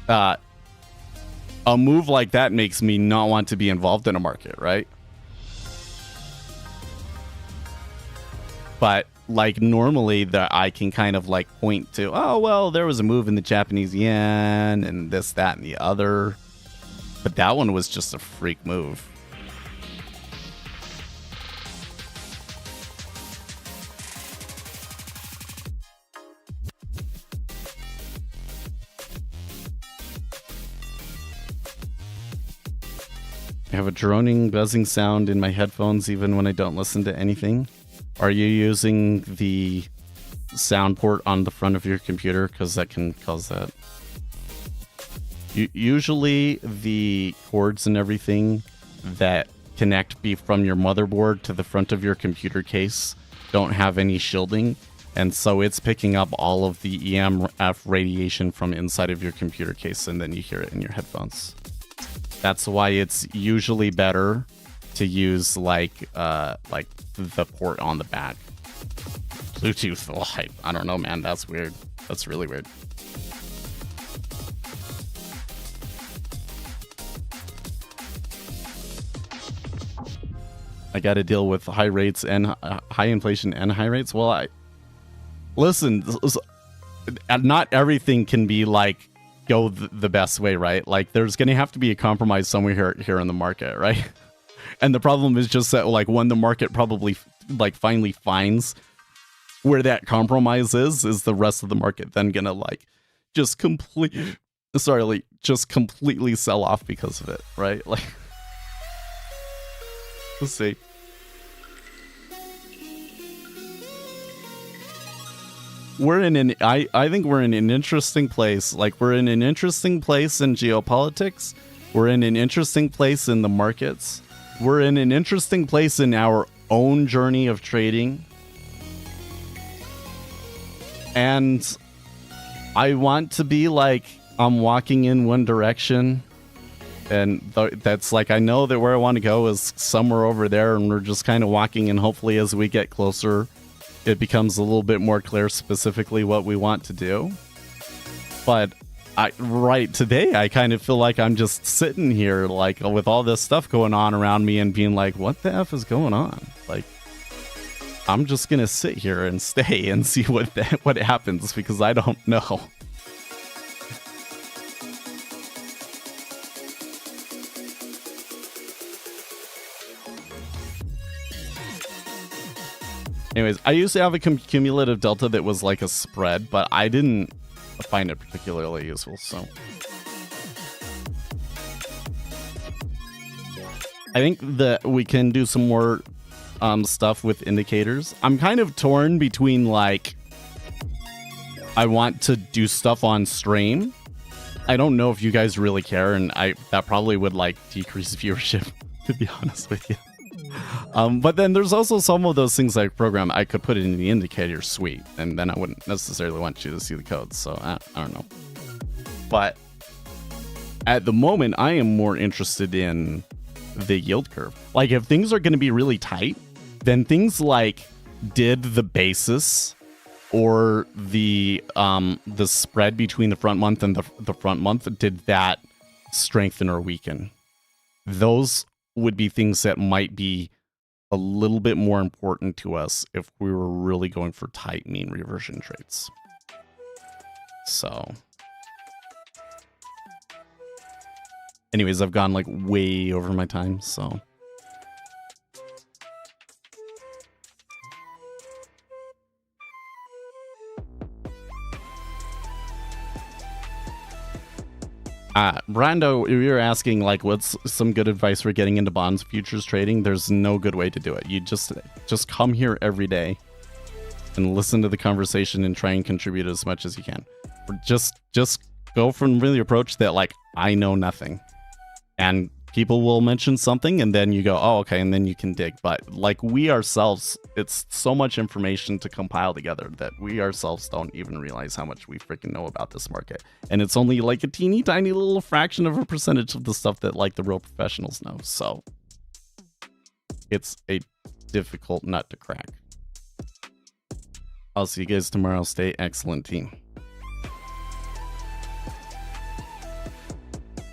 a move like that makes me not want to be involved in a market, right? But like normally I can kind of like point to, oh, well, there was a move in the Japanese yen and this, that, and the other. But that one was just a freak move. I have a droning, buzzing sound in my headphones even when I don't listen to anything. Are you using the sound port on the front of your computer? Because that can cause that. Usually the cords and everything that connect from your motherboard to the front of your computer case don't have any shielding. And so it's picking up all of the EMF radiation from inside of your computer case, and then you hear it in your headphones. That's why it's usually better to use like the port on the back. Bluetooth light. I don't know, man. That's weird. That's really weird. I got to deal with high rates and high inflation and high rates. Well, listen. Not everything can be like go the best way, right? Like there's going to have to be a compromise somewhere here in the market, right? And the problem is just that like when the market probably like finally finds where that compromise is the rest of the market then going to like just completely sell off because of it, right? Like let's see. I think we're in an interesting place. Like we're in an interesting place in geopolitics. We're in an interesting place in the markets. We're in an interesting place in our own journey of trading. And I want to be like, I'm walking in one direction. And that's like, I know that where I want to go is somewhere over there. And we're just kind of walking. And hopefully as we get closer, it becomes a little bit more clear specifically what we want to do. But right today, I kind of feel like I'm just sitting here like with all this stuff going on around me and being like, what the F is going on? Like, I'm just going to sit here and stay and see what happens because I don't know. Anyways, I used to have a cumulative delta that was like a spread, but I didn't find it particularly useful, so. I think that we can do some more stuff with indicators. I'm kind of torn between like, I want to do stuff on stream. I don't know if you guys really care, and that probably would like decrease viewership, to be honest with you. But then there's also some of those things like program I could put it in the indicator suite, and then I wouldn't necessarily want you to see the code. So I don't know. But at the moment, I am more interested in the yield curve. Like if things are going to be really tight, then things like did the basis or the spread between the front month and the front month, did that strengthen or weaken? Those would be things that might be a little bit more important to us if we were really going for tight mean reversion trades. So anyways, I've gone like way over my time, so Brando, if you're asking like what's some good advice for getting into bonds futures trading, there's no good way to do it. You just come here every day and listen to the conversation and try and contribute as much as you can. Just go from the approach that like I know nothing, and people will mention something and then you go, oh, okay, and then you can dig. But like we ourselves, it's so much information to compile together that we ourselves don't even realize how much we freaking know about this market. And it's only like a teeny tiny little fraction of a percentage of the stuff that like the real professionals know. So it's a difficult nut to crack. I'll see you guys tomorrow. Stay excellent, team.